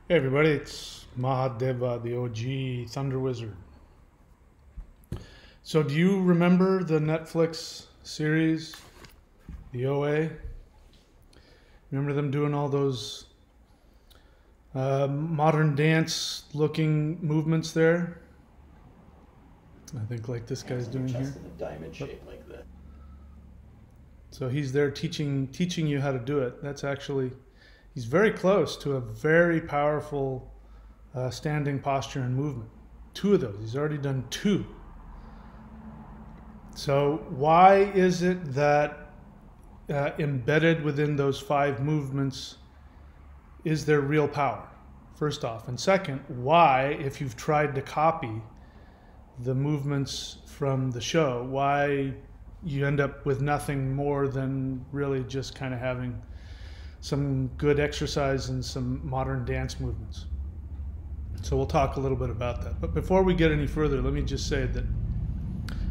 Hey everybody, it's Mahadeva, the OG Thunder Wizard. So do you remember the Netflix series, the OA? Remember them doing all those modern dance looking movements there? I think like this guy's doing here. In a diamond shape like that. So he's there teaching you how to do it. That's actually... He's very close to a very powerful standing posture and movement. 2 of those. He's already done 2. So why is it that embedded within those 5 movements is there real power? First off. And second, why, if you've tried to copy the movements from the show, why you end up with nothing more than really just kind of having some good exercise and some modern dance movements. So we'll talk a little bit about that. But before we get any further, let me just say that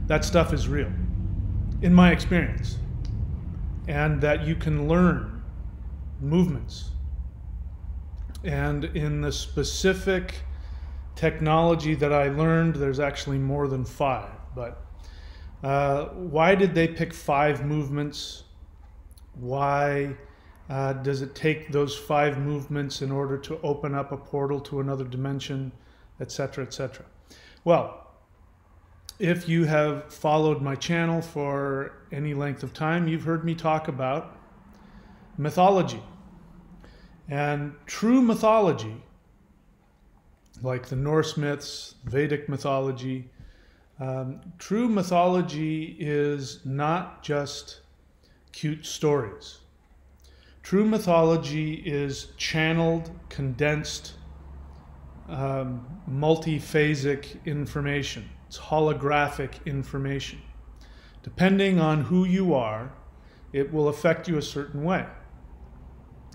that stuff is real, in my experience, and that you can learn movements. And in the specific technology that I learned, there's actually more than 5. But why did they pick 5 movements? Why does it take those 5 movements in order to open up a portal to another dimension, etc., etc.? Well, if you have followed my channel for any length of time, you've heard me talk about mythology. And true mythology, like the Norse myths, Vedic mythology, true mythology is not just cute stories. True mythology is channeled, condensed, multiphasic information. It's holographic information. Depending on who you are, it will affect you a certain way.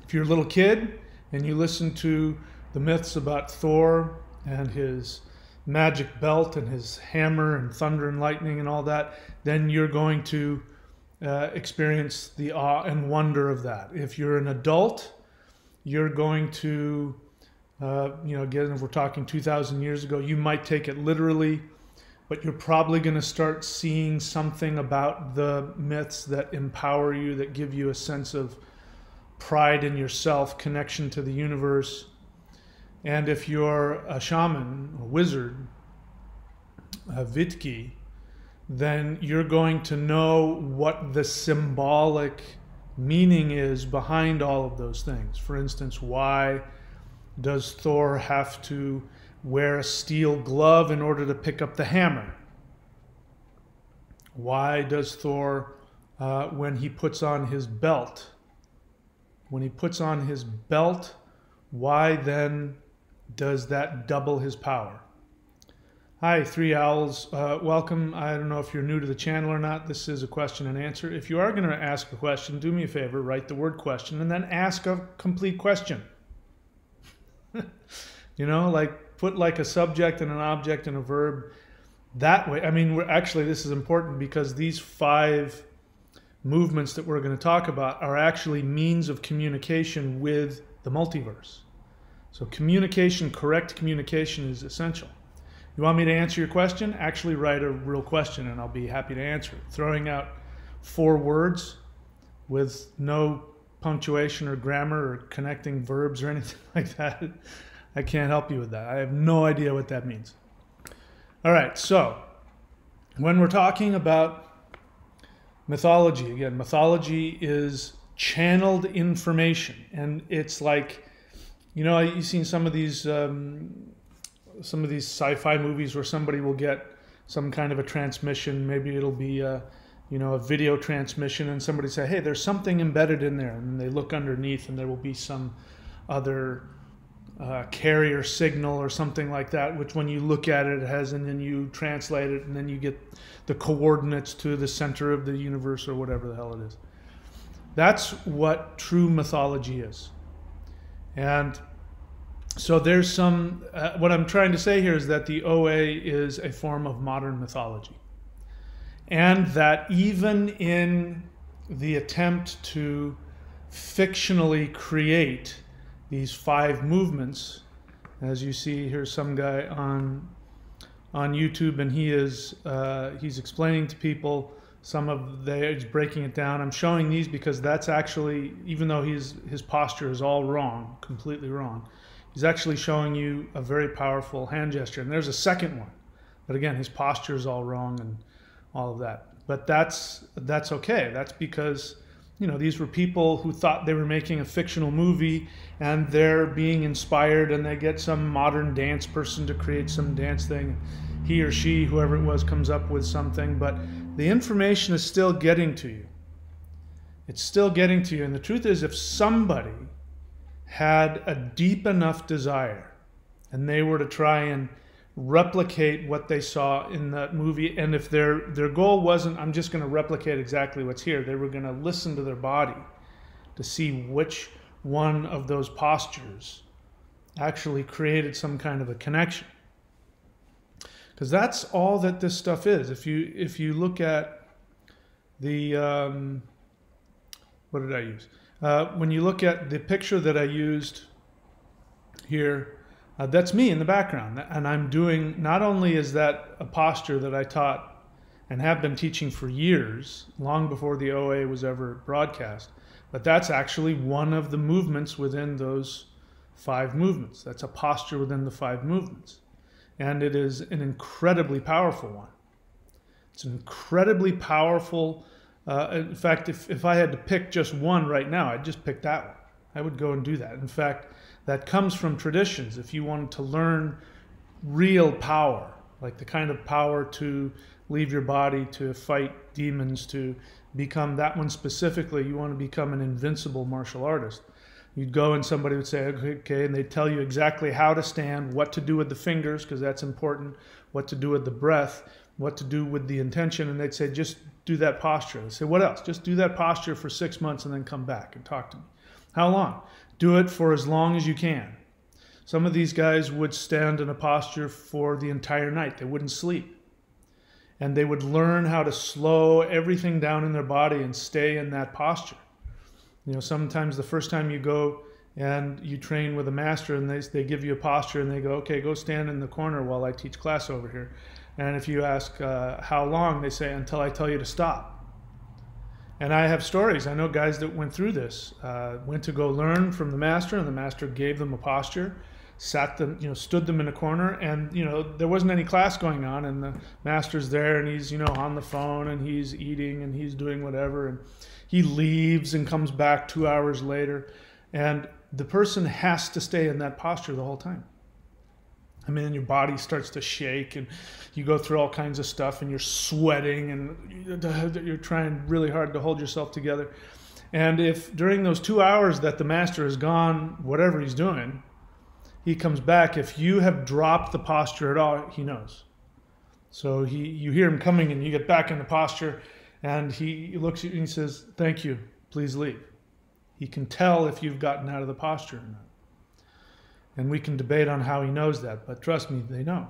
If you're a little kid and you listen to the myths about Thor and his magic belt and his hammer and thunder and lightning and all that, then you're going to experience the awe and wonder of that. If you're an adult, you're going to, again, if we're talking 2,000 years ago, you might take it literally, but you're probably going to start seeing something about the myths that empower you, that give you a sense of pride in yourself, connection to the universe. And if you're a shaman, a wizard, a Vitki, then you're going to know what the symbolic meaning is behind all of those things. For instance, why does Thor have to wear a steel glove in order to pick up the hammer? Why does Thor, when he puts on his belt, why then does that double his power? Hi, 3 Owls. Welcome. I don't know if you're new to the channel or not. This is a question and answer. If you are going to ask a question, do me a favor, write the word question and then ask a complete question. Like put like a subject and an object and a verb. That way, I mean, actually this is important because these 5 movements that we're going to talk about are actually means of communication with the multiverse. So communication, correct communication is essential. You want me to answer your question? Actually write a real question and I'll be happy to answer it. Throwing out 4 words with no punctuation or grammar or connecting verbs or anything like that, I can't help you with that. I have no idea what that means. All right, so when we're talking about mythology, again, mythology is channeled information. And it's like, you've seen some of these sci-fi movies where somebody will get some kind of a transmission. Maybe it'll be a video transmission, and somebody say, hey, there's something embedded in there. And they look underneath and there will be some other carrier signal or something like that, which when you look at it, it has, and then you translate it, and then you get the coordinates to the center of the universe or whatever the hell it is. That's what true mythology is. And so there's some, what I'm trying to say here is that the OA is a form of modern mythology. And that even in the attempt to fictionally create these 5 movements As you see, here's some guy on YouTube, and he's explaining to people he's breaking it down. I'm showing these because that's actually, even though his posture is all wrong, completely wrong, he's actually showing you a very powerful hand gesture. And there's a second one, but again, his posture is all wrong and all of that. But that's okay. That's because, you know, these were people who thought they were making a fictional movie, and they're being inspired, and they get some modern dance person to create some dance thing. He or she, whoever it was, comes up with something, but the information is still getting to you. It's still getting to you. And the truth is, if somebody had a deep enough desire and they were to try and replicate what they saw in that movie, and if their goal wasn't, I'm just going to replicate exactly what's here, they were going to listen to their body to see which one of those postures actually created some kind of a connection. Because that's all that this stuff is. If you look at the what did I use? When you look at the picture that I used here, that's me in the background, and I'm doing, not only is that a posture that I taught and have been teaching for years, long before the OA was ever broadcast, but that's actually one of the movements within those 5 movements. That's a posture within the 5 movements. And it is an incredibly powerful one. It's an incredibly powerful, in fact, if I had to pick just one right now, I'd just pick that one. I would go and do that. In fact, that comes from traditions. If you wanted to learn real power, like the kind of power to leave your body, to fight demons, to become that one specifically, you want to become an invincible martial artist. You'd go and somebody would say, okay, and they'd tell you exactly how to stand, what to do with the fingers, because that's important, what to do with the breath, what to do with the intention, and they'd say, just do that posture. I'd say, what else? Just do that posture for 6 months and then come back and talk to me. How long? Do it for as long as you can. Some of these guys would stand in a posture for the entire night. They wouldn't sleep. And they would learn how to slow everything down in their body and stay in that posture. You know, sometimes the first time you go and you train with a master and they give you a posture and they go, okay, go stand in the corner while I teach class over here. And if you ask how long, they say, until I tell you to stop. And I have stories. I know guys that went through this, went to go learn from the master, and the master gave them a posture, sat them, stood them in a corner, and there wasn't any class going on, and the master's there, and he's on the phone, and he's eating, and he's doing whatever, and he leaves and comes back 2 hours later, and the person has to stay in that posture the whole time. I mean, your body starts to shake, and you go through all kinds of stuff, and you're sweating, and you're trying really hard to hold yourself together. And if during those 2 hours that the master is gone, whatever he's doing, he comes back, if you have dropped the posture at all, he knows. So you hear him coming, and you get back in the posture, and he looks at you and he says, thank you, please leave. He can tell if you've gotten out of the posture or not. And we can debate on how he knows that, but trust me, they know.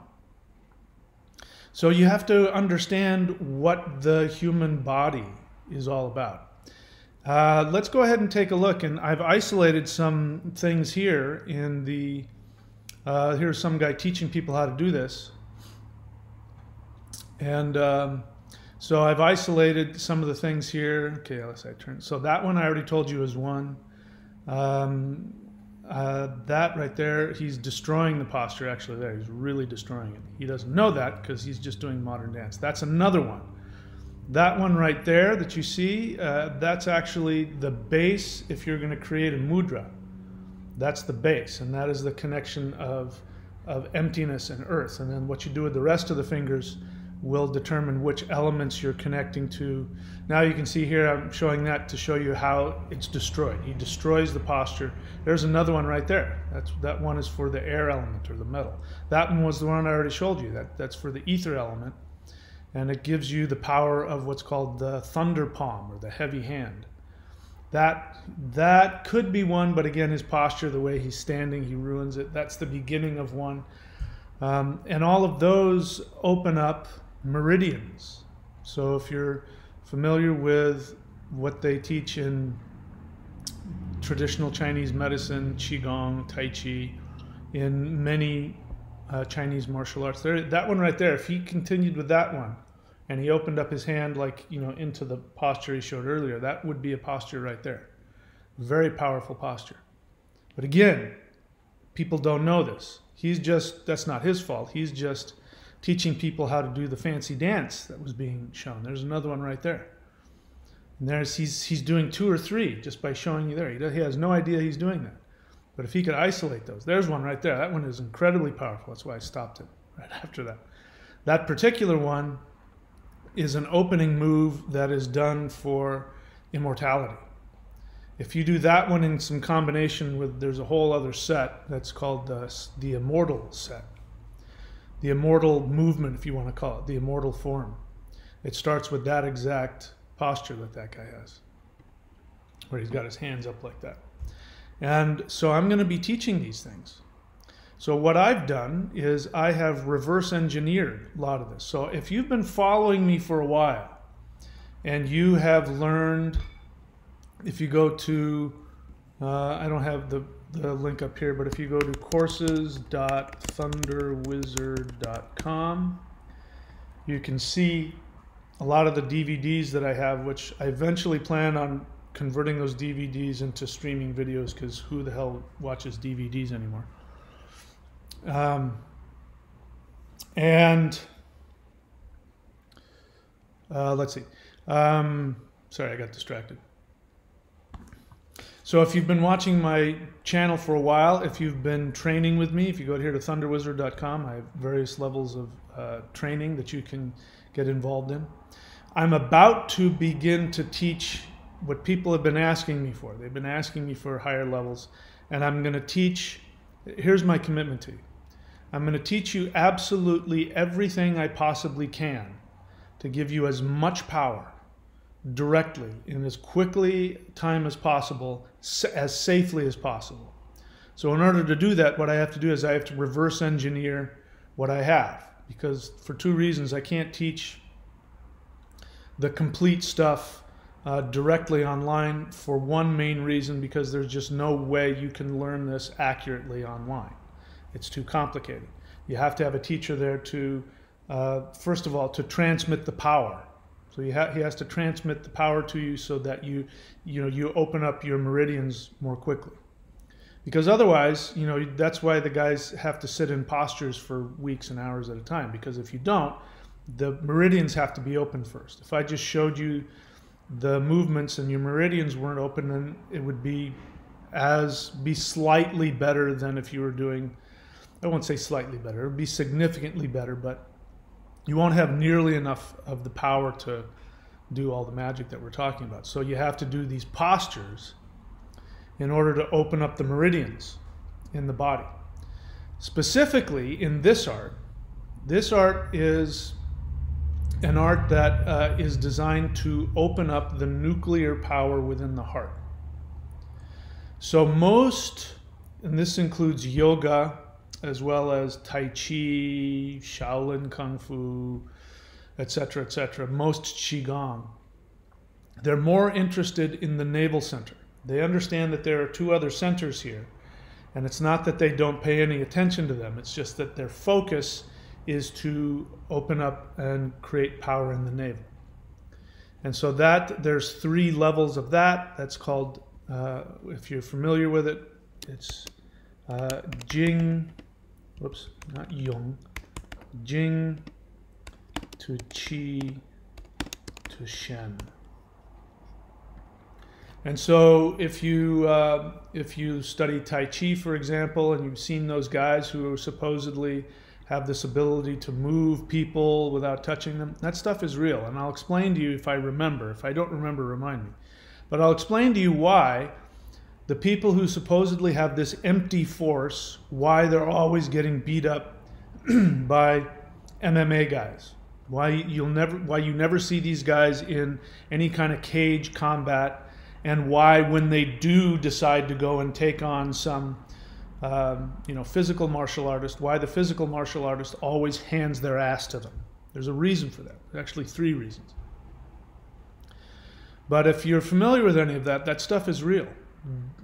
So you have to understand what the human body is all about. Let's go ahead and take a look, and I've isolated some things here in the, here's some guy teaching people how to do this. And so I've isolated some of the things here. Okay, let's say turn. So that one I already told you is one. That right there, he's destroying the posture actually there. He's really destroying it. He doesn't know that because he's just doing modern dance. That's another one. That one right there that you see, that's actually the base if you're going to create a mudra. That's the base, and that is the connection of emptiness and earth. And then what you do with the rest of the fingers will determine which elements you're connecting to. Now you can see here, I'm showing that to show you how it's destroyed. He destroys the posture. There's another one right there. That one is for the air element or the metal. That one was the one I already showed you. That's for the ether element. And it gives you the power of what's called the thunder palm or the heavy hand. That could be one, but again, his posture, the way he's standing, he ruins it. That's the beginning of one. And all of those open up meridians. So if you're familiar with what they teach in traditional Chinese medicine, Qigong, Tai Chi, in many Chinese martial arts. That one right there, if he continued with that one, and he opened up his hand like, into the posture he showed earlier, that would be a posture right there. Very powerful posture. But again, people don't know this. That's not his fault. He's just teaching people how to do the fancy dance that was being shown. There's another one right there. And he's doing 2 or 3 just by showing you there. He has no idea he's doing that. But if he could isolate those, there's one right there. That one is incredibly powerful. That's why I stopped it right after that. That particular one is an opening move that is done for immortality. If you do that one in some combination with, there's a whole other set that's called the Immortal Set. The Immortal Movement, if you want to call it, the Immortal Form. It starts with that exact posture that guy has, where he's got his hands up like that. And so I'm going to be teaching these things. So what I've done is I have reverse engineered a lot of this. So if you've been following me for a while and you have learned, if you go to, I don't have the link up here, but if you go to courses.thunderwizard.com, you can see a lot of the DVDs that I have, which I eventually plan on converting those DVDs into streaming videos, because who the hell watches DVDs anymore? Let's see. Sorry, I got distracted. So if you've been watching my channel for a while, if you've been training with me, if you go here to thunderwizard.com, I have various levels of training that you can get involved in. I'm about to begin to teach what people have been asking me for. They've been asking me for higher levels, and I'm going to teach. Here's my commitment to you. I'm going to teach you absolutely everything I possibly can to give you as much power directly in as quickly time as possible, as safely as possible. So in order to do that, what I have to do is I have to reverse engineer what I have, because for 2 reasons I can't teach the complete stuff directly online. For one main reason, because there's just no way you can learn this accurately online. It's too complicated. You have to have a teacher there to, first of all, to transmit the power. So he has to transmit the power to you so that you open up your meridians more quickly. Because otherwise, that's why the guys have to sit in postures for weeks and hours at a time. Because if you don't, the meridians have to be open first. If I just showed you the movements and your meridians weren't open, then it would be slightly better than if you were doing, I won't say slightly better, it would be significantly better, but you won't have nearly enough of the power to do all the magic that we're talking about. So you have to do these postures in order to open up the meridians in the body. Specifically in this art is an art that is designed to open up the nuclear power within the heart. So most, and this includes yoga, as well as Tai Chi, Shaolin Kung Fu, etc., etc., most Qigong, they're more interested in the navel center. They understand that there are 2 other centers here, and it's not that they don't pay any attention to them, it's just that their focus is to open up and create power in the navel. And so there's 3 levels of that. That's called, if you're familiar with it, it's Jing, whoops, not Yung, Jing to Qi to Shen. And so if you study Tai Chi, for example, and you've seen those guys who supposedly have this ability to move people without touching them, that stuff is real. And I'll explain to you if I remember. If I don't remember, remind me. But I'll explain to you why the people who supposedly have this empty force, why they're always getting beat up by MMA guys. Why you never see these guys in any kind of cage combat, and why when they do decide to go and take on some physical martial artist, why the physical martial artist always hands their ass to them. There's a reason for that. Actually 3 reasons. But if you're familiar with any of that, that stuff is real.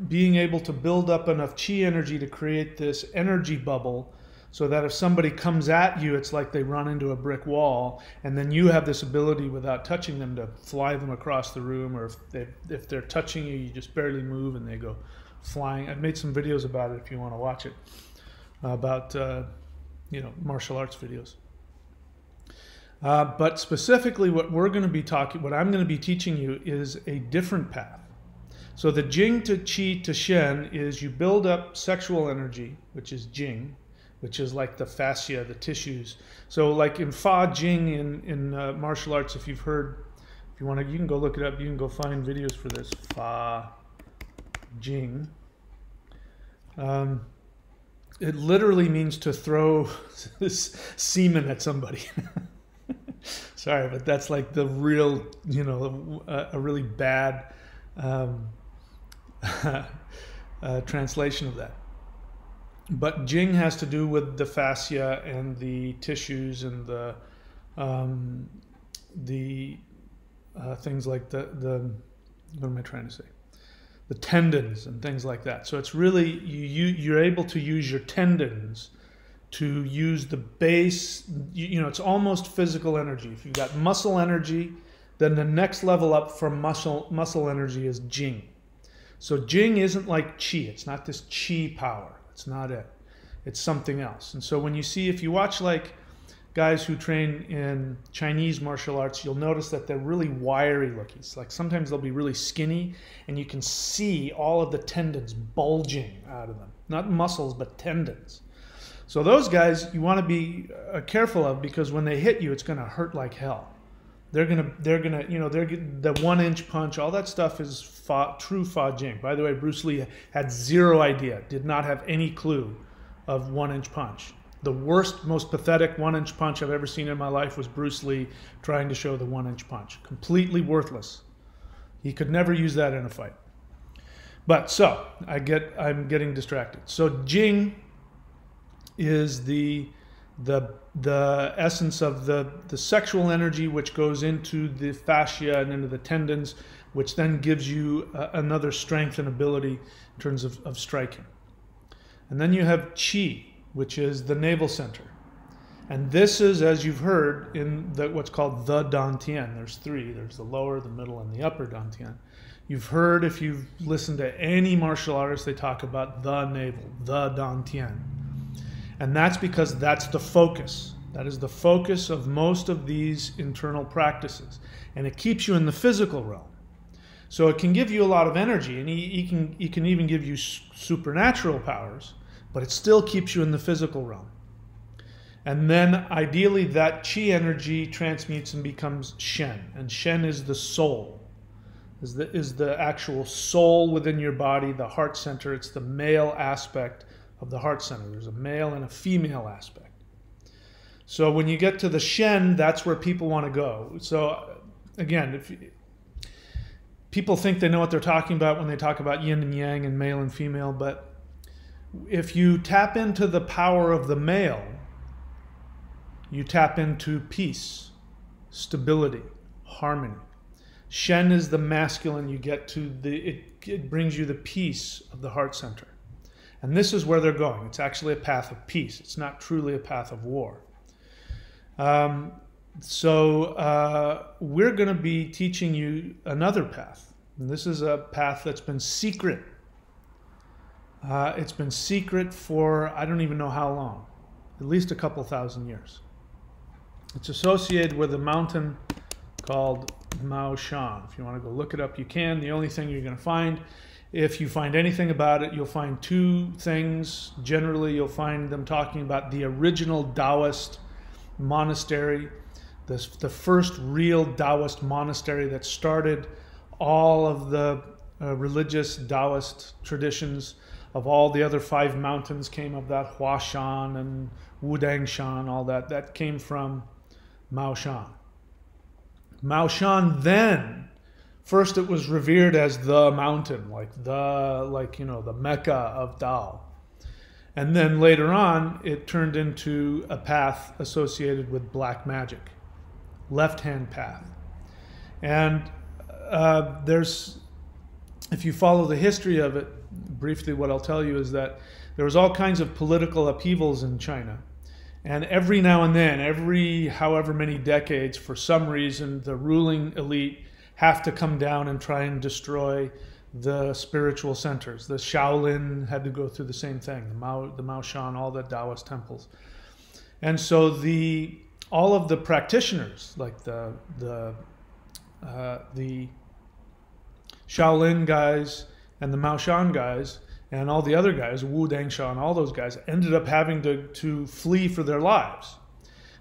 being able to build up enough chi energy to create this energy bubble so that if somebody comes at you, it's like they run into a brick wall, and then you have this ability without touching them to fly them across the room, or if they're touching you, you just barely move and they go flying. I've made some videos about it if you want to watch it, about martial arts videos. But specifically what I'm going to be teaching you is a different path. So the Jing to Qi to Shen is you build up sexual energy, which is Jing, which is like the fascia, the tissues. So like in Fa Jing in martial arts, if you've heard, if you want to, you can go look it up. You can go find videos for this. Fa Jing. It literally means to throw semen at somebody. Sorry, but that's like the real, a really bad translation of that. But Jing has to do with the fascia and the tissues and the things like the what am I trying to say? The tendons and things like that. So it's really, you're able to use your tendons to use the base, it's almost physical energy. If you've got muscle energy, then the next level up from muscle energy is Jing. So Jing isn't like Qi. It's not this Qi power. It's not it. It's something else. And so when you see, if you watch like guys who train in Chinese martial arts, you'll notice that they're really wiry looking. It's like sometimes they'll be really skinny and you can see all of the tendons bulging out of them. Not muscles, but tendons. So those guys you want to be careful of, because when they hit you, it's going to hurt like hell. They're gonna, the 1-inch punch, all that stuff is true Fa Jing. By the way, Bruce Lee had zero idea, did not have any clue of 1-inch punch. The worst, most pathetic 1-inch punch I've ever seen in my life was Bruce Lee trying to show the 1-inch punch. Completely worthless. He could never use that in a fight. But so, I'm getting distracted. So Jing is the essence of the sexual energy, which goes into the fascia and into the tendons, which then gives you another strength and ability in terms of striking. And then you have Qi, which is the navel center. And this is, as you've heard, in what's called the Dantian. There's three. There's the lower, the middle, and the upper Dantian. You've heard, if you've listened to any martial artist, they talk about the navel, the Dantian. And that's because that's the focus. That is the focus of most of these internal practices. And it keeps you in the physical realm. So it can give you a lot of energy, and he can even give you supernatural powers, but it still keeps you in the physical realm. And then ideally that Qi energy transmutes and becomes Shen. And Shen is the soul, is the actual soul within your body, the heart center. It's the male aspect of the heart center. There's a male and a female aspect. So when you get to the Shen, that's where people want to go. So again, people think they know what they're talking about when they talk about yin and yang and male and female, but if you tap into the power of the male, you tap into peace, stability, harmony. Shen is the masculine. You get to it brings you the peace of the heart center. And this is where they're going. It's actually a path of peace. It's not truly a path of war. So we're going to be teaching you another path. And this is a path that's been secret. It's been secret for I don't even know how long. At least a couple thousand years. It's associated with a mountain called Mao Shan. If you want to go look it up, you can. The only thing you're going to find, if you find anything about it, you'll find two things. Generally, you'll find them talking about the original Taoist monastery, the first real Taoist monastery that started all of the religious Taoist traditions of all the other 5 mountains came of that. Huashan and Wudangshan, all that. That came from Mao Shan. Mao Shan then, first it was revered as the mountain, the Mecca of Tao. And then later on, it turned into a path associated with black magic, left-hand path. And there's if you follow the history of it, briefly what I'll tell you is that there was all kinds of political upheavals in China. And every now and then, every however many decades, for some reason, the ruling elite have to come down and try and destroy the spiritual centers. The Shaolin had to go through the same thing, the Maoshan, all the Taoist temples. And so all of the practitioners, like the Shaolin guys and the Maoshan guys and all the other guys, Wu Dangsha and all those guys, ended up having to flee for their lives.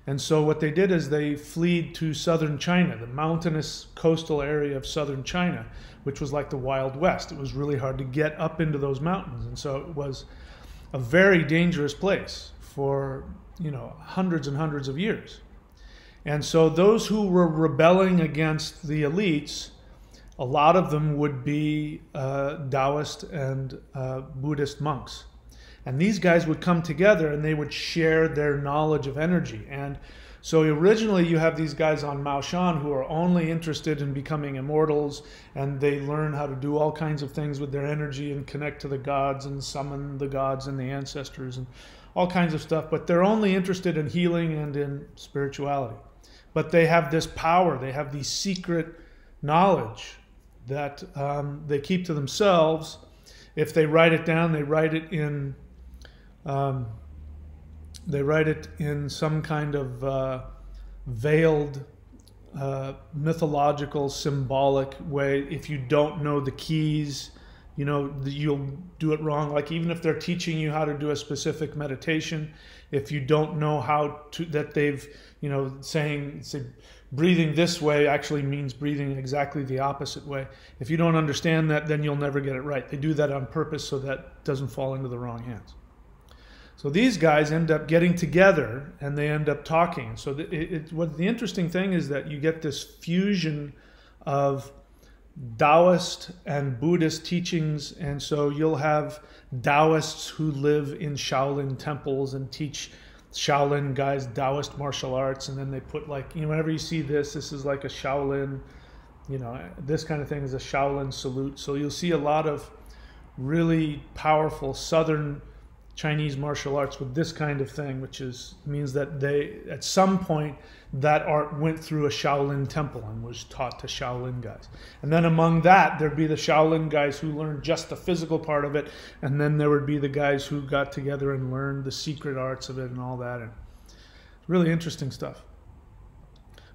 And so what they did is they fled to southern China, the mountainous coastal area of southern China, which was like the Wild West. It was really hard to get up into those mountains. And so it was a very dangerous place for, hundreds and hundreds of years. And so those who were rebelling against the elites, a lot of them would be Taoist and Buddhist monks. And these guys would come together and they would share their knowledge of energy. And so originally you have these guys on Maoshan who are only interested in becoming immortals, and they learn how to do all kinds of things with their energy and connect to the gods and summon the gods and the ancestors and all kinds of stuff. But they're only interested in healing and in spirituality. But they have this power, they have the secret knowledge that they keep to themselves. If they write it down, they write it in some kind of veiled, mythological, symbolic way. If you don't know the keys, you'll do it wrong. Like even if they're teaching you how to do a specific meditation, if you don't know that they've, say breathing this way actually means breathing exactly the opposite way. If you don't understand that, then you'll never get it right. They do that on purpose so that doesn't fall into the wrong hands. So these guys end up getting together and they end up talking. So what the interesting thing is that you get this fusion of Taoist and Buddhist teachings, and so you'll have Taoists who live in Shaolin temples and teach Shaolin guys Taoist martial arts, and then they put whenever you see this is like a Shaolin, this kind of thing is a Shaolin salute. So you'll see a lot of really powerful Southern Chinese martial arts with this kind of thing, which means that they, at some point, that art went through a Shaolin temple and was taught to Shaolin guys. And then among that, there'd be the Shaolin guys who learned just the physical part of it, and then there would be the guys who got together and learned the secret arts of it and all that. And it's really interesting stuff.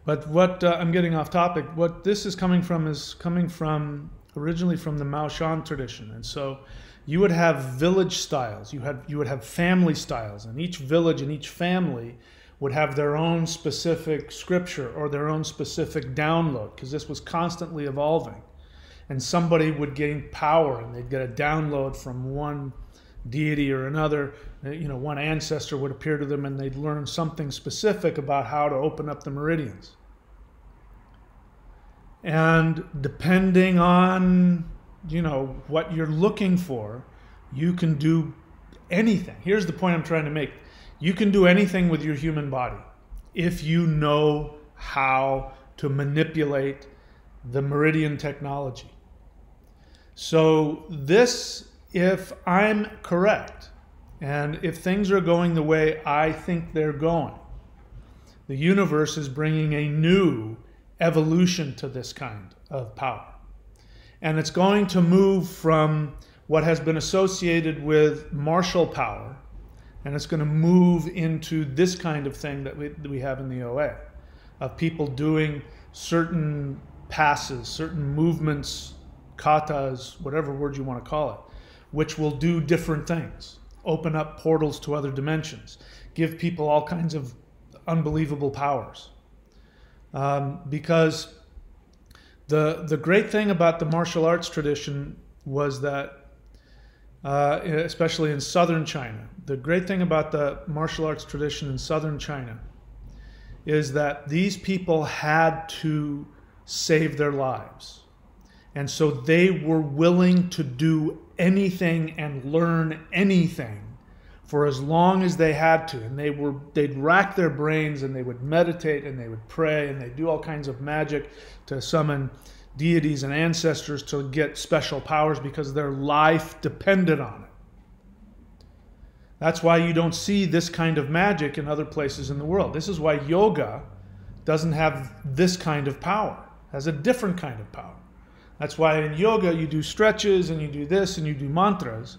But what I'm getting off topic, what this is coming from originally from the Maoshan tradition. And so you would have village styles, you would have family styles, and each village and each family would have their own specific scripture or their own specific download, because this was constantly evolving. And somebody would gain power and they'd get a download from one deity or another. One ancestor would appear to them and they'd learn something specific about how to open up the meridians. And depending on what you're looking for, you can do anything. Here's the point I'm trying to make. You can do anything with your human body if you know how to manipulate the meridian technology. So this, if I'm correct, and if things are going the way I think they're going, the universe is bringing a new evolution to this kind of power. And it's going to move from what has been associated with martial power, and it's going to move into this kind of thing that we have in the OA, of people doing certain passes, certain movements, katas, whatever word you want to call it, which will do different things, open up portals to other dimensions, give people all kinds of unbelievable powers. Because the great thing about the martial arts tradition was that, especially in southern China, the great thing about the martial arts tradition in southern China is that these people had to save their lives. And so they were willing to do anything and learn anything for as long as they had to. And they'd rack their brains and they would meditate and they would pray and they'd do all kinds of magic to summon deities and ancestors to get special powers because their life depended on it. That's why you don't see this kind of magic in other places in the world. This is why yoga doesn't have this kind of power. It has a different kind of power. That's why in yoga you do stretches and you do this and you do mantras,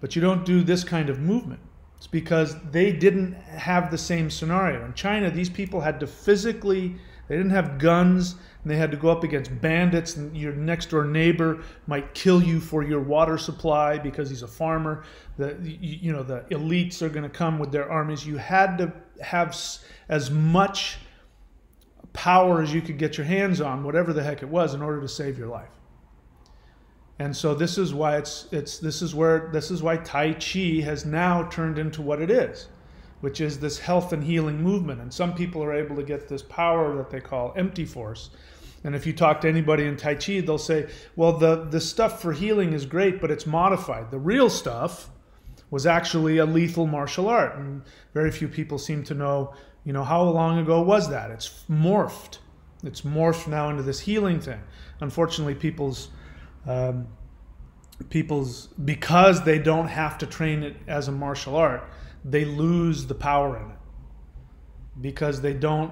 but you don't do this kind of movement. It's because they didn't have the same scenario. In China, these people had to physically, they didn't have guns, and they had to go up against bandits, and your next door neighbor might kill you for your water supply because he's a farmer. The elites are going to come with their armies. You had to have as much power as you could get your hands on, whatever the heck it was, in order to save your life. And so this is why this is why Tai Chi has now turned into what it is, which is this health and healing movement. And some people are able to get this power that they call empty force. And if you talk to anybody in Tai Chi, they'll say, well, the stuff for healing is great, but it's modified. The real stuff was actually a lethal martial art. And very few people seem to know, how long ago was that? It's morphed. It's morphed now into this healing thing. Unfortunately, because they don't have to train it as a martial art, they lose the power in it. Because they do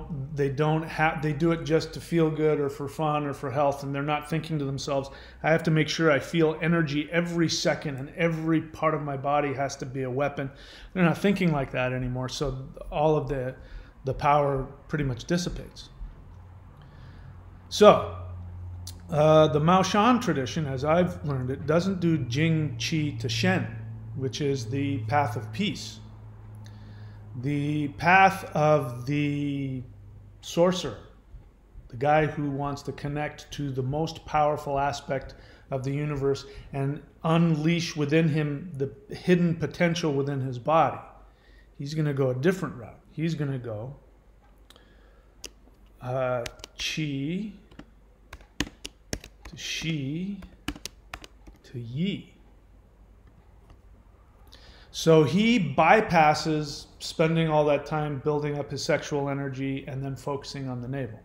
it just to feel good or for fun or for health, and they're not thinking to themselves, I have to make sure I feel energy every second and every part of my body has to be a weapon. They're not thinking like that anymore, so all of the power pretty much dissipates. So the Maoshan tradition, as I've learned it, doesn't do Jing, Qi to Shen, which is the path of peace. The path of the sorcerer, the guy who wants to connect to the most powerful aspect of the universe and unleash within him the hidden potential within his body. He's going to go a different route. He's going to go Qi to Shi to Yi. So he bypasses spending all that time building up his sexual energy and then focusing on the navel.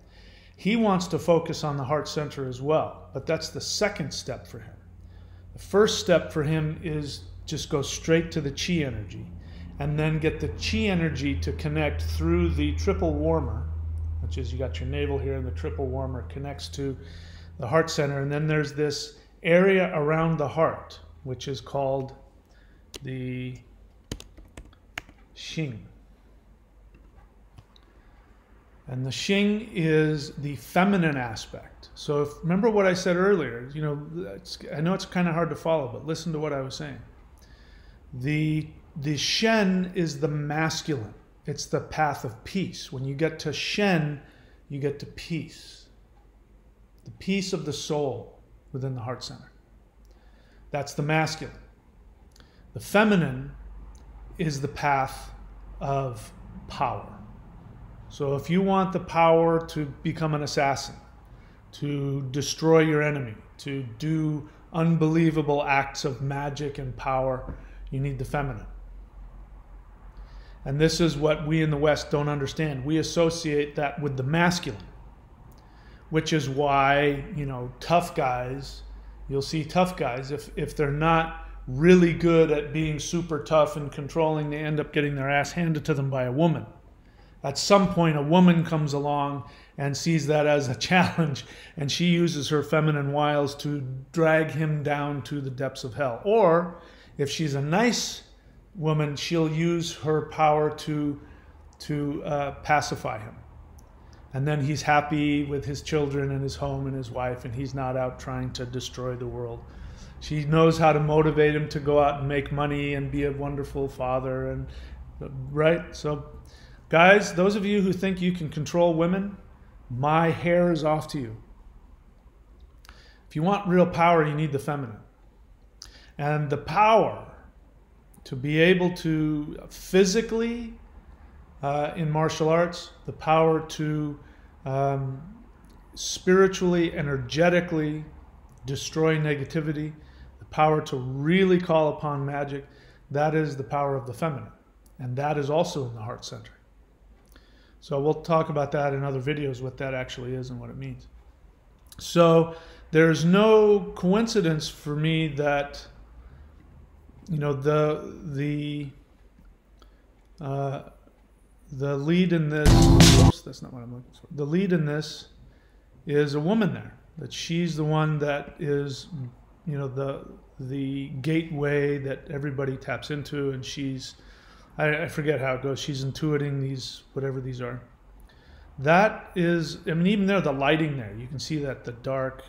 He wants to focus on the heart center as well, but that's the second step for him. The first step for him is just go straight to the Qi energy and then get the Qi energy to connect through the triple warmer, which is you got your navel here and the triple warmer connects to the heart center. And then there's this area around the heart, which is called the Xing. And the Xing is the feminine aspect. So remember what I said earlier, I know it's kind of hard to follow, but listen to what I was saying. The Shen is the masculine. It's the path of peace. When you get to Shen, you get to peace. The peace of the soul within the heart center. That's the masculine. The feminine is the path of power. So if you want the power to become an assassin, to destroy your enemy, to do unbelievable acts of magic and power, you need the feminine. And this is what we in the West don't understand. We associate that with the masculine, which is why, tough guys, you'll see tough guys, if they're not really good at being super tough and controlling, they end up getting their ass handed to them by a woman. At some point, a woman comes along and sees that as a challenge, and she uses her feminine wiles to drag him down to the depths of hell. Or, if she's a nice woman, she'll use her power to pacify him. And then he's happy with his children and his home and his wife, and he's not out trying to destroy the world. She knows how to motivate him to go out and make money and be a wonderful father. And right? So, guys, those of you who think you can control women, my hair is off to you. If you want real power, you need the feminine. And the power to be able to physically, in martial arts, the power to spiritually, energetically destroy negativity, the power to really call upon magic, that is the power of the feminine. And that is also in the heart center. So we'll talk about that in other videos, what that actually is and what it means. So there's no coincidence for me that, you know, the lead in this, oops, that's not what I'm looking for. The lead in this is a woman there, that she's the one that is, you know, the gateway that everybody taps into, and she's, I forget how it goes, she's intuiting these, whatever these are. That is, I mean, even there, the lighting there, you can see that the dark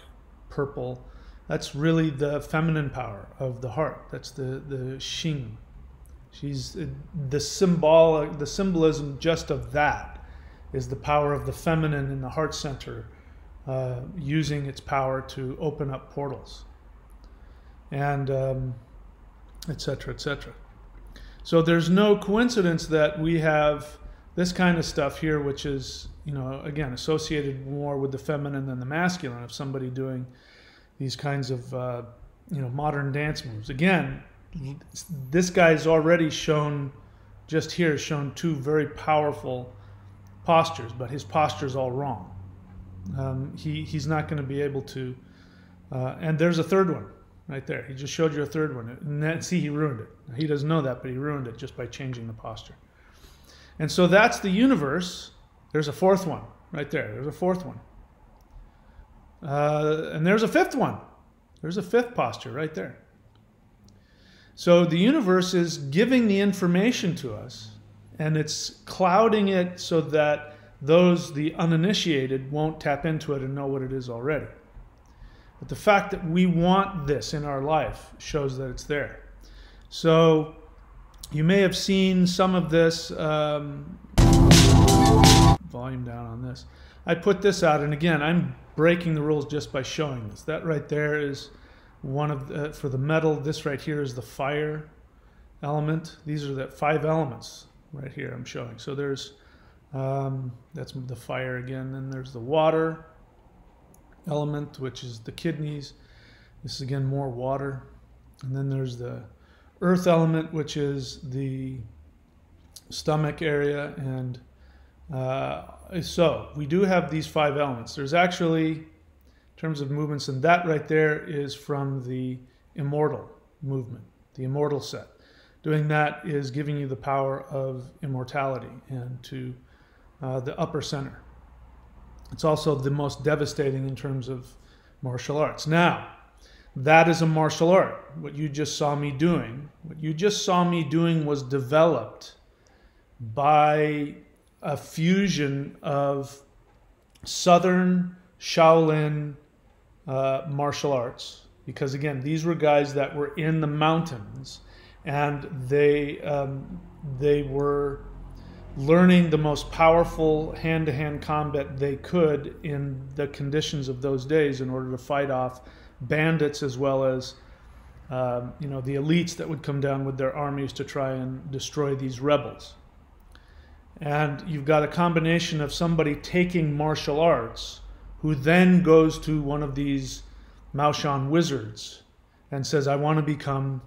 purple, that's really the feminine power of the heart. That's the Xing. She's the symbolism just of that is the power of the feminine in the heart center, using its power to open up portals, and et cetera, et cetera. So there's no coincidence that we have this kind of stuff here, which is, you know, again, associated more with the feminine than the masculine, of somebody doing these kinds of, you know, modern dance moves. Again, this guy's already shown, just here, shown two very powerful postures, but his posture's all wrong. He's not going to be able to, and there's a third one right there. He just showed you a third one. And then, see, he ruined it. He doesn't know that, but he ruined it just by changing the posture. And so that's the universe. There's a fourth one right there. There's a fourth one. And there's a fifth one. There's a fifth posture right there. So the universe is giving the information to us, and it's clouding it so that those, the uninitiated, won't tap into it and know what it is already. But the fact that we want this in our life shows that it's there. So you may have seen some of this, volume down on this. I put this out, and again, I'm breaking the rules just by showing this. That right there is one of the, for the metal. This right here is the fire element. These are the 5 elements right here I'm showing. So there's, that's the fire again. Then there's the water element, which is the kidneys. This is again more water. And then there's the earth element, which is the stomach area. And so we do have these 5 elements. There's actually, in terms of movements, and that right there is from the Immortal Movement, the Immortal Set. Doing that is giving you the power of immortality and to the upper center. It's also the most devastating in terms of martial arts. Now, that is a martial art. What you just saw me doing, was developed by a fusion of Southern Shaolin martial arts. Because again, these were guys that were in the mountains, and they were learning the most powerful hand-to-hand combat they could in the conditions of those days in order to fight off bandits, as well as you know, the elites that would come down with their armies to try and destroy these rebels. And you've got a combination of somebody taking martial arts who then goes to one of these Maoshan wizards and says, I want to become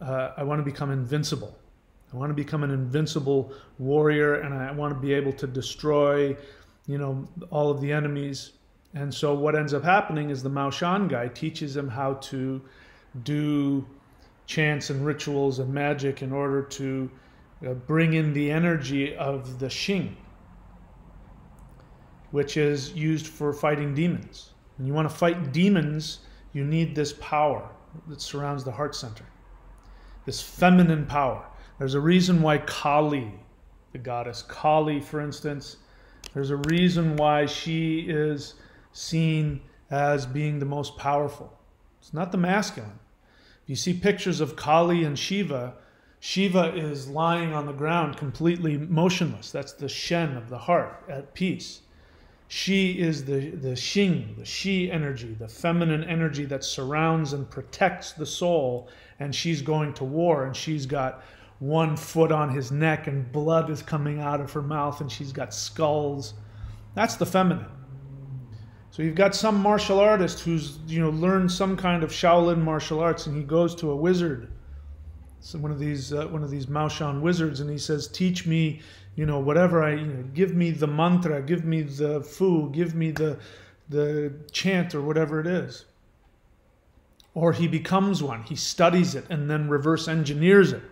invincible. I want to become an invincible warrior, and I want to be able to destroy, you know, all of the enemies. And so what ends up happening is the Maoshan guy teaches him how to do chants and rituals and magic in order to bring in the energy of the Xing, which is used for fighting demons. When you want to fight demons, you need this power that surrounds the heart center, this feminine power. There's a reason why Kali, the goddess Kali, for instance, there's a reason why she is seen as being the most powerful. It's not the masculine. If you see pictures of Kali and Shiva, Shiva is lying on the ground completely motionless. That's the Shen of the heart, at peace. She is the Xing, the Shi energy, the feminine energy that surrounds and protects the soul, and she's going to war, and she's got one foot on his neck, and blood is coming out of her mouth, and she's got skulls. That's the feminine. So you've got some martial artist who's, you know, learned some kind of Shaolin martial arts, and he goes to a wizard, so one of these Maoshan wizards, and he says, teach me, you know, whatever give me the mantra, give me the fu, give me the the chant or whatever it is. Or he becomes one. He studies it and then reverse engineers it,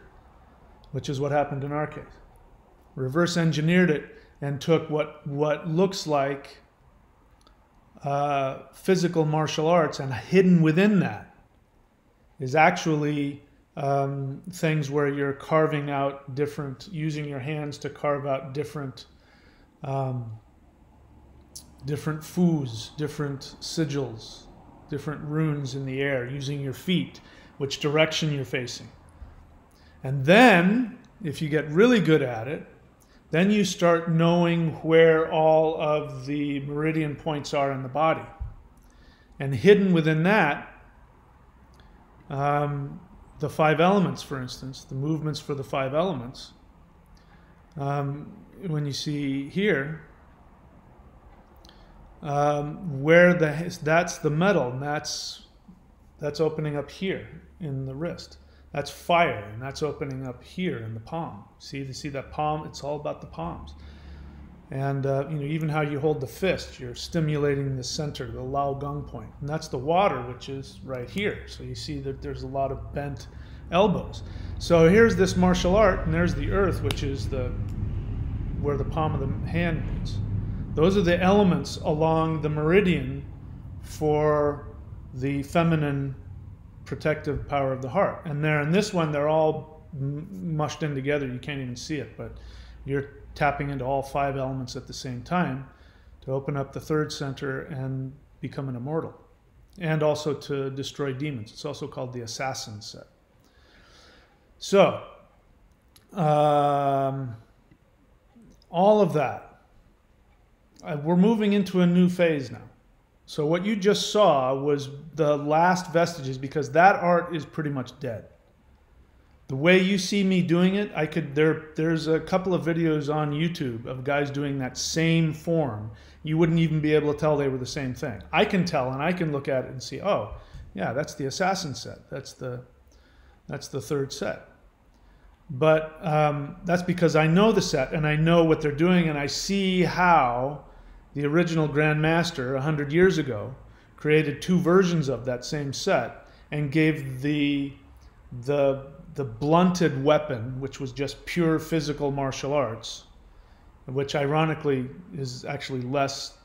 which is what happened in our case. Reverse engineered it and took what looks like physical martial arts, and hidden within that is actually things where you're carving out different, using your hands to carve out different different foos, different sigils, different runes in the air, using your feet, which direction you're facing. And then, if you get really good at it, then you start knowing where all of the meridian points are in the body. And hidden within that, the 5 elements, for instance, the movements for the 5 elements, when you see here, where that's the metal, and that's opening up here in the wrist. That's fire, and that's opening up here in the palm. See that palm? It's all about the palms. And even how you hold the fist, you're stimulating the center, the Lao Gong point. And that's the water, which is right here. So you see that there's a lot of bent elbows. So here's this martial art, and there's the earth, which is where the palm of the hand meets. Those are the elements along the meridian for the feminine protective power of the heart. And there in this one, they're all mushed in together. You can't even see it, but you're tapping into all 5 elements at the same time to open up the 3rd center and become an immortal, and also to destroy demons. It's also called the Assassin Set. So all of that, we're moving into a new phase now. So what you just saw was the last vestiges, because that art is pretty much dead. The way you see me doing it, there's a couple of videos on YouTube of guys doing that same form. You wouldn't even be able to tell they were the same thing. I can tell, and I can look at it and see, oh, yeah, that's the Assassin Set. That's the 3rd set. But that's because I know the set, and I know what they're doing, and I see how the original Grand Master 100 years ago created 2 versions of that same set and gave the blunted weapon, which was just pure physical martial arts, which ironically is actually less.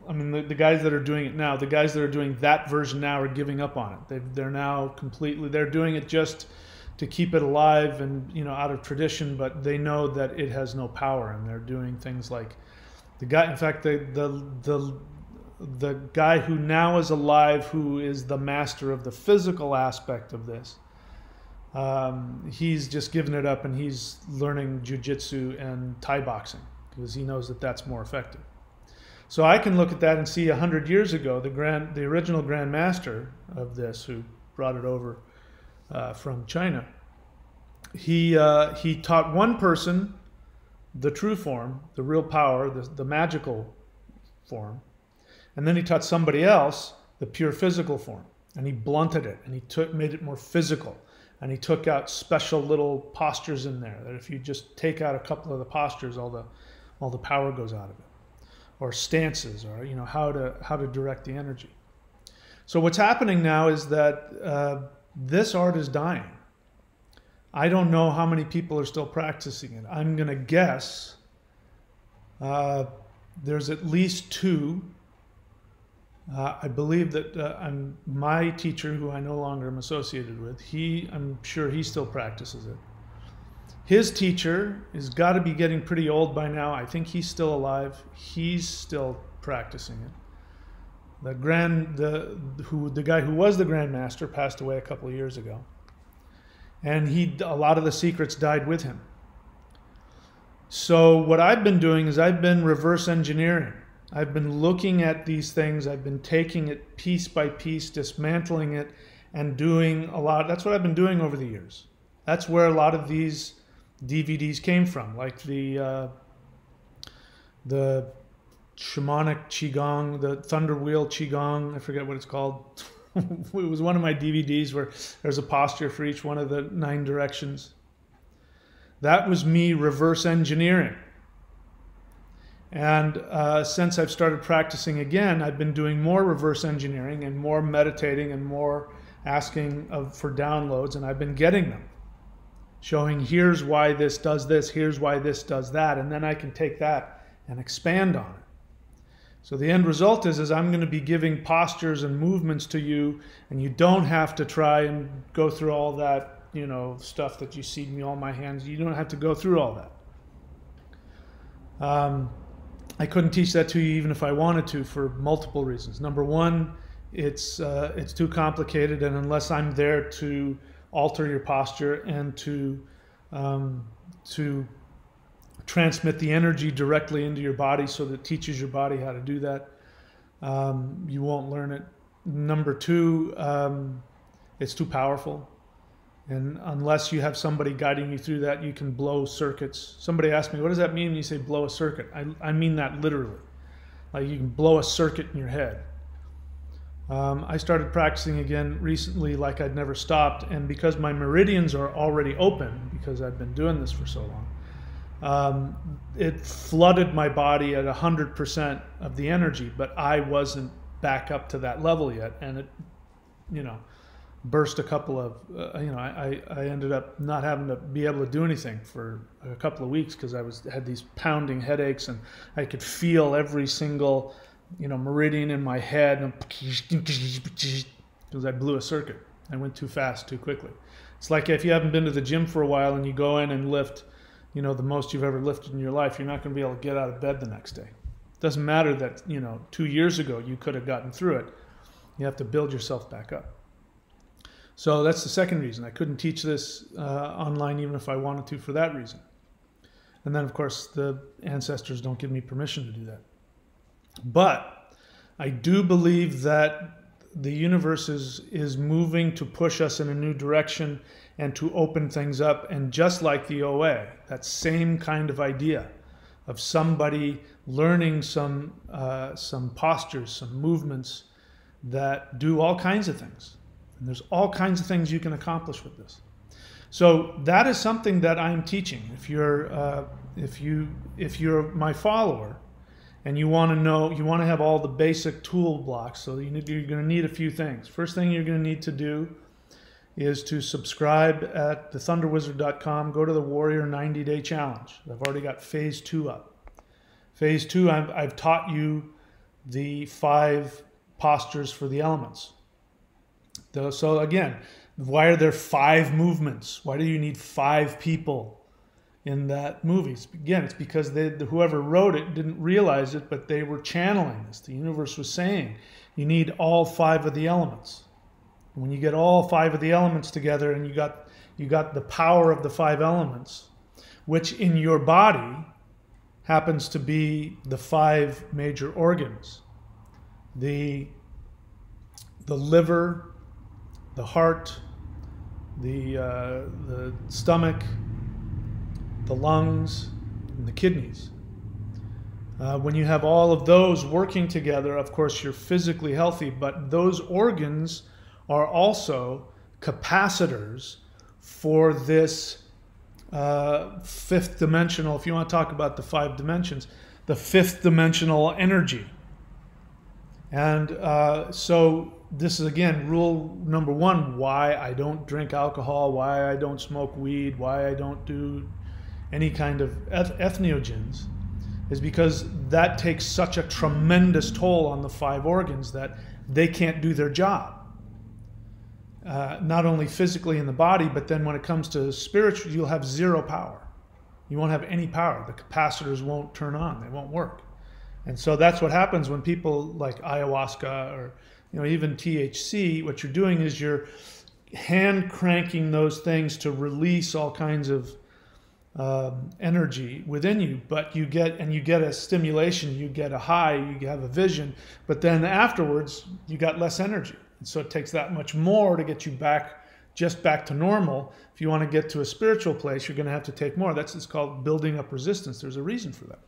I mean, the guys that are doing it now, the guys that are doing that version now are giving up on it. They're now completely, they're doing it just to keep it alive and, out of tradition, but they know that it has no power, and they're doing things like the guy, in fact, the guy who now is alive, who is the master of the physical aspect of this, he's just given it up, and he's learning jiu-jitsu and Thai boxing because he knows that that's more effective. So I can look at that and see 100 years ago, the original Grand Master of this, who brought it over from China, he taught one person the true form, the real power, the magical form, and then he taught somebody else the pure physical form, and he blunted it, and he made it more physical, and he took out special little postures in there that if you just take out a couple of the postures, all the power goes out of it, or stances, or how to direct the energy. So what's happening now is that this art is dying. I don't know how many people are still practicing it. I'm going to guess there's at least 2. I believe that my teacher, who I no longer am associated with, I'm sure he still practices it. His teacher has got to be getting pretty old by now. I think he's still alive. He's still practicing it. The guy who was the Grand Master passed away a couple of years ago. And a lot of the secrets died with him. So what I've been doing is I've been reverse engineering. I've been looking at these things. I've been taking it piece by piece, dismantling it, and doing a lot. That's what I've been doing over the years. That's where a lot of these DVDs came from, like the shamanic Qigong, the Thunder Wheel Qigong. I forget what it's called. It was one of my DVDs where there's a posture for each one of the 9 directions. That was me reverse engineering. And since I've started practicing again, I've been doing more reverse engineering and more meditating and more asking for downloads, and I've been getting them. Showing here's why this does this, here's why this does that, and then I can take that and expand on it. So the end result is I'm going to be giving postures and movements to you, and you don't have to try and go through all that, you know, stuff that you see me on my hands. You don't have to go through all that. I couldn't teach that to you even if I wanted to, for multiple reasons. Number one, it's too complicated, and unless I'm there to alter your posture and to transmit the energy directly into your body so that it teaches your body how to do that, you won't learn it. Number two, it's too powerful. And unless you have somebody guiding you through that, you can blow circuits. Somebody asked me, what does that mean when you say blow a circuit? I mean that literally. Like you can blow a circuit in your head. I started practicing again recently like I'd never stopped. And because my meridians are already open, because I've been doing this for so long, it flooded my body at 100% of the energy, but I wasn't back up to that level yet. And it, you know, burst a couple of, I ended up not having to be able to do anything for a couple of weeks because had these pounding headaches, and I could feel every single, meridian in my head because I blew a circuit. I went too fast, too quickly. It's like if you haven't been to the gym for a while and you go in and lift, the most you've ever lifted in your life, you're not going to be able to get out of bed the next day. It doesn't matter that, 2 years ago you could have gotten through it. You have to build yourself back up. So that's the second reason. I couldn't teach this online even if I wanted to for that reason. And then, of course, the ancestors don't give me permission to do that. But I do believe that the universe is moving to push us in a new direction and to open things up. And just like the OA, that same kind of idea of somebody learning some postures, some movements that do all kinds of things. And there's all kinds of things you can accomplish with this. So that is something that I'm teaching. If you're my follower and you want to have all the basic tool blocks, so you're going to need a few things. First thing you're going to need to do is to subscribe at thethunderwizard.com. Go to the Warrior 90-Day Challenge. I've already got phase 2 up. Phase 2, I've taught you the 5 postures for the elements. So again, why are there 5 movements? Why do you need 5 people in that movie? Again, it's because whoever wrote it didn't realize it, but they were channeling this. The universe was saying you need all 5 of the elements. And when you get all 5 of the elements together, and you got the power of the 5 elements, which in your body happens to be the 5 major organs: the liver, the heart, the stomach, the lungs, and the kidneys. When you have all of those working together, of course, you're physically healthy, but those organs are also capacitors for this 5th dimensional, if you want to talk about the 5 dimensions, the 5th dimensional energy. And so this is, again, rule number 1, why I don't drink alcohol, why I don't smoke weed, why I don't do any kind of entheogens, is because that takes such a tremendous toll on the 5 organs that they can't do their job. Not only physically in the body, but then when it comes to spiritual, you'll have 0 power. You won't have any power. The capacitors won't turn on. They won't work. And so that's what happens when people like ayahuasca or even THC. What you're doing is you're hand cranking those things to release all kinds of energy within you, but you get a stimulation, you get a high, you have a vision, but then afterwards you got less energy. And so it takes that much more to get you back to normal. If you want to get to a spiritual place, you're going to have to take more. It's called building up resistance. There's a reason for that.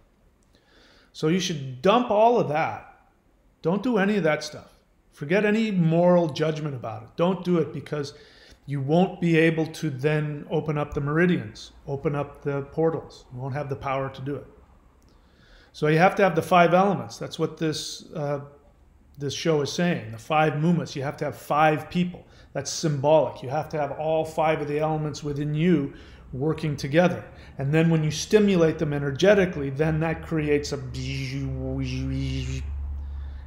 So you should dump all of that. Don't do any of that stuff. Forget any moral judgment about it. Don't do it, because you won't be able to then open up the meridians, open up the portals. You won't have the power to do it. So you have to have the 5 elements. That's what this show is saying. The 5 movements. You have to have 5 people. That's symbolic. You have to have all 5 of the elements within you working together. And then when you stimulate them energetically, then that creates a...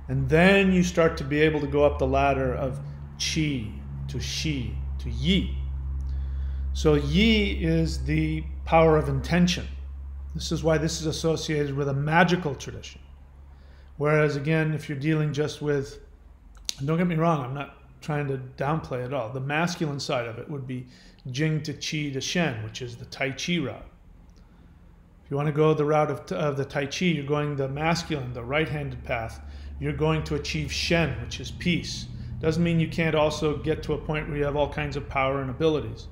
And then you start to be able to go up the ladder of Qi to Shi to Yi. So Yi is the power of intention. This is why this is associated with a magical tradition. Whereas again, if you're dealing just with, and don't get me wrong, I'm not trying to downplay it all. The masculine side of it would be Jing to Qi to Shen, which is the Tai Chi route. If you want to go the route of the Tai Chi, you're going the masculine, the right-handed path. You're going to achieve Shen, which is peace. Doesn't mean you can't also get to a point where you have all kinds of power and abilities,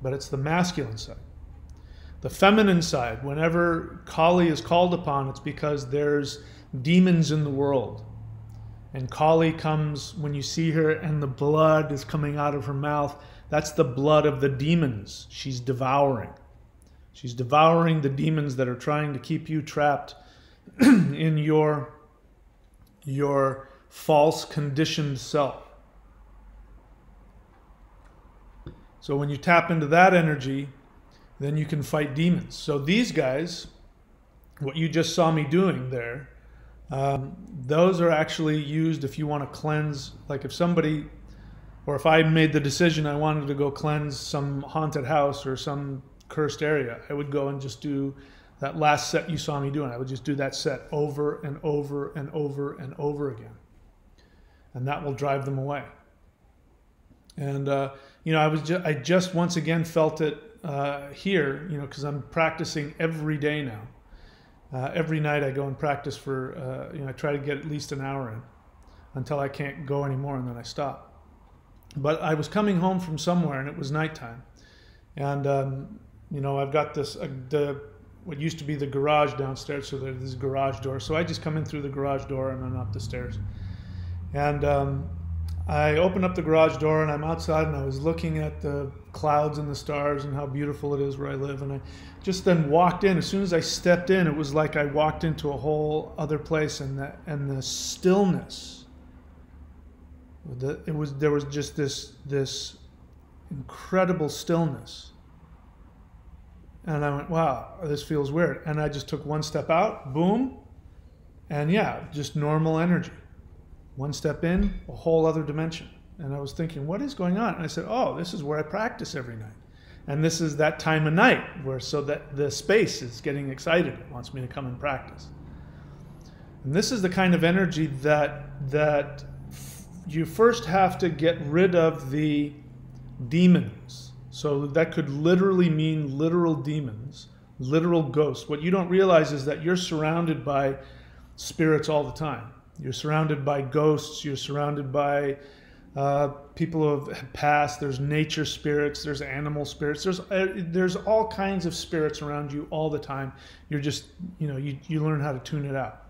but it's the masculine side. The feminine side, whenever Kali is called upon, it's because there's demons in the world. And Kali comes when you see her and the blood is coming out of her mouth. That's the blood of the demons she's devouring. She's devouring the demons that are trying to keep you trapped in your false conditioned self. So when you tap into that energy, then you can fight demons. So these guys, what you just saw me doing there, those are actually used if you want to cleanse, like if somebody, or if I made the decision I wanted to go cleanse some haunted house or some cursed area, I would go and just do that last set you saw me doing. I would just do that set over and over and over and over again. And that will drive them away. And, I just once again felt it here, because I'm practicing every day now. Every night I go and practice for, I try to get at least an hour in until I can't go anymore, and then I stop. But I was coming home from somewhere and it was nighttime. And, I've got this, what used to be the garage downstairs, so there's this garage door. So I just come in through the garage door and then up the stairs. And I opened up the garage door and I'm outside and I was looking at the clouds and the stars and how beautiful it is where I live. And I just then walked in. As soon as I stepped in, it was like I walked into a whole other place, and the stillness. There was just this incredible stillness. And I went, wow, this feels weird. And I just took one step out, boom, and yeah, just normal energy. One step in, a whole other dimension. And I was thinking, what is going on? And I said, oh, this is where I practice every night. And this is that time of night where, so that the space is getting excited. It wants me to come and practice. And this is the kind of energy that you first have to get rid of the demons. So that could literally mean literal demons, literal ghosts. What you don't realize is that you're surrounded by spirits all the time. You're surrounded by ghosts. You're surrounded by people who have passed. There's nature spirits. There's animal spirits. There's all kinds of spirits around you all the time. You're just, you learn how to tune it out.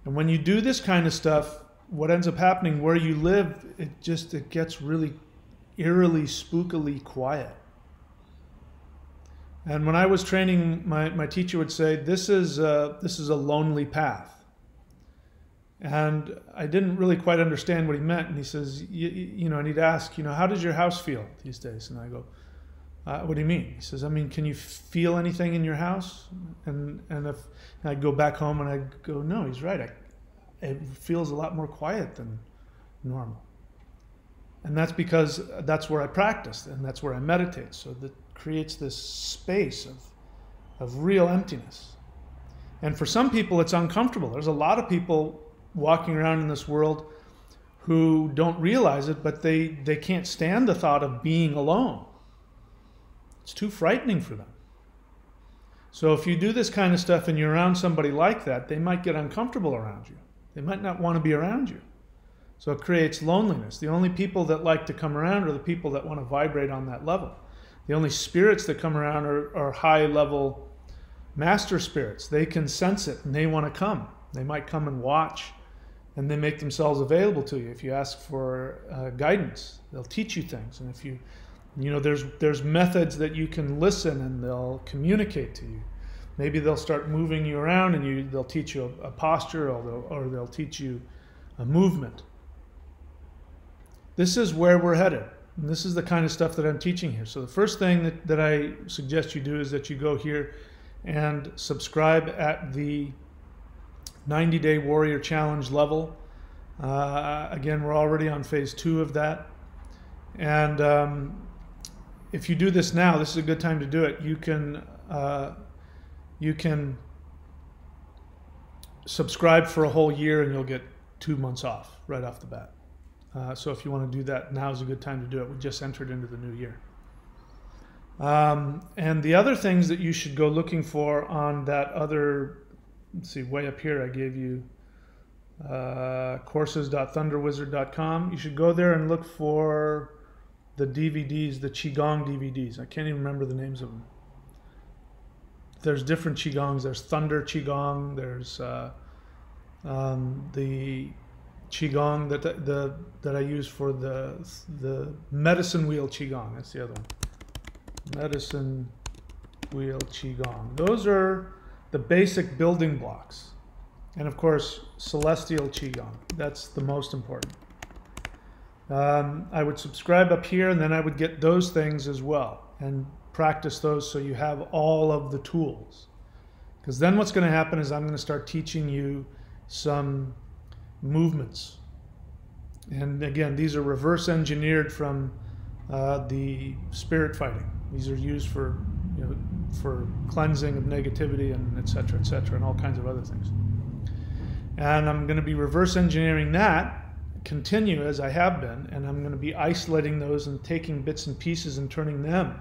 And when you do this kind of stuff, what ends up happening where you live, it gets really eerily, spookily quiet. And when I was training, my teacher would say, this is a lonely path. And I didn't really quite understand what he meant. And he says, and he'd ask, how does your house feel these days? And I go, what do you mean? He says, can you feel anything in your house? And I go back home and I go, no, he's right. It feels a lot more quiet than normal. And that's because that's where I practice and that's where I meditate. So that creates this space of real emptiness. And for some people, it's uncomfortable. There's a lot of people walking around in this world who don't realize it, but they can't stand the thought of being alone. It's too frightening for them. So if you do this kind of stuff and you're around somebody like that, they might get uncomfortable around you. They might not want to be around you. So it creates loneliness. The only people that like to come around are the people that want to vibrate on that level. The only spirits that come around are high-level master spirits. They can sense it and they want to come. They might come and watch, and they make themselves available to you. If you ask for guidance, they'll teach you things. And if there's methods that you can listen and they'll communicate to you. Maybe they'll start moving you around and they'll teach you a posture, or they'll teach you a movement. This is where we're headed. And this is the kind of stuff that I'm teaching here. So the first thing that I suggest you do is that you go here and subscribe at the 90-Day Warrior Challenge level. Again, we're already on phase 2 of that. And if you do this now, this is a good time to do it. You can subscribe for a whole year and you'll get 2 months off right off the bat. So if you want to do that, now is a good time to do it. We just entered into the new year. And the other things that you should go looking for on that other, let's see, way up here I gave you courses.thunderwizard.com. You should go there and look for the DVDs, the Qigong DVDs. I can't even remember the names of them. There's different Qigongs. There's Thunder Qigong. There's the Qigong that I use for the medicine wheel Qigong. That's the other one. Medicine wheel Qigong. Those are the basic building blocks. And of course, celestial Qigong. That's the most important. I would subscribe up here, and then I would get those things as well and practice those so you have all of the tools. Because then what's going to happen is I'm going to start teaching you some movements. And again, these are reverse engineered from the spirit fighting. These are used for, for cleansing of negativity and et cetera, and all kinds of other things. And I'm going to be reverse engineering that, continue as I have been, and I'm going to be isolating those and taking bits and pieces and turning them.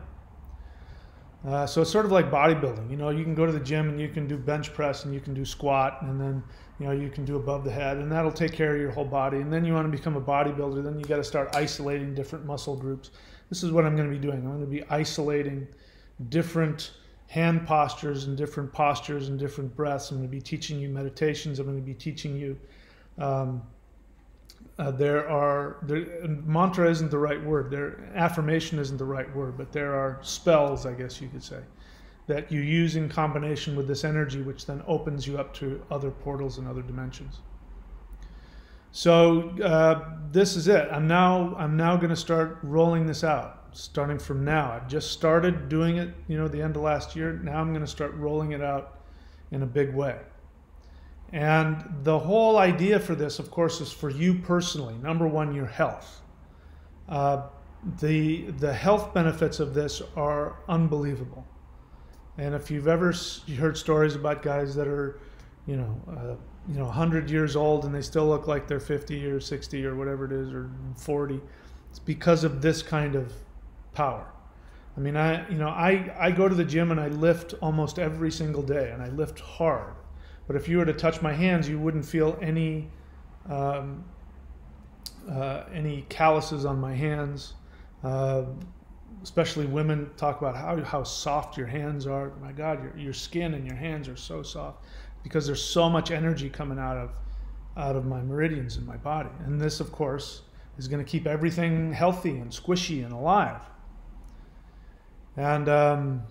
So it's sort of like bodybuilding. You can go to the gym and you can do bench press and you can do squat, and then you can do above the head, and that'll take care of your whole body. And then you want to become a bodybuilder, then you got to start isolating different muscle groups. This is what I'm going to be doing. I'm going to be isolating different hand postures and different breaths. I'm going to be teaching you meditations. I'm going to be teaching you mantra isn't the right word. Affirmation isn't the right word, but there are spells, I guess you could say, that you use in combination with this energy, which then opens you up to other portals and other dimensions. So this is it. I'm now going to start rolling this out, starting from now. I've just started doing it, the end of last year. Now I'm going to start rolling it out in a big way. And the whole idea for this, of course, is for you personally. Number one, your health. The health benefits of this are unbelievable. And if you've ever heard stories about guys that are, 100 years old and they still look like they're 50 or 60 or whatever it is, or 40, it's because of this kind of power. I mean, I go to the gym and I lift almost every single day, and I lift hard. But if you were to touch my hands, you wouldn't feel any calluses on my hands. Especially women talk about how soft your hands are. My God, your skin and your hands are so soft because there's so much energy coming out of my meridians in my body. And this, of course, is going to keep everything healthy and squishy and alive. And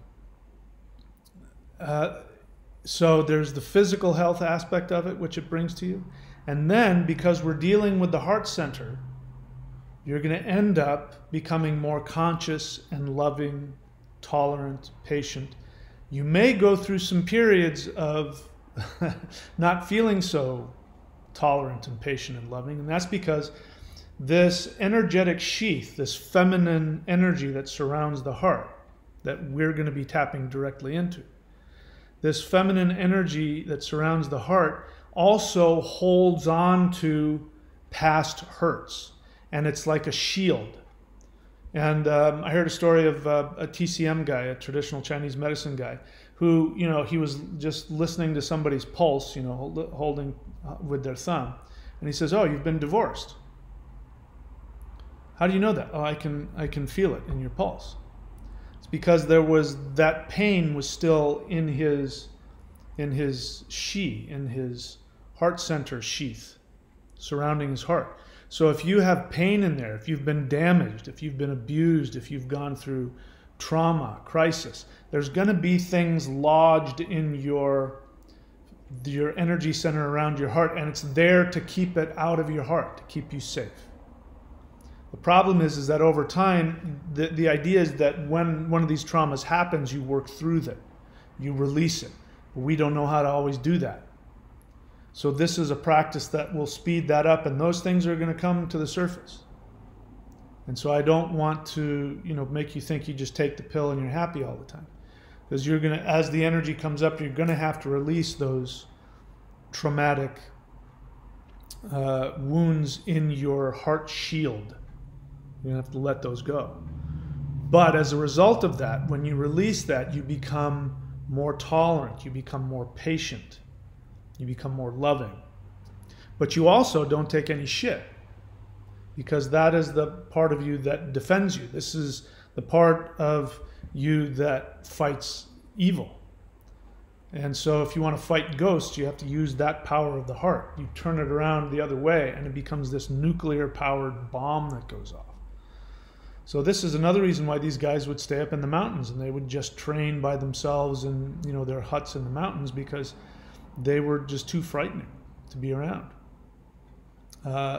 so there's the physical health aspect of it, which it brings to you. And then, because we're dealing with the heart center, you're going to end up becoming more conscious and loving, tolerant, patient. You may go through some periods of not feeling so tolerant and patient and loving, and that's because this energetic sheath, this feminine energy that surrounds the heart, that we're going to be tapping directly into, this feminine energy that surrounds the heart also holds on to past hurts. And it's like a shield. And I heard a story of a TCM guy, a traditional Chinese medicine guy, who, he was just listening to somebody's pulse, holding with their thumb. And he says, "Oh, you've been divorced." "How do you know that?" "Oh, I can feel it in your pulse." It's because that pain was still in his heart center sheath surrounding his heart. So if you have pain in there, if you've been damaged, if you've been abused, if you've gone through trauma, crisis. There's going to be things lodged in your energy center around your heart, and it's there to keep it out of your heart, to keep you safe. The problem is that over time, the idea is that when one of these traumas happens, you work through that. You release it. But we don't know how to always do that. So this is a practice that will speed that up, and those things are going to come to the surface. And so I don't want to, make you think you just take the pill and you're happy all the time. Because you're going to, as the energy comes up, you're going to have to release those traumatic wounds in your heart shield. You're going to have to let those go. But as a result of that, when you release that, you become more tolerant, you become more patient, you become more loving. But you also don't take any shit, because that is the part of you that defends you. This is the part of you that fights evil. And so if you want to fight ghosts, you have to use that power of the heart. You turn it around the other way, and it becomes this nuclear-powered bomb that goes off. So this is another reason why these guys would stay up in the mountains, and they would just train by themselves in their huts in the mountains, because they were just too frightening to be around.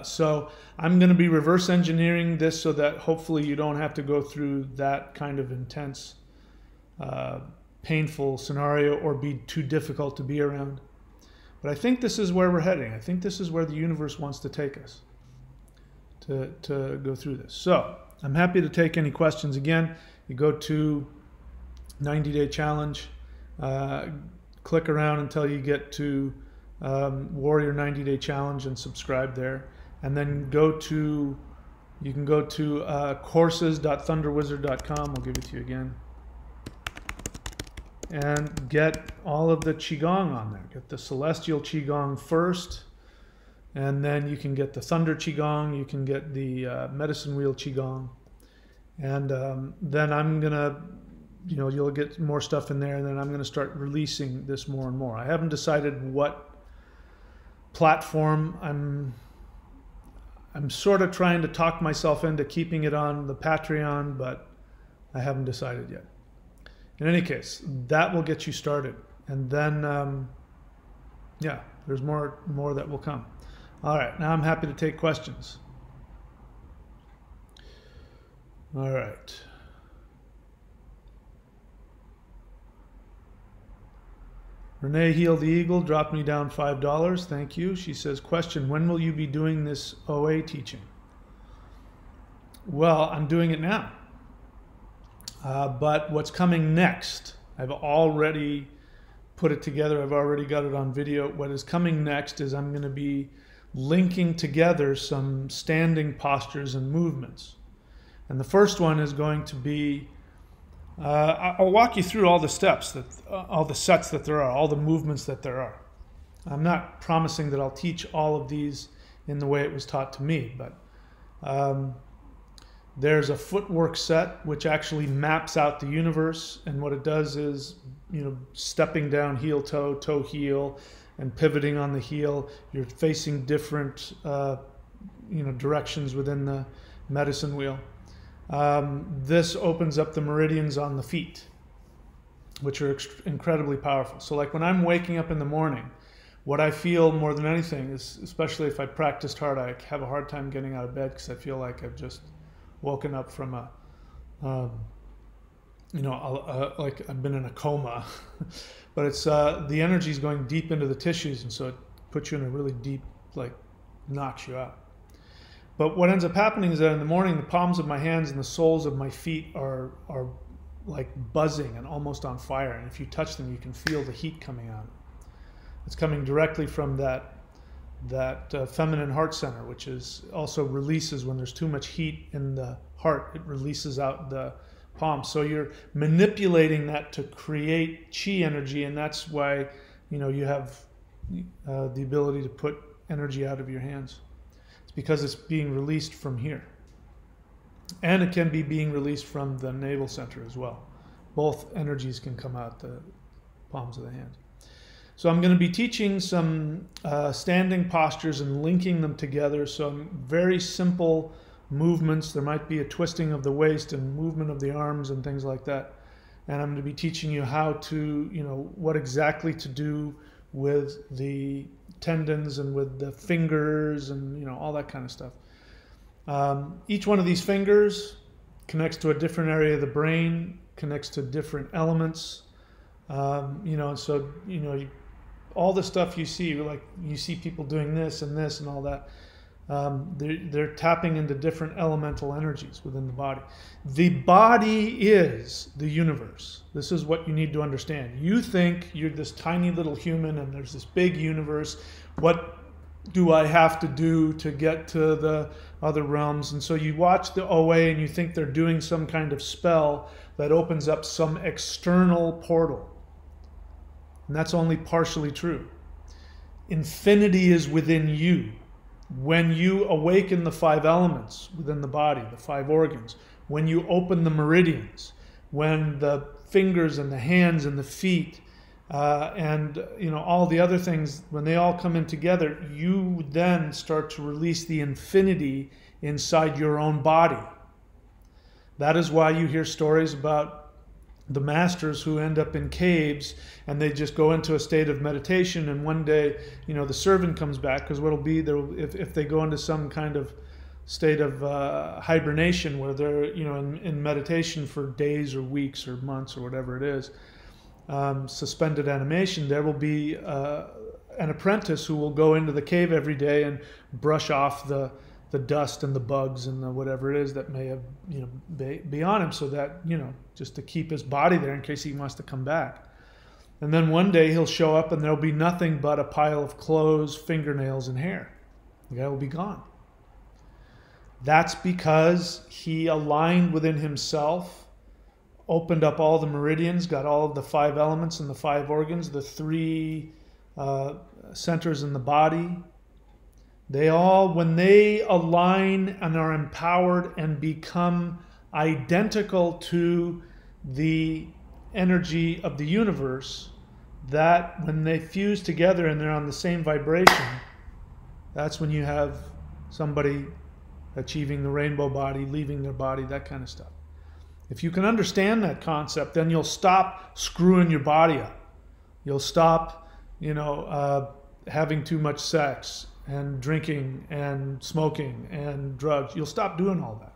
So I'm going to be reverse engineering this so that hopefully you don't have to go through that kind of intense, painful scenario or be too difficult to be around. But I think this is where we're heading. I think this is where the universe wants to take us, to go through this. So I'm happy to take any questions. Again, you go to 90-day challenge, click around until you get to Warrior 90-day challenge and subscribe there. And then you can go to courses.thunderwizard.com. I'll give it to you again. And get all of the Qigong on there. Get the Celestial Qigong first, and then you can get the Thunder Qigong, you can get the Medicine Wheel Qigong, and then I'm gonna, you'll get more stuff in there, and then I'm gonna start releasing this more and more. I haven't decided what platform. I'm sort of trying to talk myself into keeping it on the Patreon, but I haven't decided yet. In any case, that will get you started, and then yeah, there's more that will come. All right, now I'm happy to take questions. All right. Renee Heal the Eagle dropped me down $5. Thank you. She says, question, when will you be doing this OA teaching? Well, I'm doing it now. But what's coming next, I've already put it together. I've already got it on video. What is coming next is I'm going to be linking together some standing postures and movements. And the first one is going to be, I'll walk you through all the steps, all the sets that there are, all the movements that there are. I'm not promising that I'll teach all of these in the way it was taught to me, but there's a footwork set which actually maps out the universe, and what it does is, stepping down heel toe, toe heel, and pivoting on the heel. You're facing different directions within the medicine wheel. This opens up the meridians on the feet, which are incredibly powerful. So like when I'm waking up in the morning, what I feel more than anything is, especially if I practiced hard, I have a hard time getting out of bed because I feel like I've just woken up from like I've been in a coma. But it's the energy is going deep into the tissues, and so it puts you in a really deep, knocks you out. But what ends up happening is that in the morning, the palms of my hands and the soles of my feet are like buzzing and almost on fire. And if you touch them, you can feel the heat coming out. It's coming directly from that feminine heart center, which is also releases when there's too much heat in the heart. It releases out the palms. So you're manipulating that to create chi energy, and that's why you have the ability to put energy out of your hands. It's because it's being released from here, and it can be being released from the navel center as well. Both energies can come out the palms of the hand. So I'm going to be teaching some standing postures and linking them together. So very simple movements. There might be a twisting of the waist and movement of the arms and things like that. And I'm going to be teaching you how to, what exactly to do with the tendons and with the fingers and, all that kind of stuff. Each one of these fingers connects to a different area of the brain, connects to different elements. And so, all the stuff you see, like you see people doing this and all that, they're tapping into different elemental energies within the body. The body is the universe. This is what you need to understand. You think you're this tiny little human and there's this big universe. What do I have to do to get to the other realms? And so you watch the OA and you think they're doing some kind of spell that opens up some external portal. And that's only partially true. Infinity is within you. When you awaken the 5 elements within the body, the 5 organs, when you open the meridians, when the fingers and the hands and the feet and all the other things, when they all come in together, you then start to release the infinity inside your own body. That is why you hear stories about the masters who end up in caves and they just go into a state of meditation, and one day, the servant comes back, because what'll be there, if they go into some kind of state of hibernation where they're in meditation for days or weeks or months or whatever it is, suspended animation, there will be an apprentice who will go into the cave every day and brush off the dust and the bugs and the whatever it is that may have be on him, so that just to keep his body there in case he wants to come back. And then one day he'll show up and there'll be nothing but a pile of clothes, fingernails, and hair. The guy will be gone. That's because he aligned within himself, opened up all the meridians, got all of the 5 elements and the 5 organs, the 3 centers in the body. They all, when they align and are empowered and become identical to the energy of the universe, that when they fuse together and they're on the same vibration, that's when you have somebody achieving the rainbow body, leaving their body, that kind of stuff. If you can understand that concept, then you'll stop screwing your body up. You'll stop, having too much sex and drinking and smoking and drugs. You'll stop doing all that,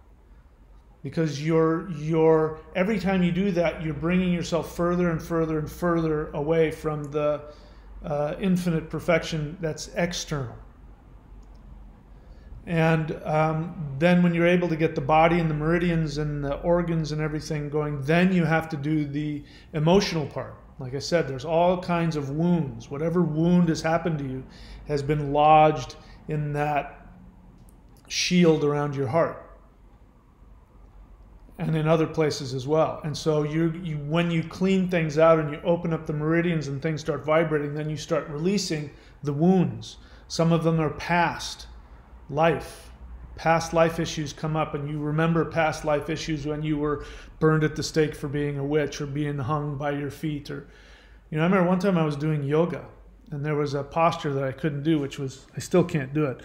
because you're every time you do that, you're bringing yourself further and further and further away from the infinite perfection that's external. And then when you're able to get the body and the meridians and the organs and everything going, then you have to do the emotional part. Like I said, there's all kinds of wounds. Whatever wound has happened to you has been lodged in that shield around your heart, and in other places as well. And so when you clean things out and you open up the meridians and things start vibrating, then you start releasing the wounds. Some of them are past life issues come up, and you remember past life issues when you were burned at the stake for being a witch or being hung by your feet. Or I remember one time I was doing yoga and there was a posture that I couldn't do, which was, I still can't do it.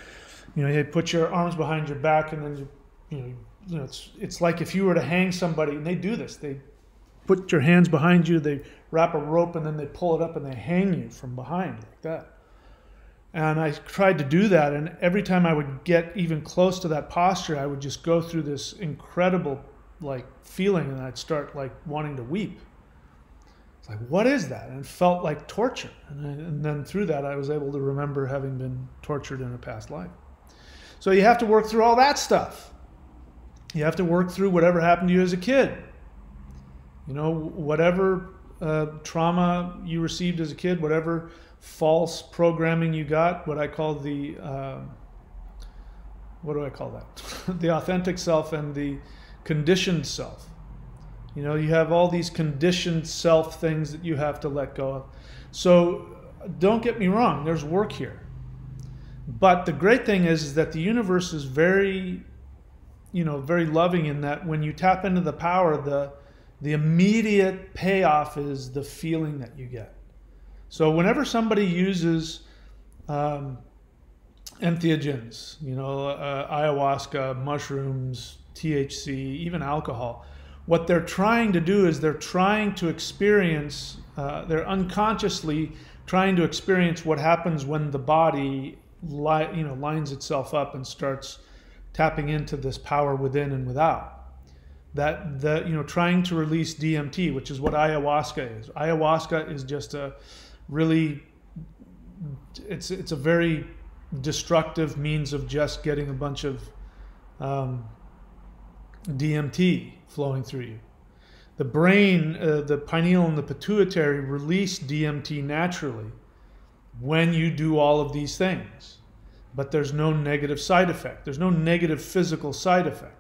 You put your arms behind your back, and then it's like if you were to hang somebody, and they do this, they put your hands behind you, they wrap a rope, and then they pull it up and they hang you from behind like that. And I tried to do that, and every time I would get even close to that posture, I would just go through this incredible feeling, and I'd start wanting to weep. It's like, what is that? And it felt like torture. And then through that, I was able to remember having been tortured in a past life. So you have to work through all that stuff. You have to work through whatever happened to you as a kid. Whatever trauma you received as a kid, whatever false programming you got, what I call the, what do I call that? The authentic self and the conditioned self. You have all these conditioned self things that you have to let go of. So don't get me wrong, there's work here. But the great thing is that the universe is very, very loving, in that when you tap into the power, the immediate payoff is the feeling that you get. So whenever somebody uses entheogens, ayahuasca, mushrooms, THC, even alcohol. What they're trying to do is they're trying to experience, they're unconsciously trying to experience what happens when the body lines itself up and starts tapping into this power within and without. Trying to release DMT, which is what ayahuasca is. Ayahuasca is just a really, it's a very destructive means of just getting a bunch of DMT flowing through you. The brain, the pineal and the pituitary release DMT naturally when you do all of these things. But there's no negative side effect. There's no negative physical side effect.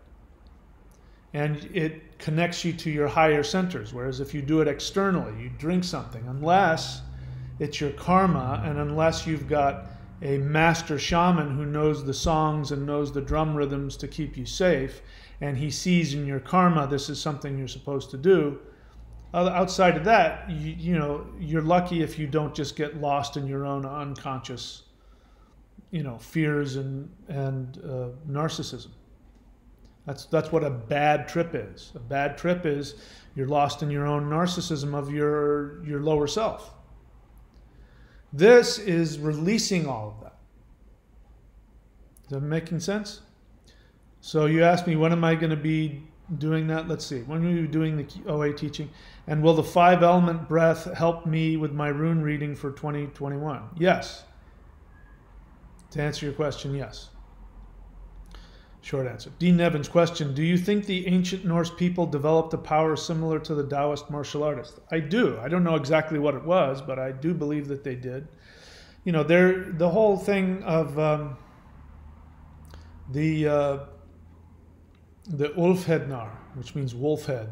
And it connects you to your higher centers. Whereas if you do it externally, you drink something, unless it's your karma and unless you've got a master shaman who knows the songs and knows the drum rhythms to keep you safe, and he sees in your karma this is something you're supposed to do. Outside of that, you're lucky if you don't just get lost in your own unconscious, fears and narcissism. That's what a bad trip is. A bad trip is you're lost in your own narcissism of your lower self. This is releasing all of that. Is that making sense? So you asked me, when am I going to be doing that? Let's see. When will you be doing the OA teaching? And will the 5-element breath help me with my rune reading for 2021? Yes. To answer your question, yes. Short answer. Dean Nevin's question, do you think the ancient Norse people developed a power similar to the Taoist martial artists? I do. I don't know exactly what it was, but I do believe that they did. The whole thing of the Ulfhednar, which means wolf head,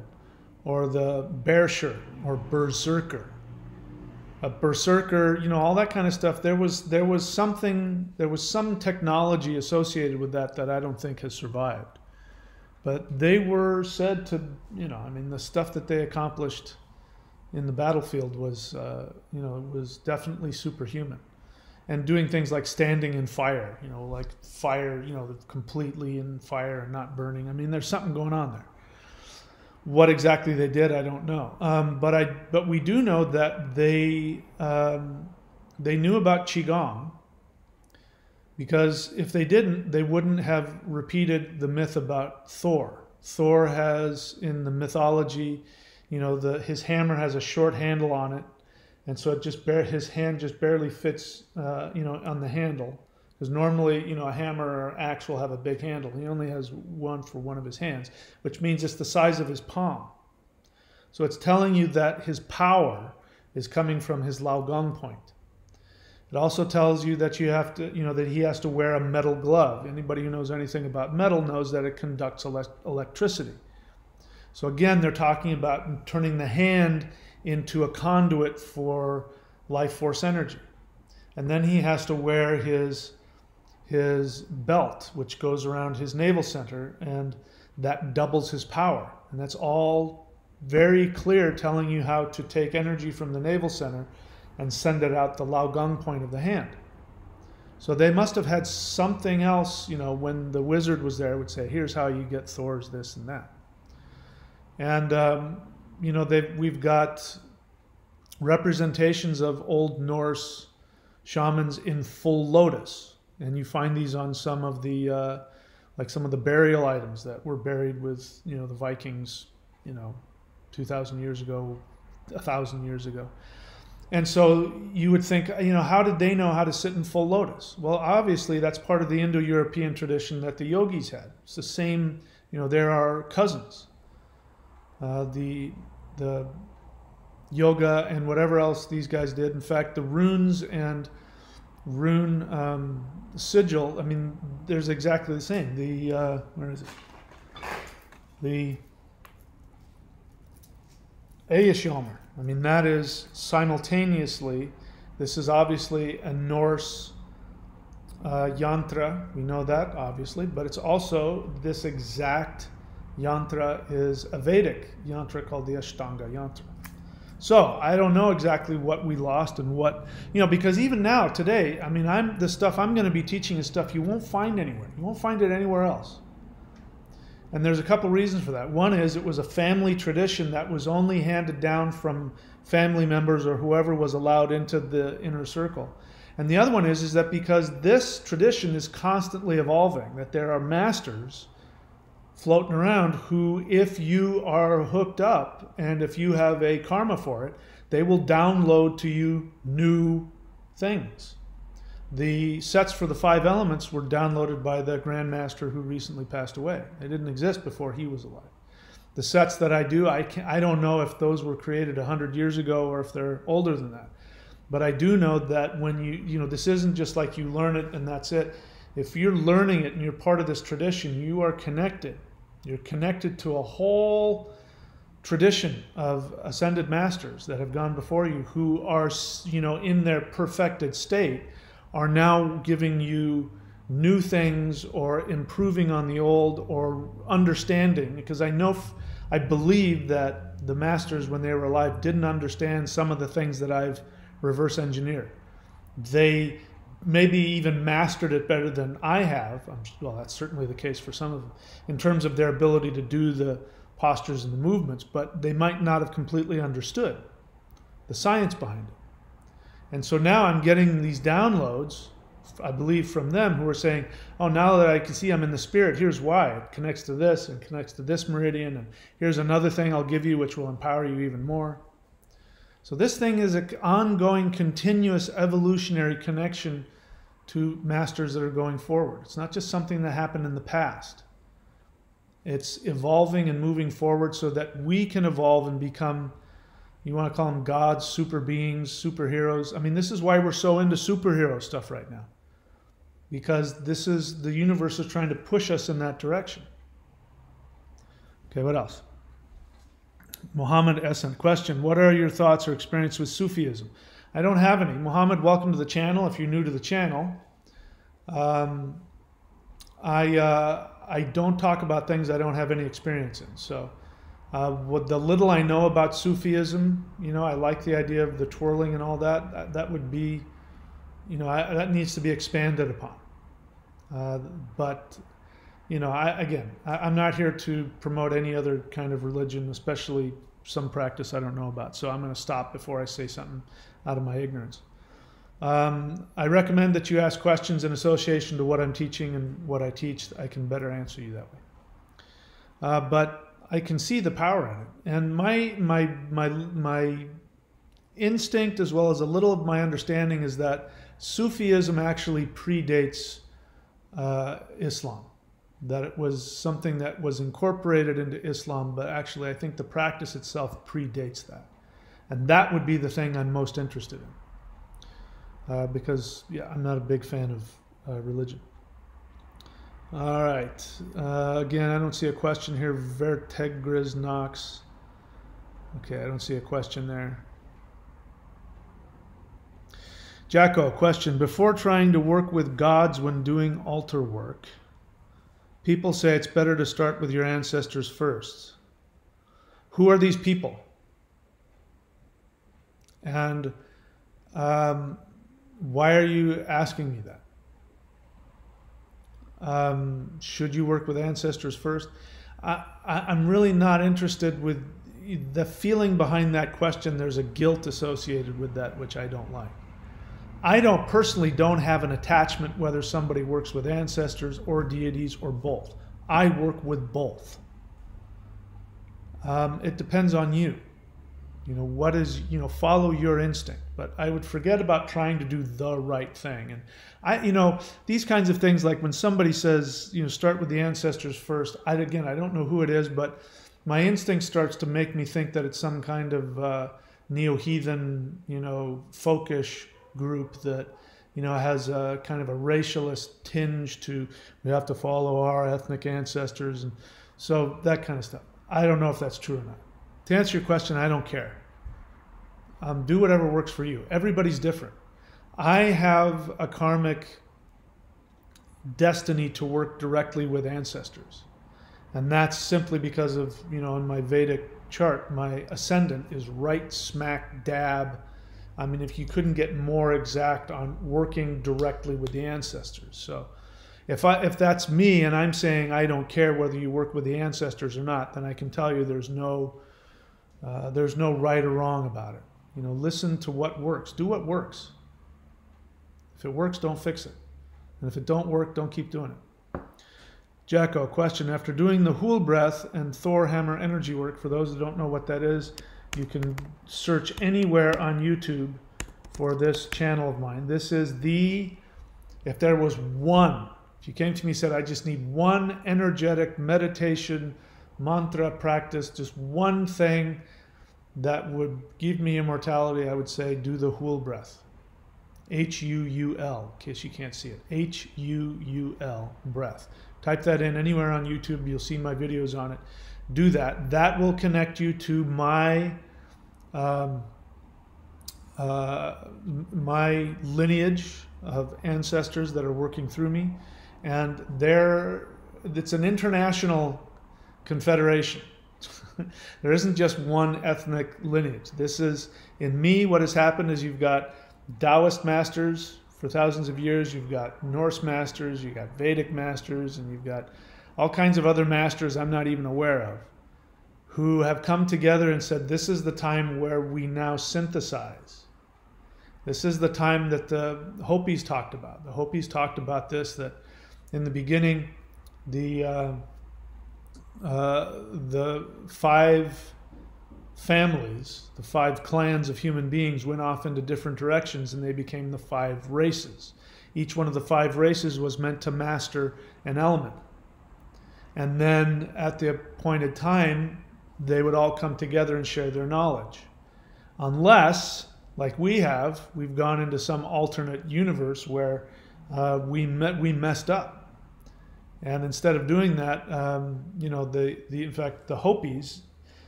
or the Berserker or berserker. A berserker, all that kind of stuff. There was some technology associated with that I don't think has survived. But they were said to, the stuff that they accomplished in the battlefield was, was definitely superhuman. And doing things like standing in fire, like fire, completely in fire and not burning. There's something going on there. What exactly they did, I don't know. But we do know that they knew about Qigong, because if they didn't, they wouldn't have repeated the myth about Thor. Thor has, in the mythology, his hammer has a short handle on it, and so his hand just barely fits, on the handle. Because normally, a hammer or axe will have a big handle. He only has one for one of his hands, which means it's the size of his palm. So it's telling you that his power is coming from his Laogong point. It also tells you that you have to, that he has to wear a metal glove. Anybody who knows anything about metal knows that it conducts electricity. So again, they're talking about turning the hand into a conduit for life force energy. And then he has to wear his belt, which goes around his navel center, and that doubles his power. And that's all very clear, telling you how to take energy from the navel center and send it out the Laogong point of the hand. So they must have had something else, when the wizard was there, would say, here's how you get Thor's this and that. And, we've got representations of Old Norse shamans in full lotus. And you find these on some of the, some of the burial items that were buried with, the Vikings, 2,000 years ago, 1,000 years ago. And so you would think, how did they know how to sit in full lotus? Well, obviously that's part of the Indo-European tradition that the yogis had. It's the same, there are cousins. The yoga and whatever else these guys did. In fact, the runes and rune sigil, there's exactly the same. Where is it? The Eyjolfur. That is simultaneously, this is obviously a Norse yantra. We know that, obviously, but it's also, this exact yantra is a Vedic yantra called the Ashtanga yantra. So I don't know exactly what we lost and what, because even now, today, I mean, the stuff I'm going to be teaching is stuff you won't find anywhere. You won't find it anywhere else. And there's a couple reasons for that. One is it was a family tradition that was only handed down from family members or whoever was allowed into the inner circle. And the other one is that because this tradition is constantly evolving, that there are masters floating around who, if you are hooked up and if you have a karma for it, they will download to you new things. The sets for the 5 elements were downloaded by the Grand Master who recently passed away. They didn't exist before he was alive. The sets that I do, I don't know if those were created 100 years ago or if they're older than that. But I do know that when this isn't just like you learn it and that's it. If you're learning it and you're part of this tradition, you are connected. You're connected to a whole tradition of ascended masters that have gone before you who are, in their perfected state, are now giving you new things or improving on the old or understanding. Because I believe that the masters, when they were alive, didn't understand some of the things that I've reverse engineered. They maybe even mastered it better than I have. Well, that's certainly the case for some of them in terms of their ability to do the postures and the movements, but they might not have completely understood the science behind it. And so now I'm getting these downloads, I believe, from them who are saying, oh, now that I can see I'm in the spirit, here's why. It connects to this and connects to this meridian, and here's another thing I'll give you which will empower you even more. So this thing is an ongoing, continuous, evolutionary connection to masters that are going forward. It's not just something that happened in the past. It's evolving and moving forward so that we can evolve and become, you want to call them gods, super beings, superheroes. I mean, this is why we're so into superhero stuff right now. Because the universe is trying to push us in that direction. Okay, what else? Mohammed Essen, question, what are your thoughts or experience with Sufism? I don't have any. Mohammed, welcome to the channel if you're new to the channel. I don't talk about things I don't have any experience in. So what the little I know about Sufism, I like the idea of the twirling and all that. That would be, that needs to be expanded upon. But I'm not here to promote any other kind of religion, especially some practice I don't know about. So I'm going to stop before I say something out of my ignorance. I recommend that you ask questions in association to what I'm teaching and what I teach. I can better answer you that way. But I can see the power in it. And my instinct, as well as a little of my understanding, is that Sufism actually predates Islam. That it was something that was incorporated into Islam, but actually I think the practice itself predates that. And that would be the thing I'm most interested in. Because, I'm not a big fan of religion. All right. Again, I don't see a question here. Vertegris Knox. Okay, I don't see a question there. Jacko, question. Before trying to work with gods when doing altar work, people say it's better to start with your ancestors first. Who are these people? And why are you asking me that? Should you work with ancestors first? I'm really not interested with the feeling behind that question. There's a guilt associated with that, which I don't like. I personally don't have an attachment whether somebody works with ancestors or deities or both. I work with both. It depends on you. What is, follow your instinct. But I would forget about trying to do the right thing. And these kinds of things, like when somebody says, start with the ancestors first, I don't know who it is, but my instinct starts to make me think that it's some kind of neo-heathen, folkish group that, has a kind of a racialist tinge to, we have to follow our ethnic ancestors. And so that kind of stuff. I don't know if that's true or not. To answer your question, I don't care. Do whatever works for you. Everybody's different. I have a karmic destiny to work directly with ancestors. And that's simply because of, in my Vedic chart, my ascendant is right smack dab. I mean, if you couldn't get more exact on working directly with the ancestors. So if that's me and I'm saying I don't care whether you work with the ancestors or not, then I can tell you there's no right or wrong about it. You know, listen to what works. Do what works. If it works, don't fix it. And if it don't work, don't keep doing it. Jacko, question. After doing the Hool breath and Thor hammer energy work, for those that don't know what that is, you can search anywhere on YouTube for this channel of mine. This is if there was one, if you came to me and said, I just need one energetic meditation, mantra practice, just one thing that would give me immortality, I would say do the Hool breath. H-U-U-L, in case you can't see it. H-U-U-L, breath. Type that in anywhere on YouTube. You'll see my videos on it. Do that. That will connect you to my my lineage of ancestors that are working through me. And it's an international confederation. There isn't just one ethnic lineage. This is, in me, what has happened is you've got Taoist masters for thousands of years, you've got Norse masters, you've got Vedic masters, and you've got all kinds of other masters I'm not even aware of, who have come together and said, this is the time where we now synthesize. This is the time that the Hopis talked about. The Hopis talked about this, that in the beginning, the 5 families, the 5 clans of human beings went off into different directions and they became the 5 races. Each one of the 5 races was meant to master an element. And then at the appointed time, they would all come together and share their knowledge. Unless, like we've gone into some alternate universe where we messed up. And instead of doing that, you know, in fact, the Hopis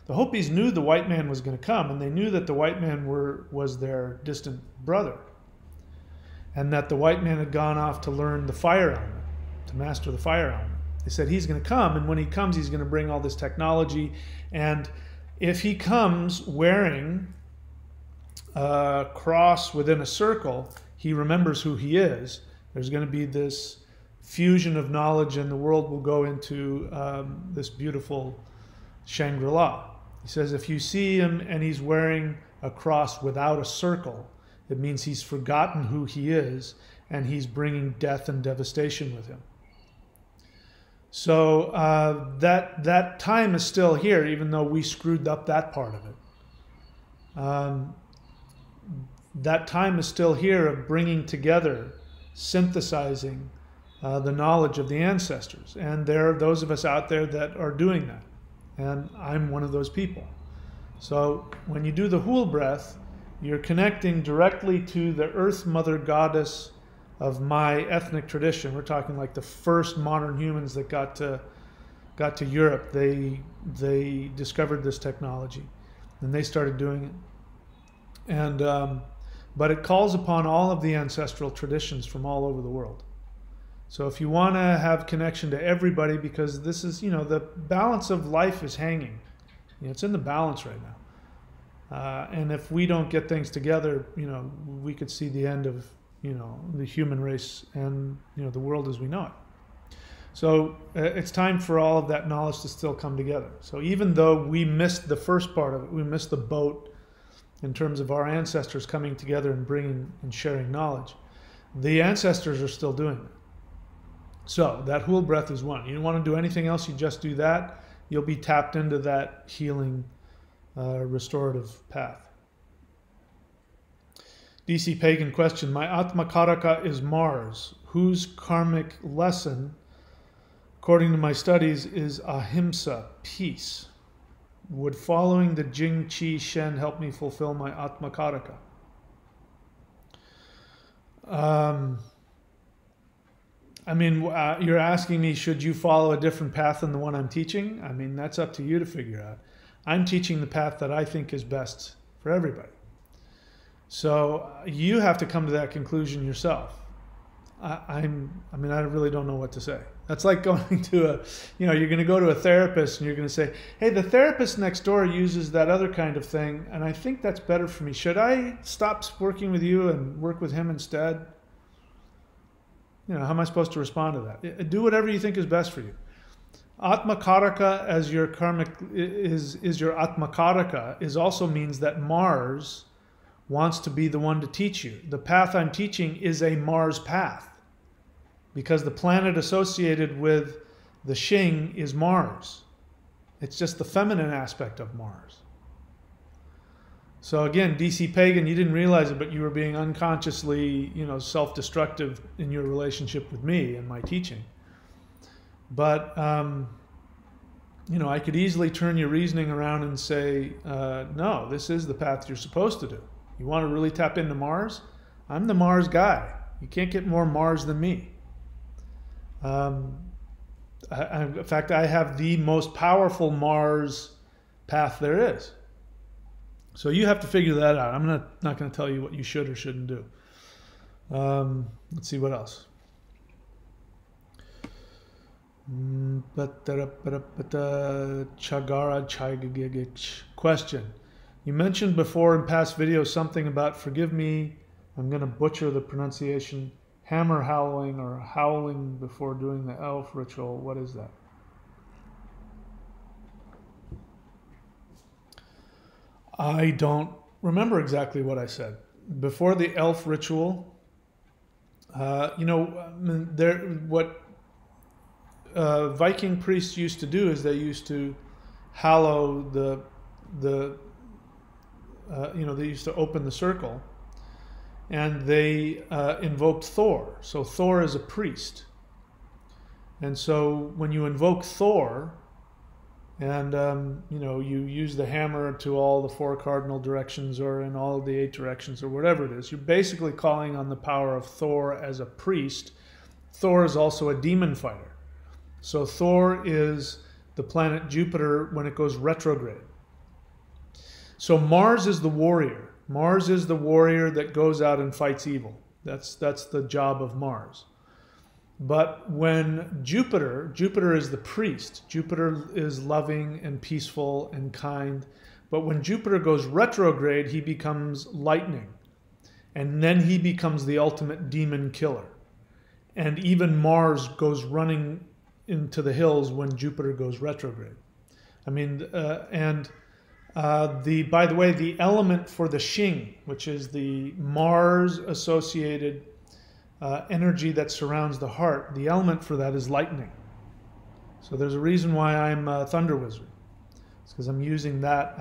knew the white man was going to come, and they knew that the white man was their distant brother, and that the white man had gone off to learn the fire element, to master the fire element. They said he's going to come, and when he comes, he's going to bring all this technology. And if he comes wearing a cross within a circle, he remembers who he is. There's going to be this fusion of knowledge, and the world will go into this beautiful Shangri-La. He says if you see him and he's wearing a cross without a circle, it means he's forgotten who he is, and he's bringing death and devastation with him. So that time is still here, even though we screwed up that part of it. That time is still here of bringing together, synthesizing the knowledge of the ancestors. And there are those of us out there that are doing that. And I'm one of those people. So when you do the Hool breath, you're connecting directly to the Earth Mother Goddess of my ethnic tradition. We're talking like the first modern humans that got to Europe. They discovered this technology, and they started doing it. And but it calls upon all of the ancestral traditions from all over the world. So if you want to have connection to everybody, because this is, you know, the balance of life is hanging. You know, it's in the balance right now. And if we don't get things together, you know, we could see the end of, you know, the human race and, you know, the world as we know it. So it's time for all of that knowledge to still come together. So even though we missed the first part of it, we missed the boat in terms of our ancestors coming together and bringing and sharing knowledge, the ancestors are still doing it. So that Hool breath is one. You don't want to do anything else, you just do that. You'll be tapped into that healing, restorative path. DC Pagan question. My Atma Karaka is Mars, whose karmic lesson, according to my studies, is ahimsa, peace. Would following the Jing Chi Shen help me fulfill my Atma Karaka? I mean, you're asking me, should you follow a different path than the one I'm teaching? I mean, that's up to you to figure out. I'm teaching the path that I think is best for everybody. So you have to come to that conclusion yourself. I mean, I really don't know what to say. That's like going to a, you know, you're going to go to a therapist and you're going to say, hey, the therapist next door uses that other kind of thing, and I think that's better for me. Should I stop working with you and work with him instead? You know, how am I supposed to respond to that? Do whatever you think is best for you. Atmakaraka as your karmic is your Atmakaraka is also means that Mars wants to be the one to teach you. The path I'm teaching is a Mars path because the planet associated with the Xing is Mars. It's just the feminine aspect of Mars. So again, DC Pagan, you didn't realize it, but you were being unconsciously, you know, self-destructive in your relationship with me and my teaching. But, you know, I could easily turn your reasoning around and say, no, this is the path you're supposed to do. You want to really tap into Mars? I'm the Mars guy. You can't get more Mars than me. In fact, I have the most powerful Mars path there is. So you have to figure that out. I'm not going to tell you what you should or shouldn't do. Let's see what else. Question. You mentioned before in past videos something about, forgive me, I'm going to butcher the pronunciation, hammer howling or howling before doing the elf ritual. What is that? I don't remember exactly what I said. Before the elf ritual, you know, what Viking priests used to do is they used to hallow you know, they used to open the circle, and they invoked Thor. So Thor is a priest. And so when you invoke Thor, and you know, you use the hammer to all the 4 cardinal directions or in all of the 8 directions or whatever it is, you're basically calling on the power of Thor as a priest. Thor is also a demon fighter. So Thor is the planet Jupiter when it goes retrograde. So Mars is the warrior. Mars is the warrior that goes out and fights evil. That's the job of Mars. But when Jupiter is the priest. Jupiter is loving and peaceful and kind. But when Jupiter goes retrograde, he becomes lightning. And then he becomes the ultimate demon killer. And even Mars goes running into the hills when Jupiter goes retrograde. I mean, by the way, the element for the Xing, which is the Mars-associated energy that surrounds the heart, the element for that is lightning. So there's a reason why I'm a Thunder Wizard. It's because I'm using that.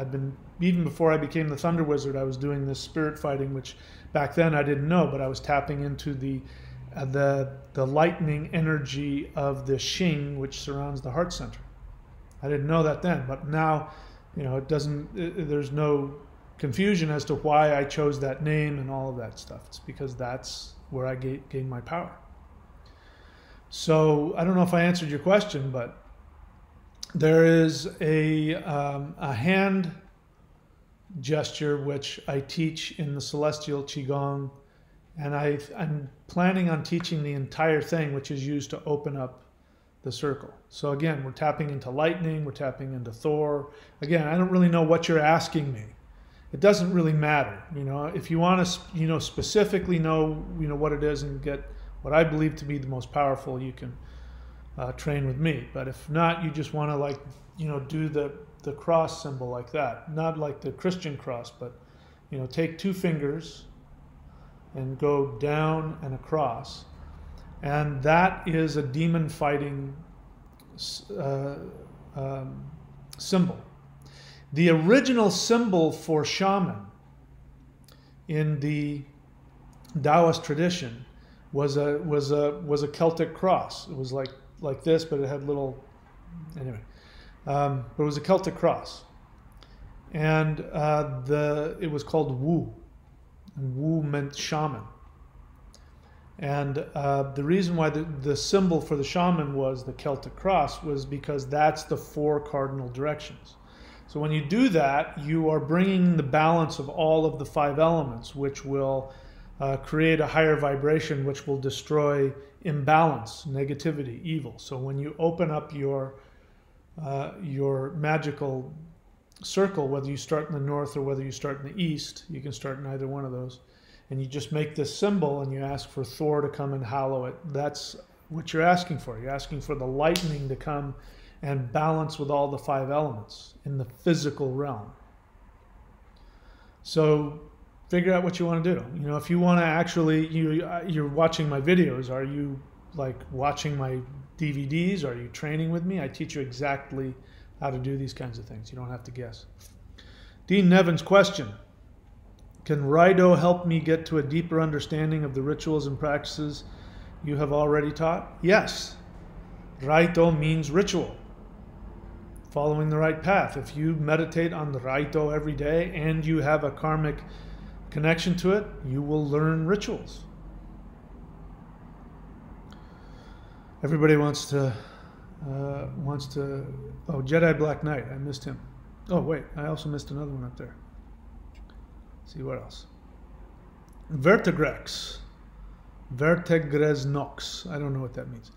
Even before I became the Thunder Wizard, I was doing this spirit fighting, which back then I didn't know, but I was tapping into the lightning energy of the Xing, which surrounds the heart center. I didn't know that then, but now, you know, there's no confusion as to why I chose that name and all of that stuff. It's because that's where I gained my power. So I don't know if I answered your question, but there is a hand gesture which I teach in the Celestial Qigong, and I'm planning on teaching the entire thing, which is used to open up the circle. So again, we're tapping into lightning, we're tapping into Thor. Again, I don't really know what you're asking me. It doesn't really matter. You know, if you want to, you know, specifically know, you know, what it is and get what I believe to be the most powerful, you can train with me. But if not, you just want to, like, you know, do the cross symbol like that. Not like the Christian cross, but, you know, take 2 fingers and go down and across. And that is a demon fighting symbol. The original symbol for shaman in the Taoist tradition was a Celtic cross. It was like this, but it had little, anyway. But it was a Celtic cross, and it was called Wu. And Wu meant shaman. And the reason why the symbol for the shaman was the Celtic cross was because that's the 4 cardinal directions. So when you do that, you are bringing the balance of all of the 5 elements, which will create a higher vibration which will destroy imbalance, negativity, evil. So when you open up your magical circle, whether you start in the north or whether you start in the east, you can start in either one of those, and you just make this symbol and you ask for Thor to come and hallow it. That's what you're asking for. You're asking for the lightning to come and balance with all the 5 elements in the physical realm. So figure out what you want to do. You know, if you want to actually, you're watching my videos, are you like watching my DVDs? Are you training with me? I teach you exactly how to do these kinds of things. You don't have to guess. Dean Nevin's question: can Raido help me get to a deeper understanding of the rituals and practices you have already taught? Yes. Raido means ritual. Following the right path. If you meditate on the Raido every day and you have a karmic connection to it, you will learn rituals. Everybody wants to, oh, Jedi Black Knight, I missed him. Oh, wait, I also missed another one up there. Let's see what else. Vertigrex. Vertigres Nox. I don't know what that means.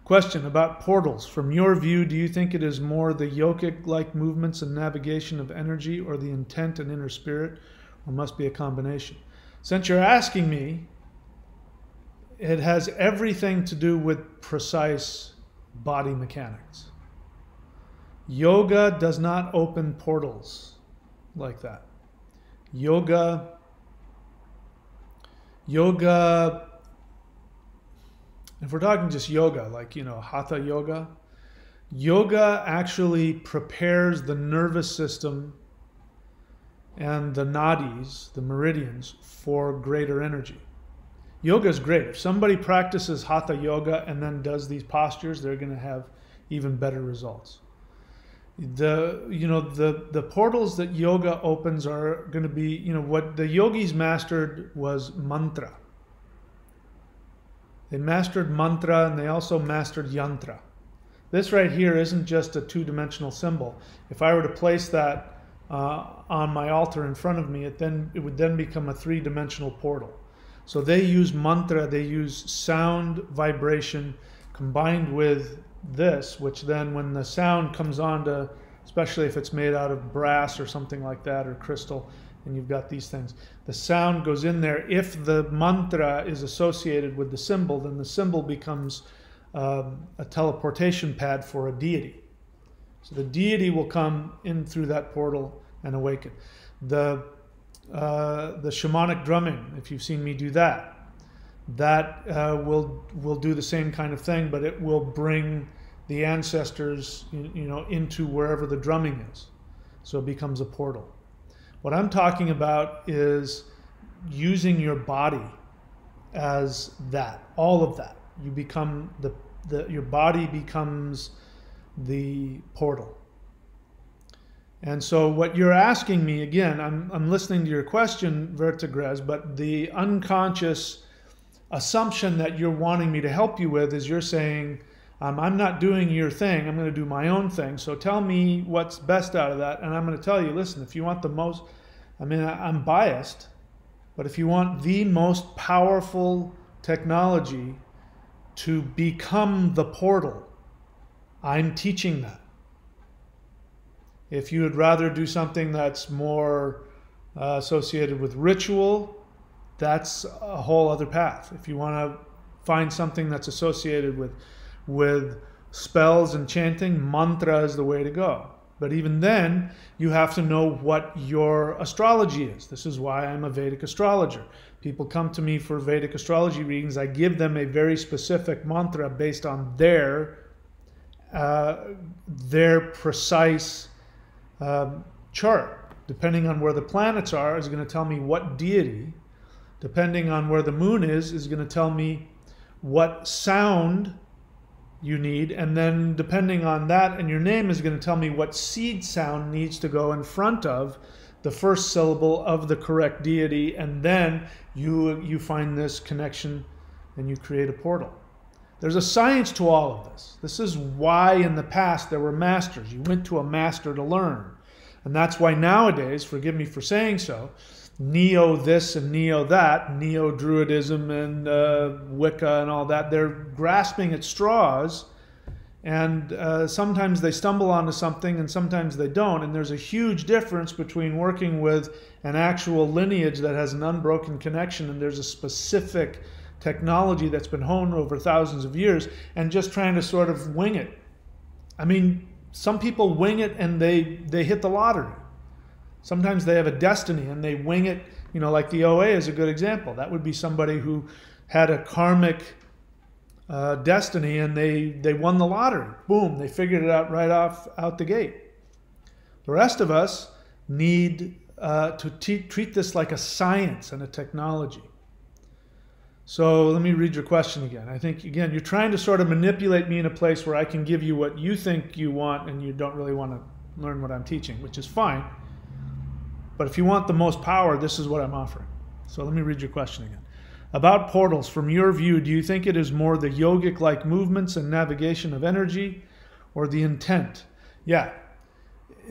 Question about portals. From your view, do you think it is more the yogic-like movements and navigation of energy, or the intent and inner spirit, or must be a combination? Since you're asking me, it has everything to do with precise body mechanics. Yoga does not open portals like that. Yoga, if we're talking just yoga, like, you know, hatha yoga, yoga actually prepares the nervous system and the nadis, the meridians, for greater energy. Yoga is great. If somebody practices hatha yoga and then does these postures, they're going to have even better results. The portals that yoga opens are going to be, you know, what the yogis mastered was mantra. They mastered mantra and they also mastered yantra. This right here isn't just a 2-dimensional symbol. If I were to place that on my altar in front of me, it would then become a 3-dimensional portal. So they use mantra, they use sound vibration combined with this, which then when the sound comes on to, especially if it's made out of brass or something like that, or crystal, and you've got these things, the sound goes in there. If the mantra is associated with the symbol, then the symbol becomes a teleportation pad for a deity. So the deity will come in through that portal and awaken. The shamanic drumming, if you've seen me do that, will do the same kind of thing, but it will bring the ancestors, you know, into wherever the drumming is. So it becomes a portal. What I'm talking about is using your body as that, all of that. You become your body becomes the portal. And so what you're asking me, again, I'm listening to your question, Vertigres, but the unconscious assumption that you're wanting me to help you with is you're saying, I'm not doing your thing, I'm going to do my own thing, so tell me what's best out of that. And I'm going to tell you, listen, if you want the most, I mean, I'm biased, but if you want the most powerful technology to become the portal, I'm teaching that. If you would rather do something that's more associated with ritual, that's a whole other path. If you want to find something that's associated with spells and chanting, mantra is the way to go. But even then, you have to know what your astrology is. This is why I'm a Vedic astrologer. People come to me for Vedic astrology readings. I give them a very specific mantra based on their precise chart. Depending on where the planets are, is going to tell me what deity. Depending on where the moon is going to tell me what sound you need, and then depending on that and your name is going to tell me what seed sound needs to go in front of the first syllable of the correct deity, and then you find this connection and you create a portal. There's a science to all of this. This is why in the past there were masters. You went to a master to learn. And that's why nowadays, forgive me for saying so, neo this and neo that, neo Druidism and Wicca and all that. They're grasping at straws, and sometimes they stumble onto something and sometimes they don't. And there's a huge difference between working with an actual lineage that has an unbroken connection and there's a specific technology that's been honed over thousands of years, and just trying to sort of wing it. I mean, some people wing it and they hit the lottery. Sometimes they have a destiny and they wing it, you know, like the OA is a good example. That would be somebody who had a karmic destiny and they won the lottery. Boom, they figured it out right out the gate. The rest of us need to treat this like a science and a technology. So let me read your question again. I think, again, you're trying to sort of manipulate me in a place where I can give you what you think you want and you don't really want to learn what I'm teaching, which is fine. But if you want the most power, this is what I'm offering. So let me read your question again. About portals, from your view, do you think it is more the yogic-like movements and navigation of energy, or the intent? Yeah.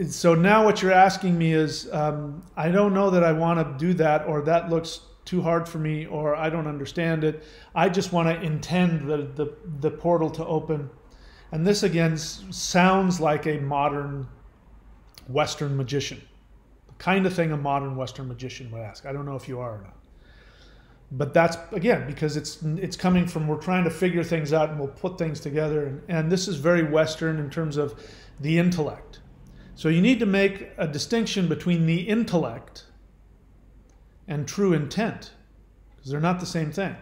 So now what you're asking me is, I don't know that I want to do that, or that looks too hard for me, or I don't understand it. I just want to intend the portal to open. And this again sounds like a modern Western magician. The kind of thing a modern Western magician would ask. I don't know if you are or not. But that's, again, because it's coming from, we're trying to figure things out and we'll put things together. And this is very Western in terms of the intellect. So you need to make a distinction between the intellect and true intent, because they're not the same thing.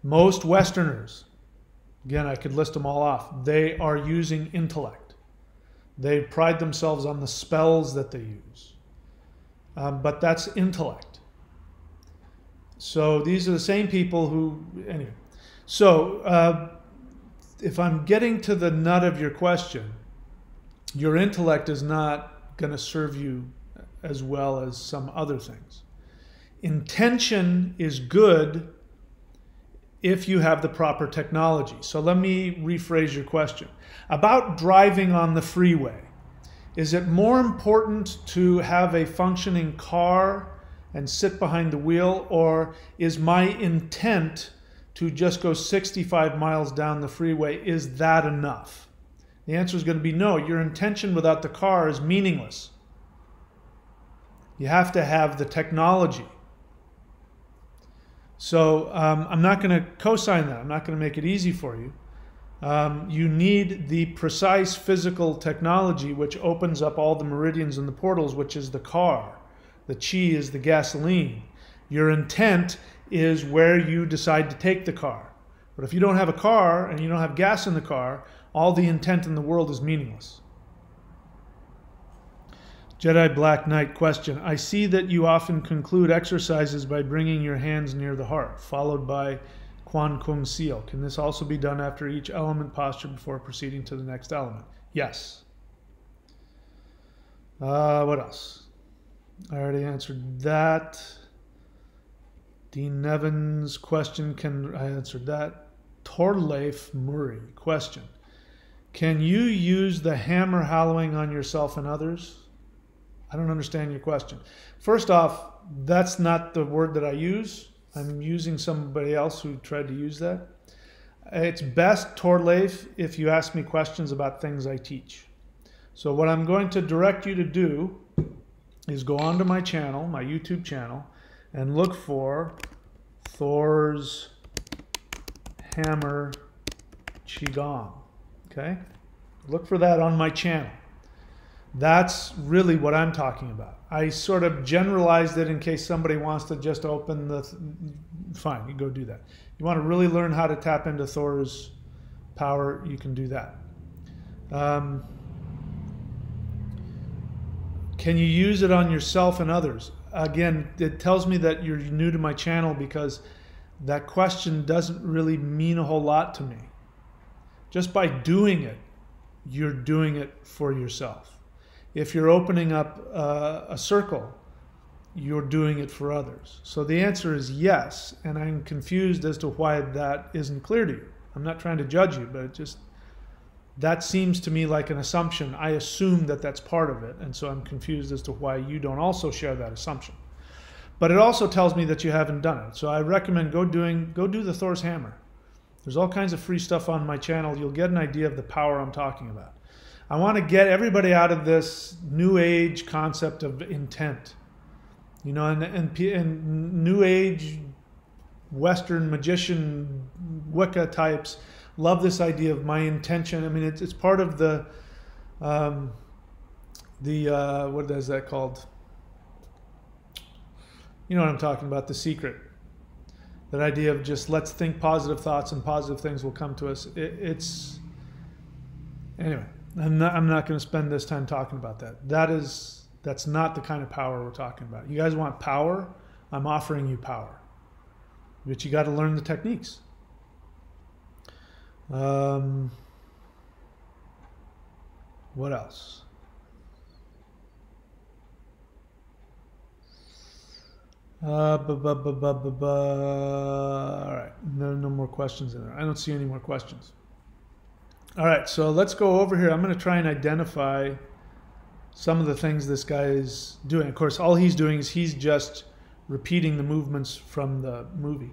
Most Westerners, again, I could list them all off, they are using intellect. They pride themselves on the spells that they use. But that's intellect. So these are the same people who, anyway. So if I'm getting to the nut of your question, your intellect is not going to serve you as well as some other things. Intention is good if you have the proper technology. So let me rephrase your question. About driving on the freeway, is it more important to have a functioning car and sit behind the wheel, or is my intent to just go 65 miles down the freeway, is that enough? The answer is going to be no. Your intention without the car is meaningless. You have to have the technology. So I'm not going to co-sign that. I'm not going to make it easy for you. You need the precise physical technology which opens up all the meridians and the portals, which is the car. The chi is the gasoline. Your intent is where you decide to take the car. But if you don't have a car and you don't have gas in the car, all the intent in the world is meaningless. Jedi Black Knight question. I see that you often conclude exercises by bringing your hands near the heart, followed by Quan Kung Seal. Can this also be done after each element posture before proceeding to the next element? Yes. What else? I already answered that. Dean Nevin's question, I answered that. Torleif Murray question. Can you use the hammer hallowing on yourself and others? I don't understand your question. First off, that's not the word that I use. I'm using somebody else who tried to use that. It's best, Torleif, if you ask me questions about things I teach. So what I'm going to direct you to do is go onto my channel, my YouTube channel, and look for Thor's Hammer Qigong. Okay? Look for that on my channel. That's really what I'm talking about. I sort of generalized it in case somebody wants to just open the... Fine, you go do that. You want to really learn how to tap into Thor's power, you can do that. Can you use it on yourself and others? Again, it tells me that you're new to my channel because that question doesn't really mean a whole lot to me. Just by doing it, you're doing it for yourself. If you're opening up a circle, you're doing it for others. So the answer is yes, and I'm confused as to why that isn't clear to you. I'm not trying to judge you, but it just, that seems to me like an assumption. I assume that that's part of it, and so I'm confused as to why you don't also share that assumption. But it also tells me that you haven't done it. So I recommend go do the Thor's hammer. There's all kinds of free stuff on my channel. You'll get an idea of the power I'm talking about. I want to get everybody out of this new age concept of intent. You know, and new age Western magician Wicca types love this idea of my intention. I mean, it's part of the what is that called? You know what I'm talking about, The Secret. That idea of just let's think positive thoughts and positive things will come to us. Anyway, I'm not going to spend this time talking about that. That's not the kind of power we're talking about. You guys want power? I'm offering you power. But you got to learn the techniques. What else? All right, no more questions in there. I don't see any more questions. All right, so let's go over here. I'm going to try and identify some of the things this guy is doing. Of course, all he's doing is he's just repeating the movements from the movie.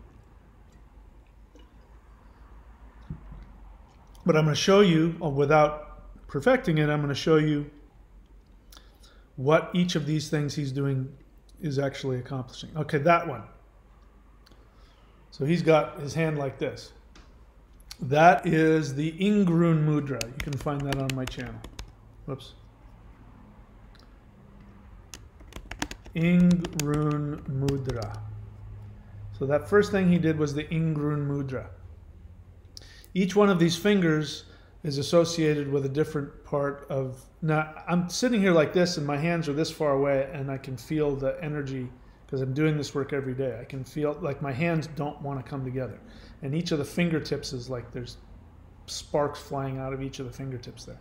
But I'm going to show you, without perfecting it, I'm going to show you what each of these things he's doing is actually accomplishing. Okay, that one. So he's got his hand like this. That is the Ingred Mudra. You can find that on my channel. Whoops. Ingred Mudra. So that first thing he did was the Ingred Mudra. Each one of these fingers is associated with a different part of... Now, I'm sitting here like this, and my hands are this far away, and I can feel the energy, because I'm doing this work every day. I can feel like my hands don't want to come together. And each of the fingertips is like there's sparks flying out of each of the fingertips there.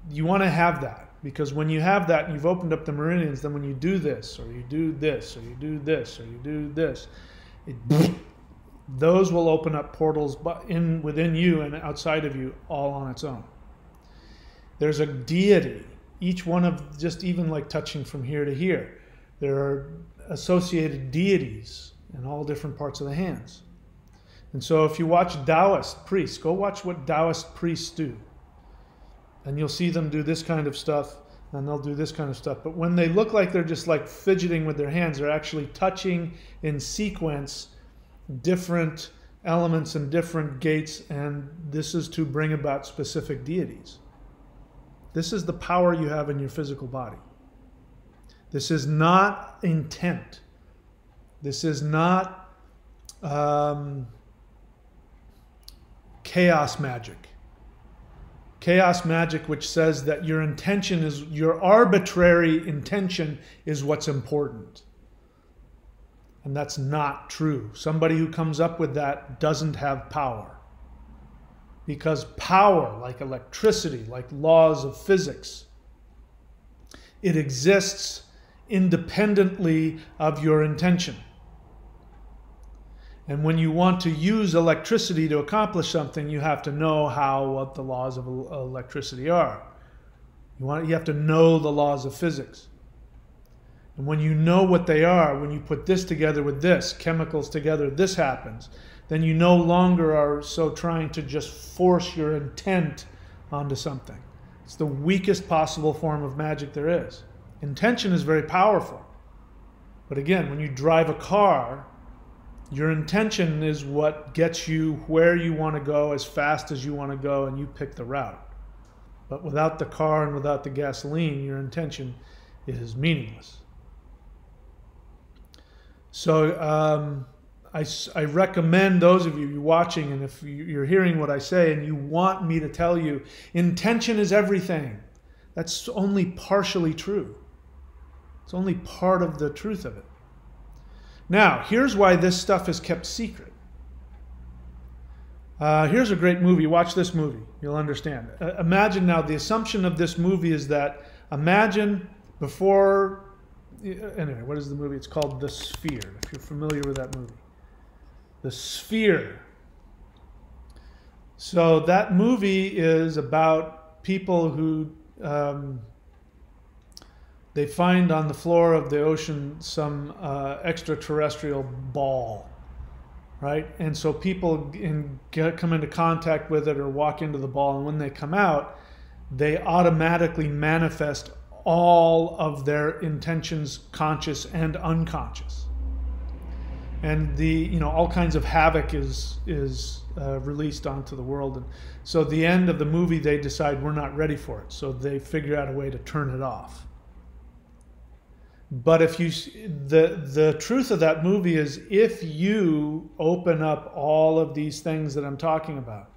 You want to have that, because when you have that, you've opened up the meridians, then when you do this, or you do this, or you do this, or you do this, those will open up portals within you and outside of you all on its own. There's a deity, each one of, just even like touching from here to here, there are associated deities in all different parts of the hands. And so if you watch Taoist priests, go watch what Taoist priests do. And you'll see them do this kind of stuff, and they'll do this kind of stuff. But when they look like they're just like fidgeting with their hands, they're actually touching in sequence different elements and different gates, and this is to bring about specific deities. This is the power you have in your physical body. This is not intent. This is not chaos magic. Chaos magic, which says that your intention is, your arbitrary intention is what's important. And that's not true. Somebody who comes up with that doesn't have power. Because power, like electricity, like laws of physics, it exists independently of your intention. And when you want to use electricity to accomplish something, you have to know what the laws of electricity are. You have to know the laws of physics. And when you know what they are, when you put this together with this, chemicals together, this happens, then you no longer are so trying to just force your intent onto something. It's the weakest possible form of magic there is. Intention is very powerful. But again, when you drive a car, your intention is what gets you where you want to go as fast as you want to go, and you pick the route. But without the car and without the gasoline, your intention is meaningless. So I recommend those of you watching, and if you're hearing what I say and you want me to tell you, intention is everything. That's only partially true. It's only part of the truth of it. Now, here's why this stuff is kept secret. Here's a great movie. Watch this movie. You'll understand. Imagine now, the assumption of this movie is that, imagine before... Anyway, what is the movie? It's called The Sphere, if you're familiar with that movie. The Sphere. So that movie is about people who... the they find on the floor of the ocean some extraterrestrial ball, right? And so people come into contact with it or walk into the ball, and when they come out, they automatically manifest all of their intentions, conscious and unconscious. And all kinds of havoc is released onto the world. And so at the end of the movie, they decide we're not ready for it. So they figure out a way to turn it off. But if the truth of that movie is, if you open up all of these things that I'm talking about,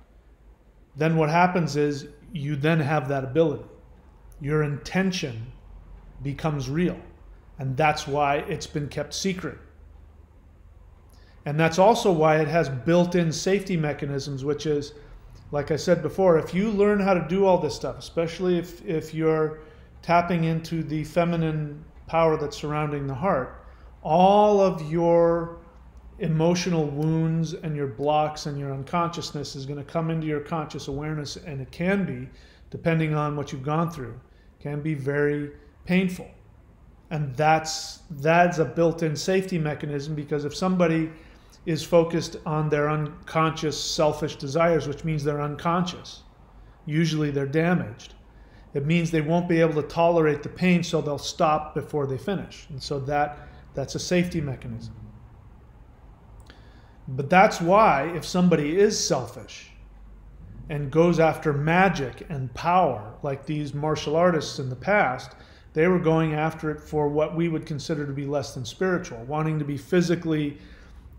then what happens is you then have that ability. Your intention becomes real. And that's why it's been kept secret. And that's also why it has built-in safety mechanisms, which is, like I said before, if you learn how to do all this stuff, especially if you're tapping into the feminine power that's surrounding the heart, all of your emotional wounds and your blocks and your unconsciousness is going to come into your conscious awareness, and it can be, depending on what you've gone through, can be very painful. And that's a built-in safety mechanism, because if somebody is focused on their unconscious selfish desires, which means they're unconscious, usually they're damaged, it means they won't be able to tolerate the pain, so they'll stop before they finish. And so that's a safety mechanism. But that's why if somebody is selfish and goes after magic and power, like these martial artists in the past, they were going after it for what we would consider to be less than spiritual, wanting to be physically,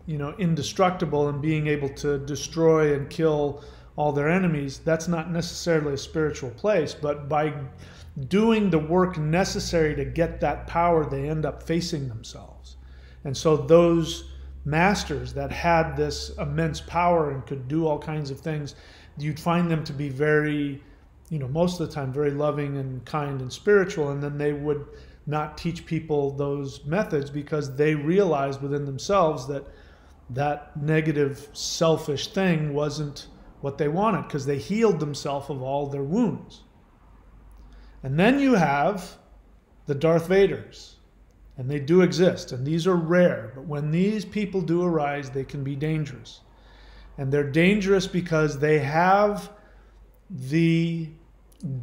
indestructible and being able to destroy and kill all their enemies. That's not necessarily a spiritual place, but by doing the work necessary to get that power, they end up facing themselves. And so those masters that had this immense power and could do all kinds of things, you'd find them to be very, most of the time, very loving and kind and spiritual. And then they would not teach people those methods because they realized within themselves that that negative, selfish thing wasn't what they wanted, because they healed themselves of all their wounds. And then you have the Darth Vaders, and they do exist, and these are rare, but when these people do arise, they can be dangerous. And they're dangerous because they have the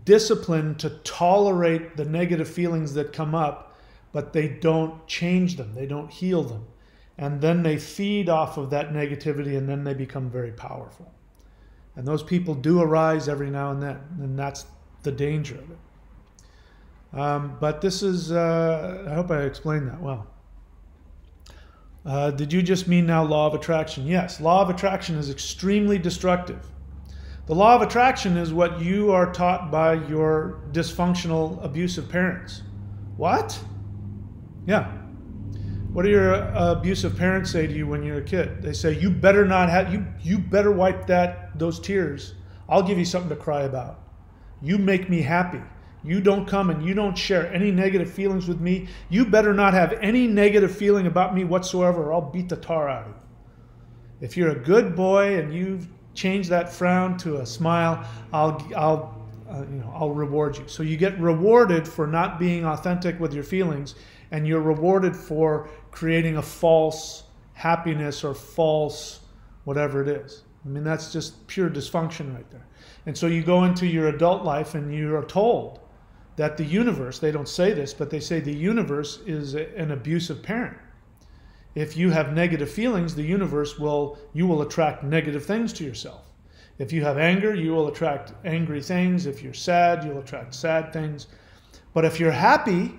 discipline to tolerate the negative feelings that come up, but they don't change them, they don't heal them. And then they feed off of that negativity, and then they become very powerful. And those people do arise every now and then, and that's the danger of it. But this is, I hope I explained that well. Did you just mean now law of attraction? Yes, law of attraction is extremely destructive. The law of attraction is what you are taught by your dysfunctional, abusive parents. What? Yeah. What do your abusive parents say to you when you're a kid? They say, you better not have, you better wipe those tears. I'll give you something to cry about. You make me happy. You don't come and you don't share any negative feelings with me. You better not have any negative feeling about me whatsoever, or I'll beat the tar out of you. If you're a good boy and you've changed that frown to a smile, I'll reward you. So you get rewarded for not being authentic with your feelings, and you're rewarded for creating a false happiness or false whatever it is. I mean, that's just pure dysfunction right there. And so you go into your adult life and you are told that the universe, they don't say this, but they say the universe is an abusive parent. If you have negative feelings, the universe you will attract negative things to yourself. If you have anger, you will attract angry things. If you're sad, you'll attract sad things. But if you're happy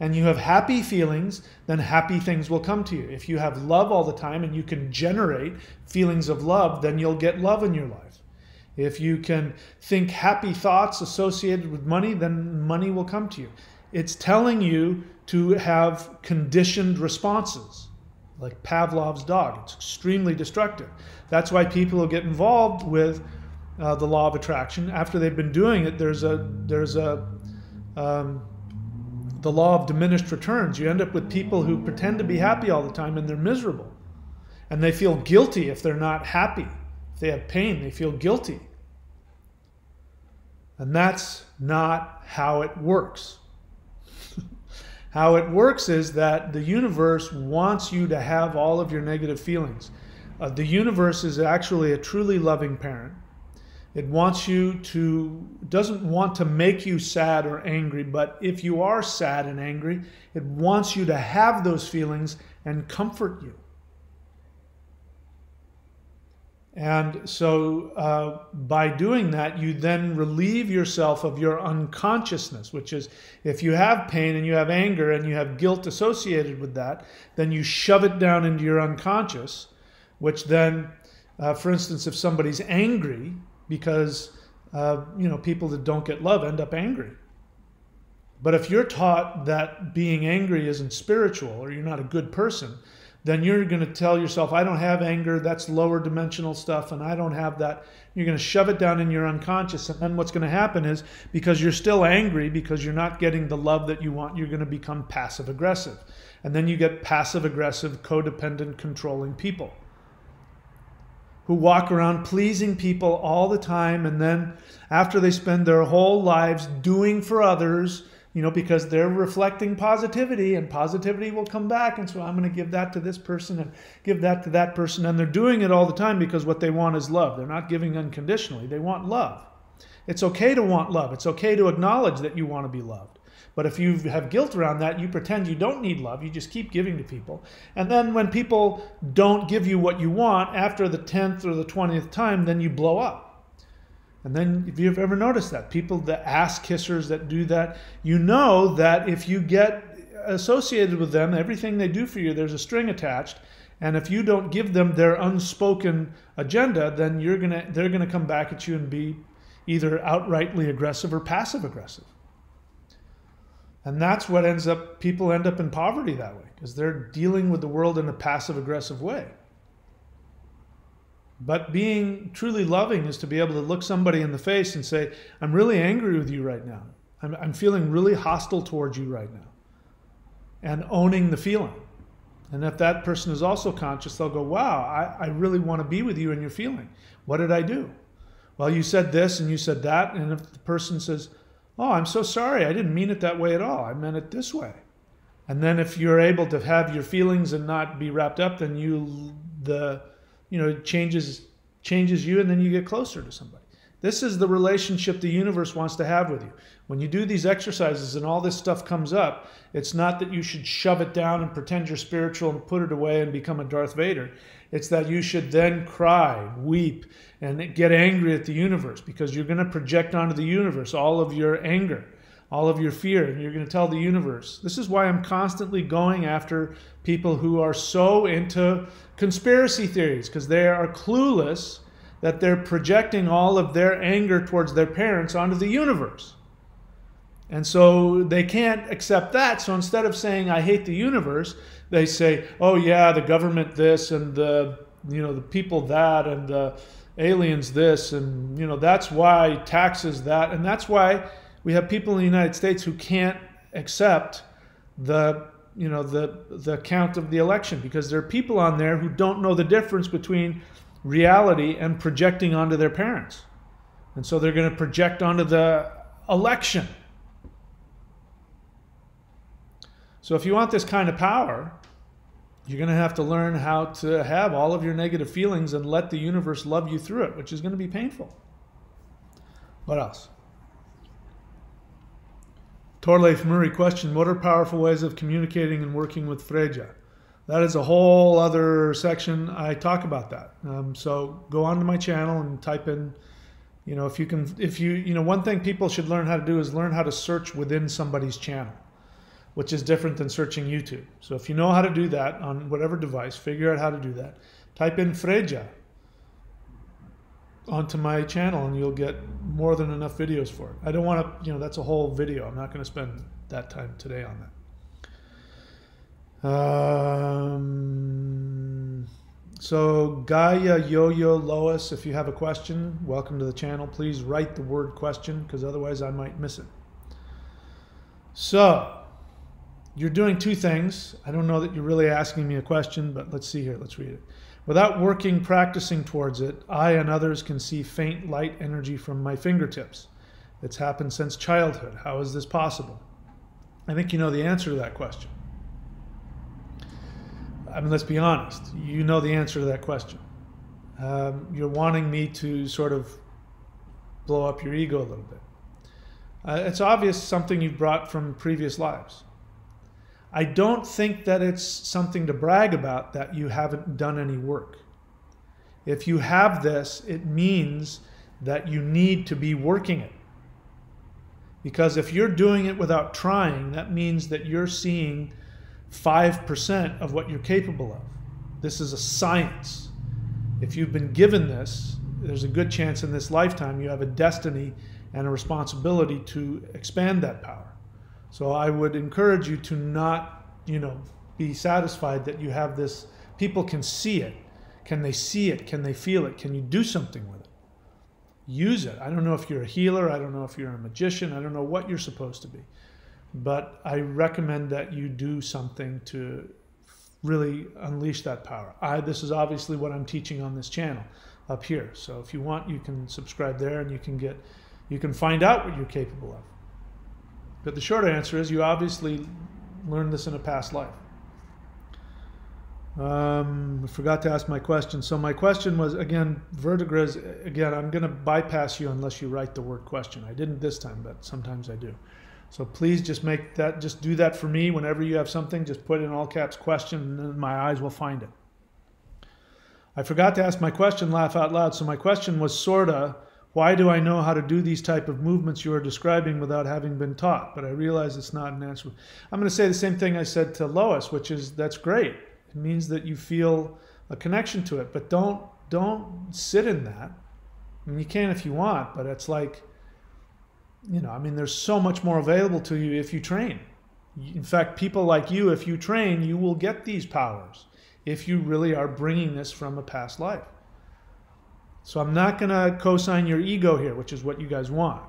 and you have happy feelings, then happy things will come to you. If you have love all the time and you can generate feelings of love, then you'll get love in your life. If you can think happy thoughts associated with money, then money will come to you. It's telling you to have conditioned responses, like Pavlov's dog. It's extremely destructive. That's why people who get involved with the law of attraction, after they've been doing it, there's the law of diminished returns. You end up with people who pretend to be happy all the time and they're miserable. And they feel guilty if they're not happy. If they have pain, they feel guilty. And that's not how it works. How it works is that the universe wants you to have all of your negative feelings. The universe is actually a truly loving parent. It wants you to, doesn't want to make you sad or angry, but if you are sad and angry, it wants you to have those feelings and comfort you. And so by doing that, you then relieve yourself of your unconsciousness, which is if you have pain and you have anger and you have guilt associated with that, then you shove it down into your unconscious, which then, for instance, if somebody's angry, because people that don't get love end up angry. But if you're taught that being angry isn't spiritual or you're not a good person, then you're going to tell yourself, I don't have anger, that's lower dimensional stuff, and I don't have that. You're going to shove it down in your unconscious, and then what's going to happen is, because you're still angry, because you're not getting the love that you want, you're going to become passive-aggressive. And then you get passive-aggressive, codependent, controlling people who walk around pleasing people all the time, and then after they spend their whole lives doing for others, because they're reflecting positivity, and positivity will come back, and so I'm going to give that to this person and give that to that person, and they're doing it all the time because what they want is love. They're not giving unconditionally. They want love. It's okay to want love. It's okay to acknowledge that you want to be loved. But if you have guilt around that, you pretend you don't need love. You just keep giving to people. And then when people don't give you what you want, after the 10th or the 20th time, then you blow up. And then if you've ever noticed that, people, the ass kissers that do that, you know that if you get associated with them, everything they do for you, there's a string attached. And if you don't give them their unspoken agenda, then they're gonna come back at you and be either outrightly aggressive or passive aggressive. And that's what people end up in poverty that way, because they're dealing with the world in a passive aggressive way. But being truly loving is to be able to look somebody in the face and say, I'm really angry with you right now. I'm feeling really hostile towards you right now. And owning the feeling. And if that person is also conscious, they'll go, wow, I really want to be with you and your feeling. What did I do? Well, you said this and you said that. And if the person says, oh, I'm so sorry, I didn't mean it that way at all. I meant it this way. And then if you're able to have your feelings and not be wrapped up, then it changes you, and then you get closer to somebody. This is the relationship the universe wants to have with you. When you do these exercises and all this stuff comes up, it's not that you should shove it down and pretend you're spiritual and put it away and become a Darth Vader. It's that you should then cry, weep, and get angry at the universe, because you're going to project onto the universe all of your anger, all of your fear, and you're going to tell the universe. This is why I'm constantly going after people who are so into conspiracy theories, because they are clueless that they're projecting all of their anger towards their parents onto the universe. And so they can't accept that. So instead of saying, I hate the universe, they say, oh yeah, the government this, and the people that, and the aliens this, and that's why taxes that. And that's why we have people in the United States who can't accept the count of the election, because there are people on there who don't know the difference between reality and projecting onto their parents. And so they're going to project onto the election. So if you want this kind of power, you're going to have to learn how to have all of your negative feelings and let the universe love you through it, which is going to be painful. What else? Torleif Murray question, what are powerful ways of communicating and working with Freja? That is a whole other section. I talk about that. So go onto my channel and type in, one thing people should learn how to do is learn how to search within somebody's channel, which is different than searching YouTube. So if you know how to do that on whatever device, figure out how to do that. Type in Freja onto my channel and you'll get more than enough videos for it. I don't want to, that's a whole video. I'm not going to spend that time today on that. So Gaia, Yo-Yo, Lois, if you have a question, welcome to the channel. Please write the word question, because otherwise I might miss it. So you're doing two things. I don't know that you're really asking me a question, but let's see here. Let's read it. Without working, practicing towards it, I and others can see faint light energy from my fingertips. It's happened since childhood. How is this possible? I think you know the answer to that question. I mean, let's be honest. You know the answer to that question. You're wanting me to sort of blow up your ego a little bit. It's obvious something you've brought from previous lives. I don't think that it's something to brag about that you haven't done any work. If you have this, it means that you need to be working it. Because if you're doing it without trying, that means that you're seeing 5% of what you're capable of. This is a science. If you've been given this, there's a good chance in this lifetime you have a destiny and a responsibility to expand that power. So I would encourage you to not, be satisfied that you have this. People can see it. Can they see it? Can they feel it? Can you do something with it? Use it. I don't know if you're a healer. I don't know if you're a magician. I don't know what you're supposed to be. But I recommend that you do something to really unleash that power. This is obviously what I'm teaching on this channel up here. So if you want, you can subscribe there and you can find out what you're capable of. But the short answer is you obviously learned this in a past life. I forgot to ask my question. So my question was, again, vertebrae, again, I'm going to bypass you unless you write the word question. I didn't this time, but sometimes I do. So please just do that for me. Whenever you have something, just put in all caps question, and then my eyes will find it. I forgot to ask my question, laugh out loud. So my question was sorta, why do I know how to do these type of movements you are describing without having been taught? But I realize it's not an answer. I'm going to say the same thing I said to Lois, which is that's great. It means that you feel a connection to it, but don't sit in that. I mean, you can if you want, but it's like, there's so much more available to you if you train. In fact, people like you, if you train, you will get these powers if you really are bringing this from a past life. So I'm not going to co-sign your ego here, which is what you guys want.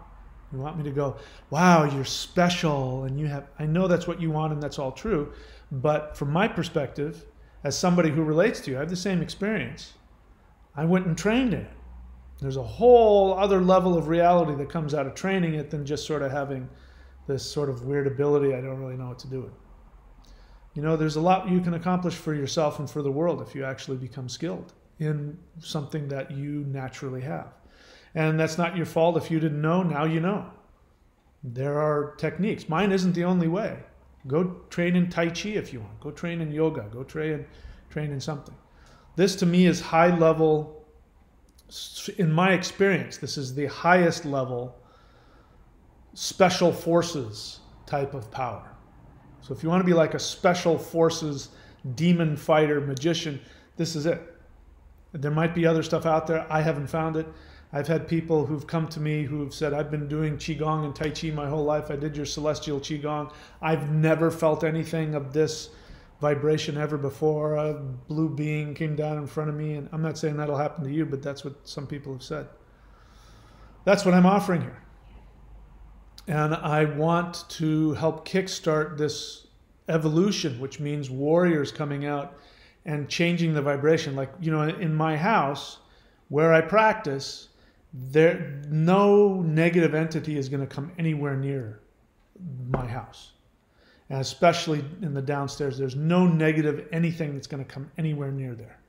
You want me to go, wow, you're special, and I know that's what you want, and that's all true. But from my perspective, as somebody who relates to you, I have the same experience. I went and trained in it. There's a whole other level of reality that comes out of training it than just sort of having this sort of weird ability I don't really know what to do with. There's a lot you can accomplish for yourself and for the world if you actually become skilled in something that you naturally have. And that's not your fault. If you didn't know, now you know. There are techniques. Mine isn't the only way. Go train in Tai Chi if you want. Go train in yoga. Go train in something. This to me is high level. In my experience, this is the highest level special forces type of power. So if you want to be like a special forces demon fighter magician, this is it. There might be other stuff out there. I haven't found it. I've had people who've come to me who've said, I've been doing Qigong and Tai Chi my whole life. I did your celestial Qigong. I've never felt anything of this vibration ever before. A blue being came down in front of me. And I'm not saying that'll happen to you, but that's what some people have said. That's what I'm offering here. And I want to help kickstart this evolution, which means warriors coming out and changing the vibration. Like, in my house where I practice, no negative entity is going to come anywhere near my house. And especially in the downstairs, there's no negative anything that's going to come anywhere near there.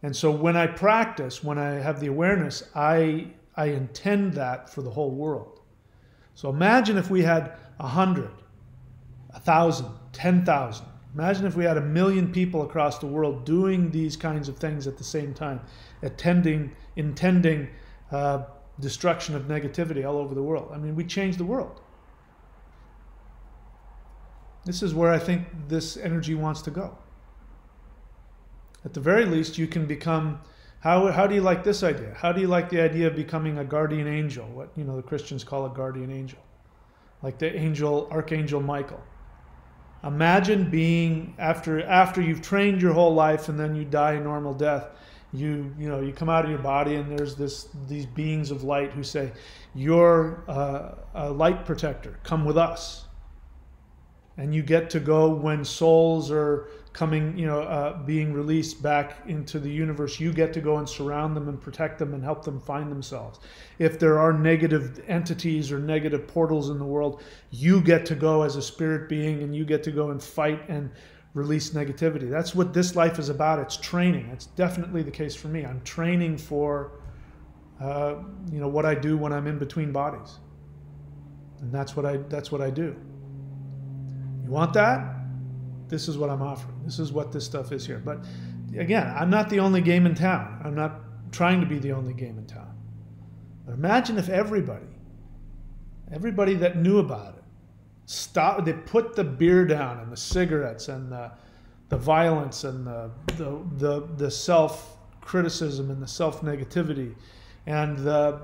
And so when I practice, when I have the awareness, I intend that for the whole world. So imagine if we had 100, 1,000, 10,000. Imagine if we had 1 million people across the world doing these kinds of things at the same time, intending destruction of negativity all over the world. I mean, we change the world. This is where I think this energy wants to go. At the very least, you can become, how do you like this idea? How do you like the idea of becoming a guardian angel? What, the Christians call a guardian angel. Like the angel, Archangel Michael. Imagine being, after you've trained your whole life and then you die a normal death, you come out of your body and there's these beings of light who say, you're a light protector, come with us. And you get to go when souls are coming, being released back into the universe. You get to go and surround them and protect them and help them find themselves. If there are negative entities or negative portals in the world, you get to go as a spirit being, and you get to go and fight and release negativity. That's what this life is about. It's training. It's definitely the case for me. I'm training for, what I do when I'm in between bodies, and that's what I do. You want that? This is what I'm offering. This is what this stuff is here. But again, I'm not the only game in town. I'm not trying to be the only game in town. But imagine if everybody that knew about it, stopped. They put the beer down and the cigarettes and the violence and the self-criticism and the self-negativity and the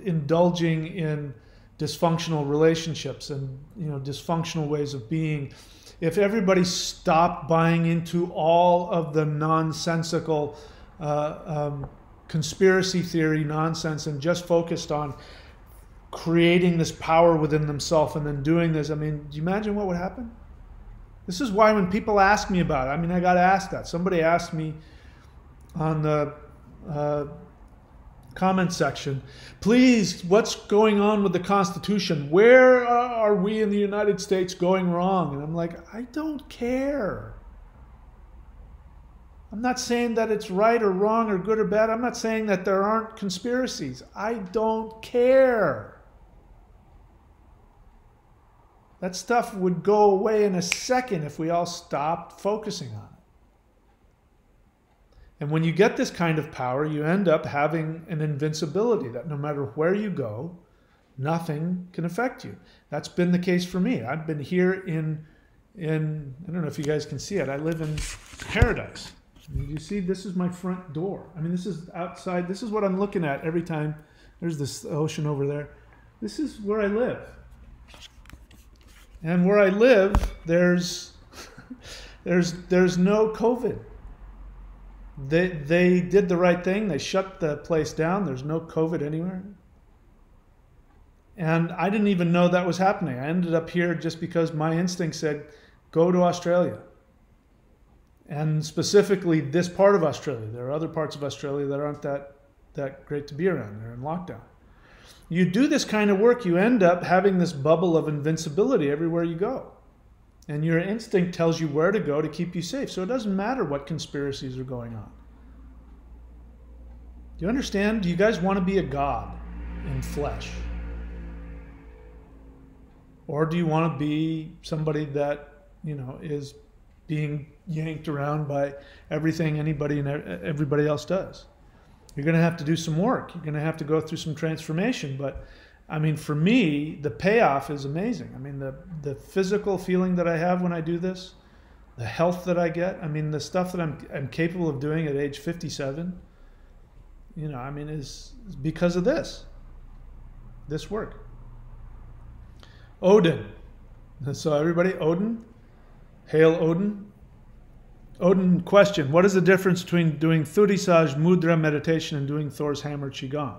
indulging in dysfunctional relationships and dysfunctional ways of being. If everybody stopped buying into all of the nonsensical conspiracy theory nonsense and just focused on creating this power within themselves and then doing this, do you imagine what would happen? This is why when people ask me about it, I got asked that. Somebody asked me on the comment section, please, what's going on with the Constitution? Where are we in the United States going wrong? And I'm like, I don't care. I'm not saying that it's right or wrong or good or bad. I'm not saying that there aren't conspiracies. I don't care. That stuff would go away in a second if we all stopped focusing on it. And when you get this kind of power, you end up having an invincibility that no matter where you go, nothing can affect you. That's been the case for me. I've been here in I don't know if you guys can see it. I live in paradise. You see, this is my front door. This is outside. This is what I'm looking at every time. There's this ocean over there. This is where I live. And where I live, there's no COVID. They did the right thing. They shut the place down. There's no COVID anywhere. And I didn't even know that was happening. I ended up here just because my instinct said, go to Australia. And specifically this part of Australia. There are other parts of Australia that aren't that great to be around. They're in lockdown. You do this kind of work, you end up having this bubble of invincibility everywhere you go. And your instinct tells you where to go to keep you safe. So it doesn't matter what conspiracies are going on. Do you understand? Do you guys want to be a god in flesh? Or do you want to be somebody that, is being yanked around by everything anybody and everybody else does? You're going to have to do some work. You're going to have to go through some transformation. But for me, the payoff is amazing. The physical feeling that I have when I do this, the health that I get, the stuff that I'm capable of doing at age 57, is because of this work. Odin. So everybody, Odin, hail Odin. Odin question, what is the difference between doing Thurisaj Mudra meditation and doing Thor's hammer Qigong?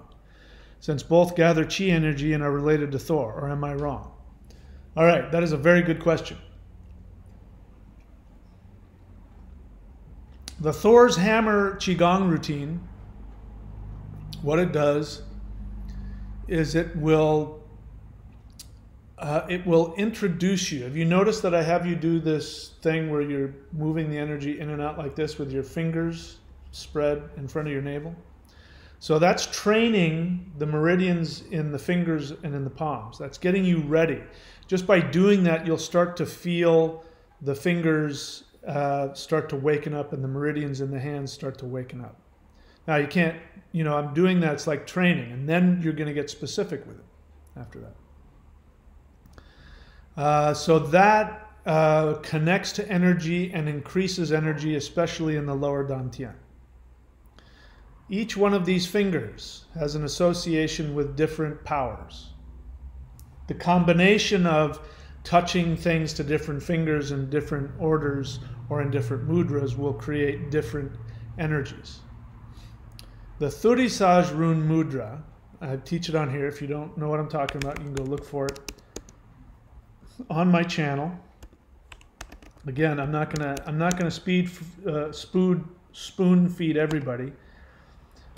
Since both gather chi energy and are related to Thor, or am I wrong? All right, that is a very good question. The Thor's hammer Qigong routine, what it does is it will introduce you. Have you noticed that I have you do this thing where you're moving the energy in and out like this with your fingers spread in front of your navel? So that's training the meridians in the fingers and in the palms. That's getting you ready. Just by doing that, you'll start to feel the fingers start to waken up and the meridians in the hands start to waken up. Now you can't, I'm doing that, it's like training, and then you're going to get specific with it after that. So that connects to energy and increases energy, especially in the lower dantian. Each one of these fingers has an association with different powers. The combination of touching things to different fingers in different orders or in different mudras will create different energies. The Thurisaj Rune Mudra, I teach it on here. If you don't know what I'm talking about, you can go look for it on my channel. Again, I'm not gonna spoon feed everybody.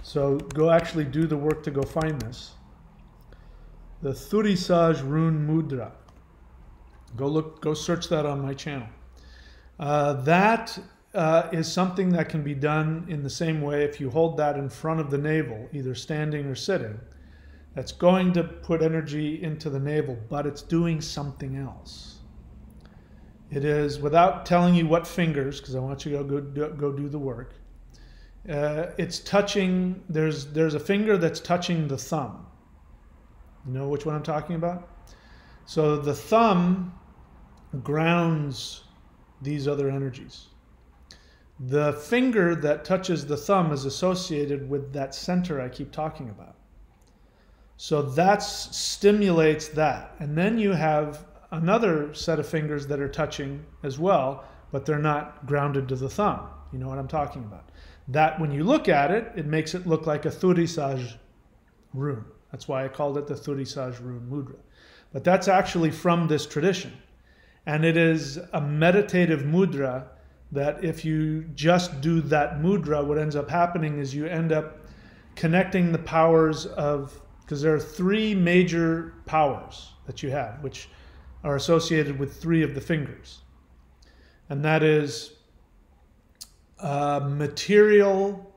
So go actually do the work to go find this. The Thurisaj Rune Mudra. Go search that on my channel. That is something that can be done in the same way if you hold that in front of the navel, either standing or sitting. That's going to put energy into the navel, but it's doing something else. It is, without telling you what fingers, because I want you to go do the work. It's touching. There's a finger that's touching the thumb. You know which one I'm talking about? So the thumb grounds these other energies. The finger that touches the thumb is associated with that center I keep talking about. So that stimulates that. And then you have another set of fingers that are touching as well, but they're not grounded to the thumb. You know what I'm talking about. That, when you look at it, it makes it look like a Thurisaj rune. That's why I called it the Thurisaj Rune Mudra. But that's actually from this tradition. And it is a meditative mudra that if you just do that mudra, what ends up happening is you end up connecting the powers of, because there are three major powers that you have, which are associated with three of the fingers. And that is material,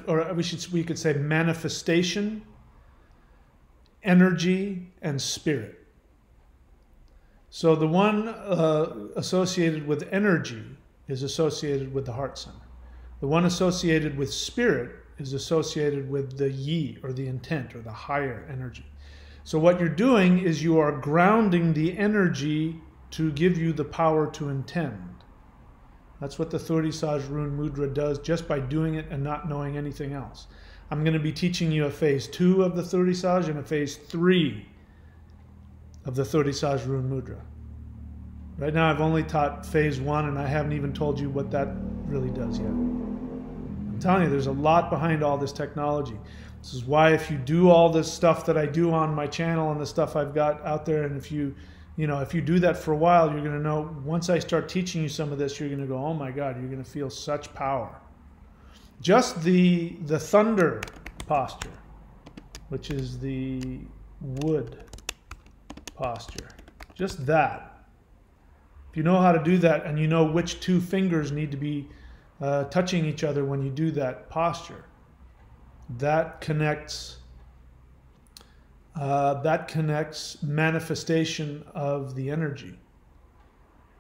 or we could say manifestation, energy, and spirit. So the one associated with energy is associated with the heart center. The one associated with spirit is associated with the yi, or the intent, or the higher energy. So what you're doing is you are grounding the energy to give you the power to intend. That's what the Thurisaj Rune Mudra does, just by doing it and not knowing anything else. I'm going to be teaching you a phase 2 of the Thurisaj and a phase 3 of the Thurisaj Rune Mudra. Right now I've only taught phase 1, and I haven't even told you what that really does yet. I'm telling you, there's a lot behind all this technology. This is why if you do all this stuff that I do on my channel and the stuff I've got out there, and if you do that for a while, you're going to know, once I start teaching you some of this, you're going to go, oh my God, you're going to feel such power. Just the thunder posture, which is the wood posture, just that. If you know how to do that, and you know which two fingers need to be touching each other when you do that posture, that connects manifestation of the energy.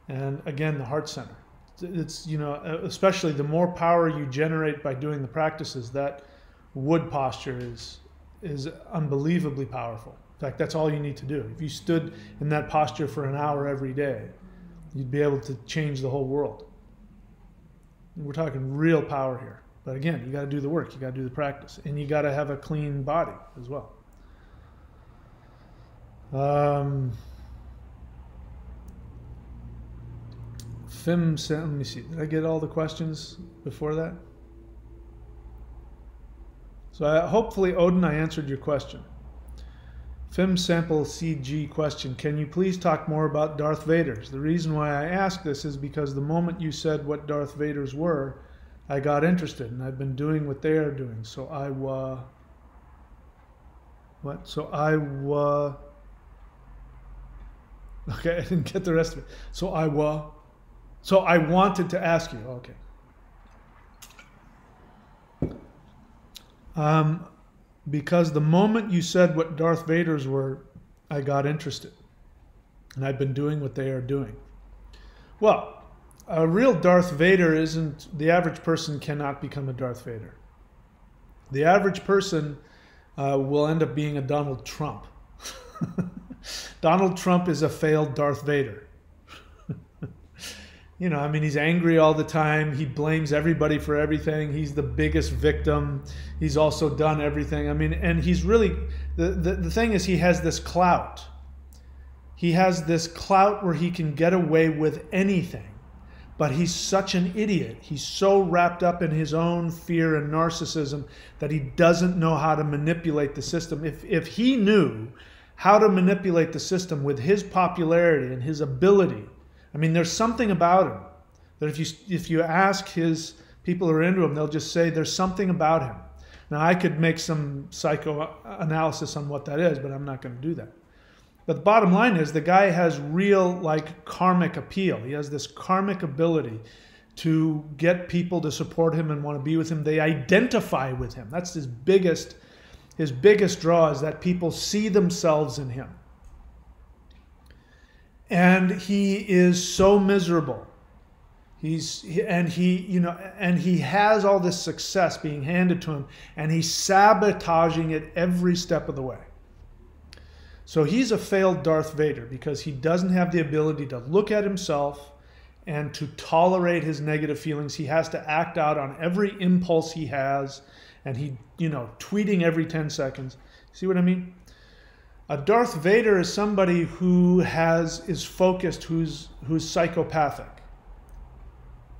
And again, the heart center. It's, especially the more power you generate by doing the practices, that wood posture is unbelievably powerful. In fact, that's all you need to do. If you stood in that posture for an hour every day, you'd be able to change the whole world. We're talking real power here. But again, you got to do the work, you got to do the practice, and you got to have a clean body as well. Let me see, did I get all the questions before that? So hopefully, Odin, I answered your question. Fim Sample CG question, can you please talk more about Darth Vaders? The reason why I ask this is because the moment you said what Darth Vaders were, I got interested, and I've been doing what they are doing. So okay, I didn't get the rest of it. So I wanted to ask you, okay. Because the moment you said what Darth Vaders were, I got interested. And I've been doing what they are doing. Well, a real Darth Vader isn't, the average person cannot become a Darth Vader. The average person will end up being a Donald Trump. Donald Trump is a failed Darth Vader. He's angry all the time. He blames everybody for everything. He's the biggest victim. He's also done everything. And he's really, the thing is, he has this clout. He has this clout where he can get away with anything. But he's such an idiot. He's so wrapped up in his own fear and narcissism that he doesn't know how to manipulate the system. If he knew how to manipulate the system with his popularity and his ability, I mean, there's something about him that if you ask his people who are into him, they'll just say there's something about him. Now, I could make some psychoanalysis on what that is, but I'm not going to do that. But the bottom line is the guy has real, like, karmic appeal. He has this karmic ability to get people to support him and want to be with him. They identify with him. That's his biggest draw, is that people see themselves in him. And he is so miserable. He has all this success being handed to him, and he's sabotaging it every step of the way. So he's a failed Darth Vader because he doesn't have the ability to look at himself and to tolerate his negative feelings. He has to act out on every impulse he has, and he, tweeting every 10 seconds. See what I mean? A Darth Vader is somebody who is focused, who's psychopathic.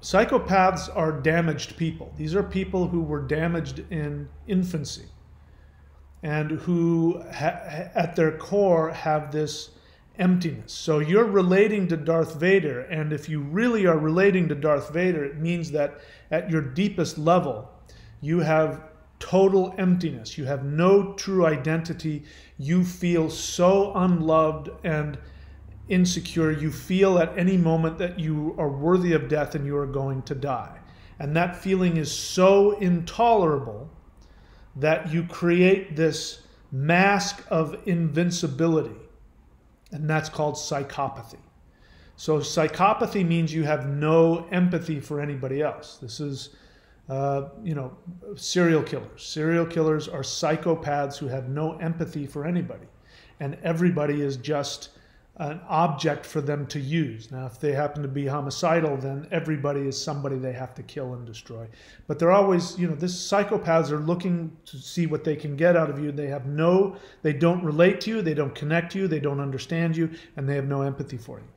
Psychopaths are damaged people. These are people who were damaged in infancy and who at their core have this emptiness. So you're relating to Darth Vader, and if you really are relating to Darth Vader, it means that at your deepest level, you have total emptiness. You have no true identity. You feel so unloved and insecure. You feel at any moment that you are worthy of death and you are going to die. And that feeling is so intolerable that you create this mask of invincibility. And that's called psychopathy. So psychopathy means you have no empathy for anybody else. This is, serial killers. Serial killers are psychopaths who have no empathy for anybody. And everybody is just an object for them to use. Now, if they happen to be homicidal, then everybody is somebody they have to kill and destroy. But they're always, this psychopaths are looking to see what they can get out of you. They don't relate to you, they don't connect to you, they don't understand you, and they have no empathy for you.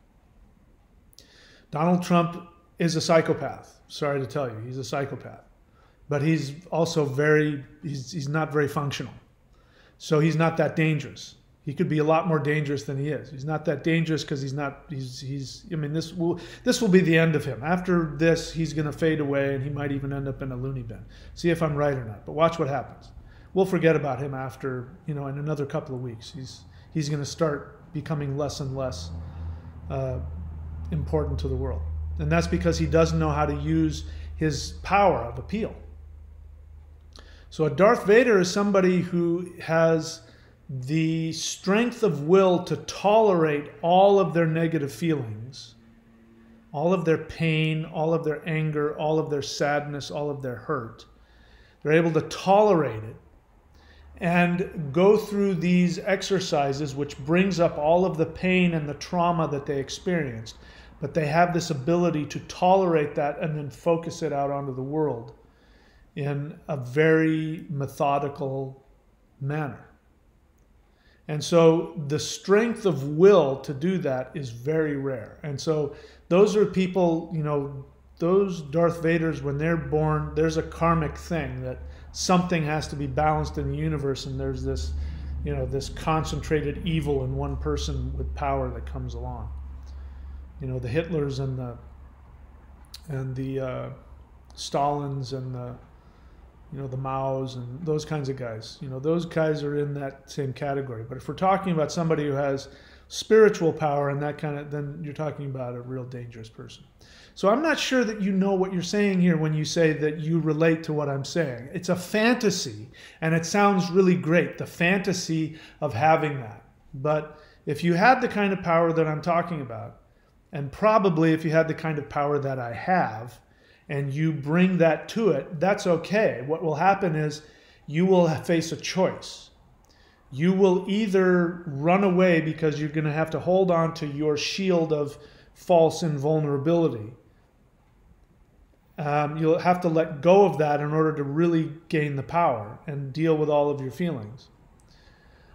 Donald Trump is a psychopath. Sorry to tell you, he's a psychopath. But he's also he's not very functional. So he's not that dangerous. He could be a lot more dangerous than he is. He's not that dangerous because this will be the end of him. After this, he's going to fade away and he might even end up in a loony bin. See if I'm right or not. But watch what happens. We'll forget about him after, in another couple of weeks. He's going to start becoming less and less important to the world. And that's because he doesn't know how to use his power of appeal. So a Darth Vader is somebody who has the strength of will to tolerate all of their negative feelings, all of their pain, all of their anger, all of their sadness, all of their hurt. They're able to tolerate it and go through these exercises, which brings up all of the pain and the trauma that they experienced. But they have this ability to tolerate that and then focus it out onto the world in a very methodical manner. And so the strength of will to do that is very rare. And so those are people, those Darth Vaders, when they're born, there's a karmic thing that something has to be balanced in the universe, and there's this, this concentrated evil in one person with power that comes along. The Hitlers and the Stalins and the Maos and those kinds of guys. Those guys are in that same category. But if we're talking about somebody who has spiritual power and that kind of, then you're talking about a real dangerous person. So I'm not sure that you know what you're saying here when you say that you relate to what I'm saying. It's a fantasy, and it sounds really great, the fantasy of having that. But if you had the kind of power that I'm talking about, and probably if you had the kind of power that I have, and you bring that to it, that's okay. What will happen is you will face a choice. You will either run away because you're going to have to hold on to your shield of false invulnerability. You'll have to let go of that in order to really gain the power and deal with all of your feelings.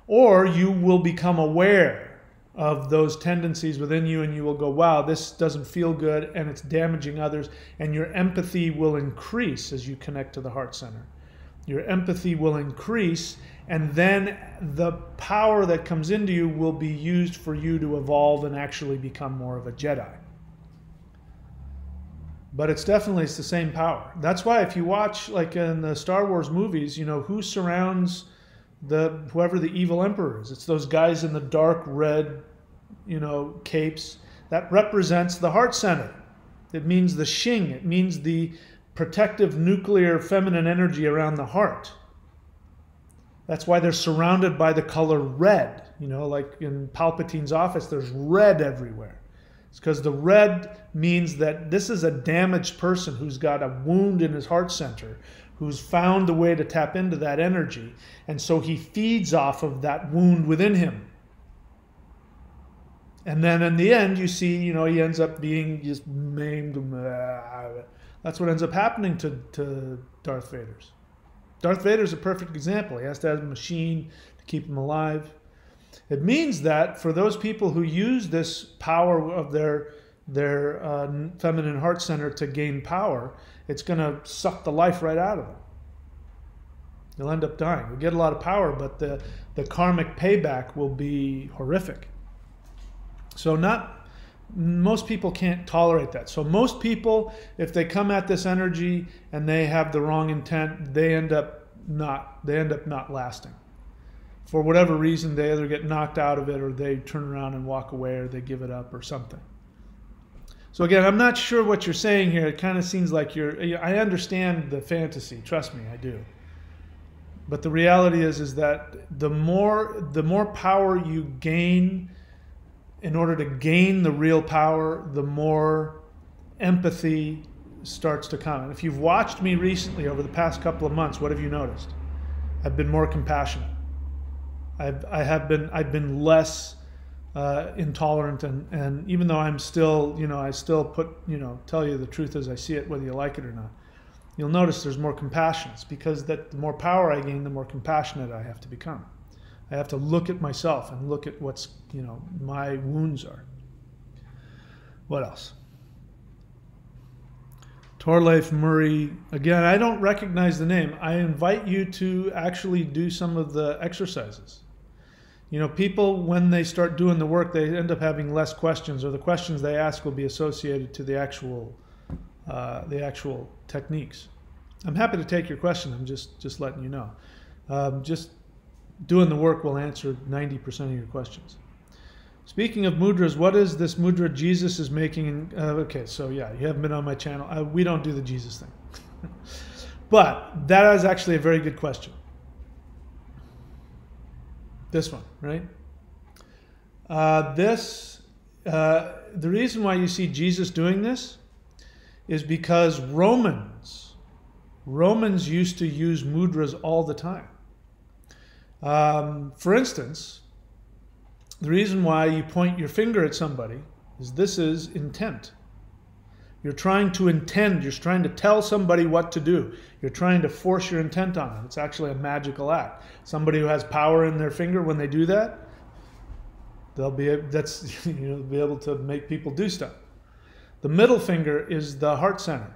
Or you will become aware of those tendencies within you, and you will go, wow, this doesn't feel good and it's damaging others, and your empathy will increase as you connect to the heart center. Your empathy will increase, and then the power that comes into you will be used for you to evolve and actually become more of a Jedi. but it's definitely the same power. That's why if you watch, like in the Star Wars movies, you know, who surrounds whoever the evil emperor is? It's those guys in the dark red, you know, capes. That represents the heart center. It means the Xing. It means the protective nuclear feminine energy around the heart. That's why they're surrounded by the color red. You know, like in Palpatine's office, there's red everywhere. It's because the red means that this is a damaged person who's got a wound in his heart center, who's found a way to tap into that energy. And so he feeds off of that wound within him. And then in the end, you see, you know, he ends up being just maimed. That's what ends up happening to Darth Vader's. Darth Vader's a perfect example. He has to have a machine to keep him alive. It means that for those people who use this power of their feminine heart center to gain power, it's going to suck the life right out of them. You'll end up dying. You'll get a lot of power, but the karmic payback will be horrific. So most people can't tolerate that. So most people, if they come at this energy and they have the wrong intent, they end up not lasting. For whatever reason, they either get knocked out of it, or they turn around and walk away, or they give it up or something. So again, I'm not sure what you're saying here. It kind of seems like I understand the fantasy. Trust me, I do. But the reality is that the more power you gain, in order to gain the real power, the more empathy starts to come. And if you've watched me recently over the past couple of months, what have you noticed? I've been more compassionate. I've been less intolerant, and even though I'm still, you know, I still tell you the truth as I see it, whether you like it or not. You'll notice there's more compassion. It's because that the more power I gain, the more compassionate I have to become. I have to look at myself and look at what's, you know, my wounds are. What else? Torleif Murray, again, I don't recognize the name. I invite you to actually do some of the exercises. You know, people, when they start doing the work, they end up having less questions, or the questions they ask will be associated to the actual techniques. I'm happy to take your question. I'm just letting you know. Just doing the work will answer 90% of your questions. Speaking of mudras, what is this mudra Jesus is making? Okay, so yeah, you haven't been on my channel. We don't do the Jesus thing. But that is actually a very good question. This one, right? The reason why you see Jesus doing this is because Romans used to use mudras all the time. For instance, the reason why you point your finger at somebody is this is intent. You're trying to intend. You're trying to tell somebody what to do. You're trying to force your intent on them. It's actually a magical act. Somebody who has power in their finger, when they do that, they'll be able to make people do stuff. The middle finger is the heart center.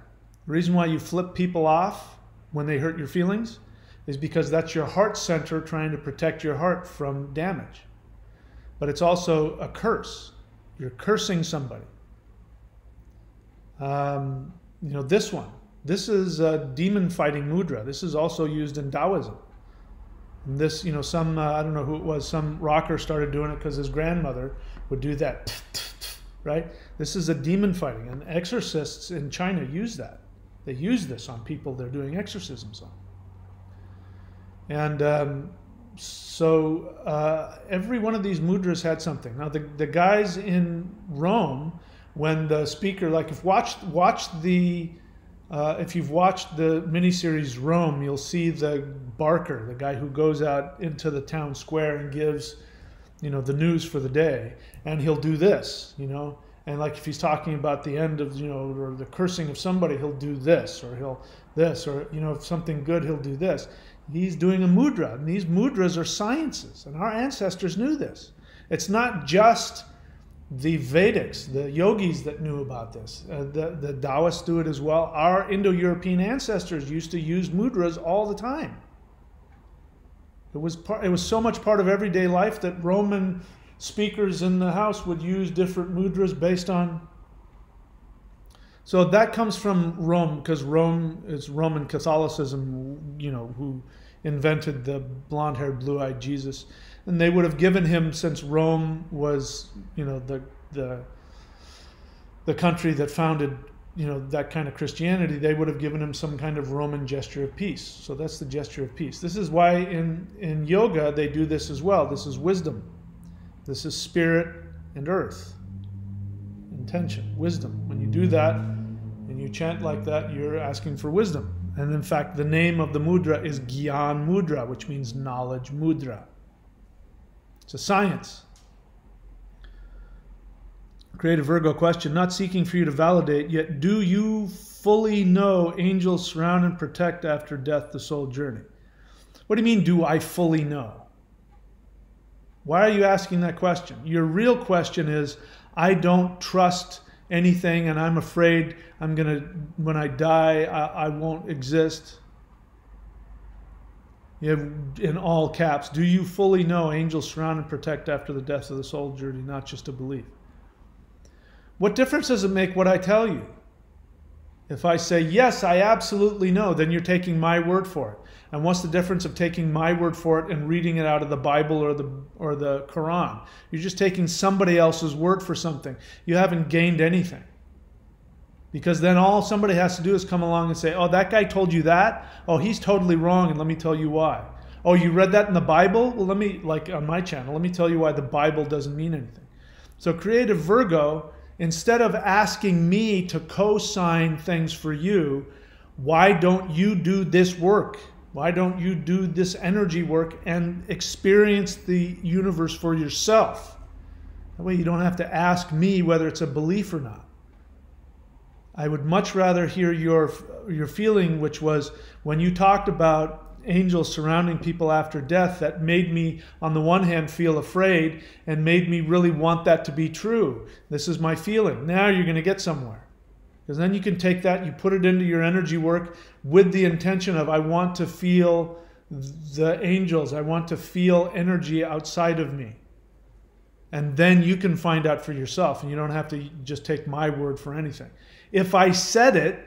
The reason why you flip people off when they hurt your feelings is because that's your heart center trying to protect your heart from damage. But it's also a curse. You're cursing somebody. You know, this one. This is a demon fighting mudra. This is also used in Taoism. And this, you know, I don't know who it was, some rocker started doing it because his grandmother would do that, right? This is a demon fighting, and exorcists in China use that. They use this on people they're doing exorcisms on. And so every one of these mudras had something. Now the guys in Rome, when the speaker, like if you've watched the miniseries Rome, you'll see the barker, the guy who goes out into the town square and gives, you know, the news for the day, and he'll do this, you know, and like if he's talking about the end of, you know, or the cursing of somebody, he'll do this, or he'll this, or, you know, if something good, he'll do this. He's doing a mudra, and these mudras are sciences, and our ancestors knew this. It's not just the Vedics, the yogis that knew about this. The Taoists do it as well. Our Indo-European ancestors used to use mudras all the time. It was so much part of everyday life that Roman speakers in the house would use different mudras based on So that comes from Rome, because Rome is Roman Catholicism, you know, who invented the blonde-haired, blue-eyed Jesus. And they would have given him, since Rome was, you know, the country that founded, you know, that kind of Christianity, they would have given him some kind of Roman gesture of peace. So that's the gesture of peace. This is why in yoga they do this as well. This is wisdom. This is spirit and earth. Intention, wisdom. When you do that and you chant like that, you're asking for wisdom. And in fact, the name of the mudra is Gyan Mudra, which means knowledge mudra. It's a science. Creative Virgo question, not seeking for you to validate, yet do you fully know angels surround and protect after death the soul journey? What do you mean, do I fully know? Why are you asking that question? Your real question is, I don't trust anything and I'm afraid when I die, I won't exist. You have, in all caps, do you fully know angels surround and protect after the death of the soul journey, not just a belief? What difference does it make what I tell you? If I say, yes, I absolutely know, then you're taking my word for it. And what's the difference of taking my word for it and reading it out of the Bible or the Quran? You're just taking somebody else's word for something. You haven't gained anything. Because then all somebody has to do is come along and say, oh, that guy told you that? Oh, he's totally wrong, and let me tell you why. Oh, you read that in the Bible? Well, let me, like on my channel, let me tell you why the Bible doesn't mean anything. So Creative Virgo, instead of asking me to co-sign things for you, why don't you do this work? Why don't you do this energy work and experience the universe for yourself? That way you don't have to ask me whether it's a belief or not. I would much rather hear your feeling, which was when you talked about angels surrounding people after death, that made me, on the one hand, feel afraid and made me really want that to be true. This is my feeling. Now you're going to get somewhere. Because then you can take that, you put it into your energy work with the intention of, I want to feel the angels. I want to feel energy outside of me. And then you can find out for yourself, and you don't have to just take my word for anything. If I said it,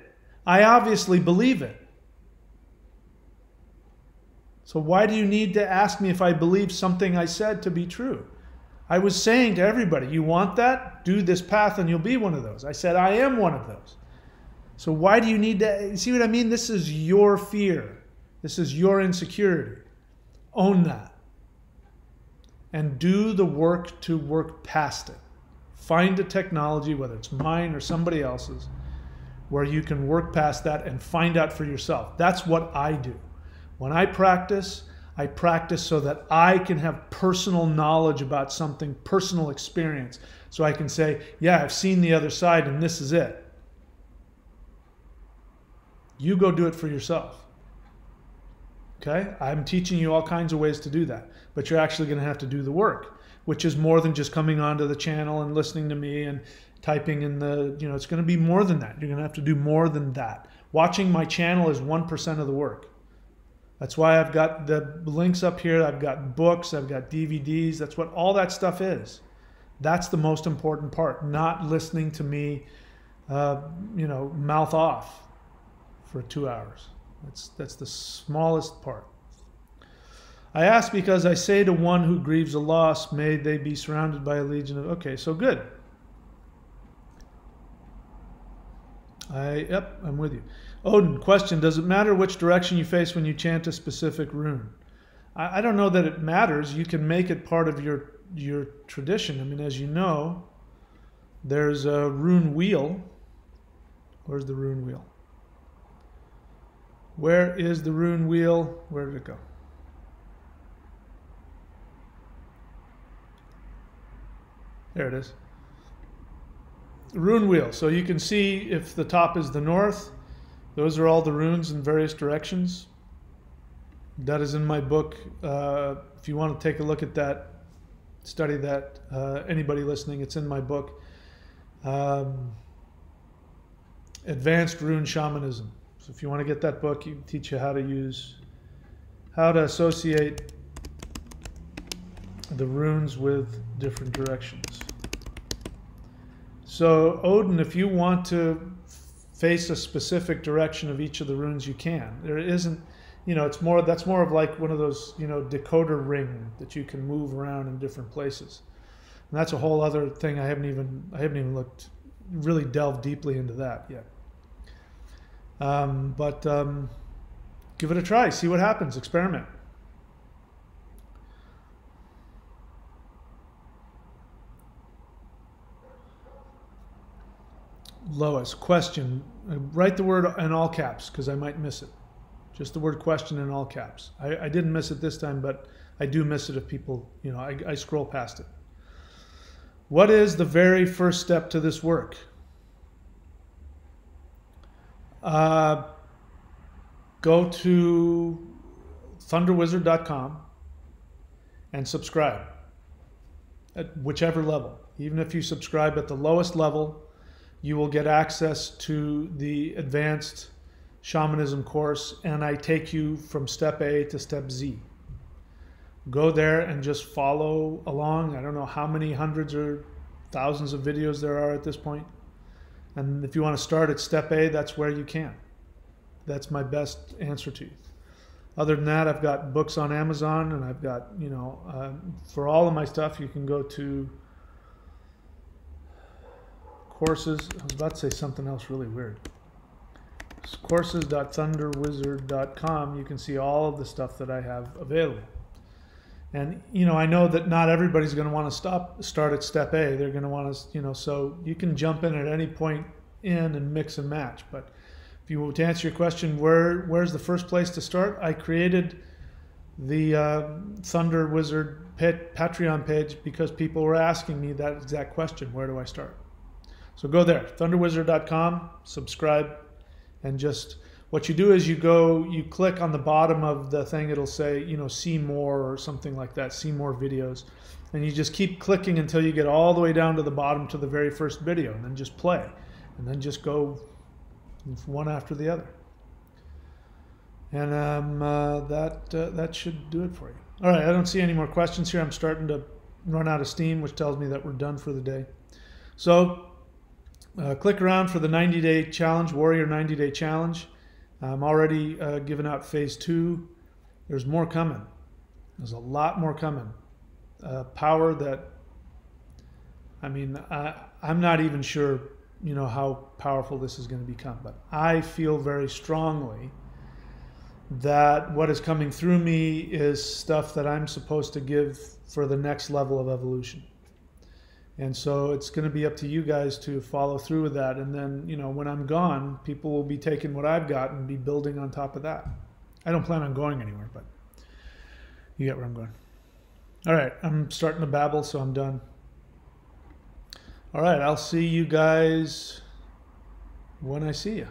I obviously believe it. So why do you need to ask me if I believe something I said to be true? I was saying to everybody, you want that? Do this path and you'll be one of those. I said, I am one of those. So why do you need to, see what I mean? This is your fear. This is your insecurity. Own that. And do the work to work past it. Find a technology, whether it's mine or somebody else's, where you can work past that and find out for yourself. That's what I do. When I practice so that I can have personal knowledge about something, personal experience. So I can say, yeah, I've seen the other side and this is it. You go do it for yourself. Okay? I'm teaching you all kinds of ways to do that. But you're actually going to have to do the work, which is more than just coming onto the channel and listening to me and typing in the, you know, it's going to be more than that. You're going to have to do more than that. Watching my channel is 1% of the work. That's why I've got the links up here. I've got books, I've got DVDs. That's what all that stuff is. That's the most important part, not listening to me, you know, mouth off for 2 hours. That's the smallest part. I ask because I say to one who grieves a loss, may they be surrounded by a legion of... Okay, so good. Yep, I'm with you. Odin, question, does it matter which direction you face when you chant a specific rune? I don't know that it matters. You can make it part of your tradition. I mean, as you know, there's a rune wheel. Where's the rune wheel? Where is the rune wheel? Where did it go? There it is. Rune wheel. So you can see if the top is the north, those are all the runes in various directions. That is in my book. If you want to take a look at that, study that, anybody listening, it's in my book. Advanced Rune Shamanism. So if you want to get that book, you teach you how to associate the runes with different directions. So Odin, if you want to face a specific direction of each of the runes, you can. There isn't, you know, it's more, that's more of like one of those, you know, decoder ring that you can move around in different places. And that's a whole other thing. I haven't even looked, really delved deeply into that yet. Give it a try, see what happens, experiment. Lois, question. Write the word in all caps because I might miss it. Just the word question in all caps. I didn't miss it this time, but I do miss it if people, you know, I scroll past it. What is the very first step to this work? Go to thunderwizard.com and subscribe at whichever level. Even if you subscribe at the lowest level, you will get access to the advanced shamanism course, and I take you from step A to step Z. Go there and just follow along. I don't know how many hundreds or thousands of videos there are at this point. And if you want to start at step A, that's where you can. That's my best answer to you. Other than that, I've got books on Amazon, and I've got, you know, for all of my stuff, you can go to courses. I was about to say something else really weird. Courses.thunderwizard.com. You can see all of the stuff that I have available. And, you know, I know that not everybody's going to want to start at step A. They're going to want to, you know, so you can jump in at any point in and mix and match. But if you, to answer your question, where's the first place to start? I created the Thunder Wizard Patreon page because people were asking me that exact question. Where do I start? So go there, thunderwizard.com, subscribe, and just what you do is you click on the bottom of the thing. It'll say, you know, see more or something like that, see more videos. And you just keep clicking until you get all the way down to the bottom to the very first video, and then just play. And then just go one after the other. And that should do it for you. All right, I don't see any more questions here. I'm starting to run out of steam, which tells me that we're done for the day. So click around for the 90-day challenge, Warrior 90-day challenge. I'm already giving out phase 2. There's more coming. There's a lot more coming. Power that, I mean, I'm not even sure, you know, how powerful this is going to become, but I feel very strongly that what is coming through me is stuff that I'm supposed to give for the next level of evolution. And so it's going to be up to you guys to follow through with that. And then, you know, when I'm gone, people will be taking what I've got and be building on top of that. I don't plan on going anywhere, but you get where I'm going. All right, I'm starting to babble, so I'm done. All right, I'll see you guys when I see you.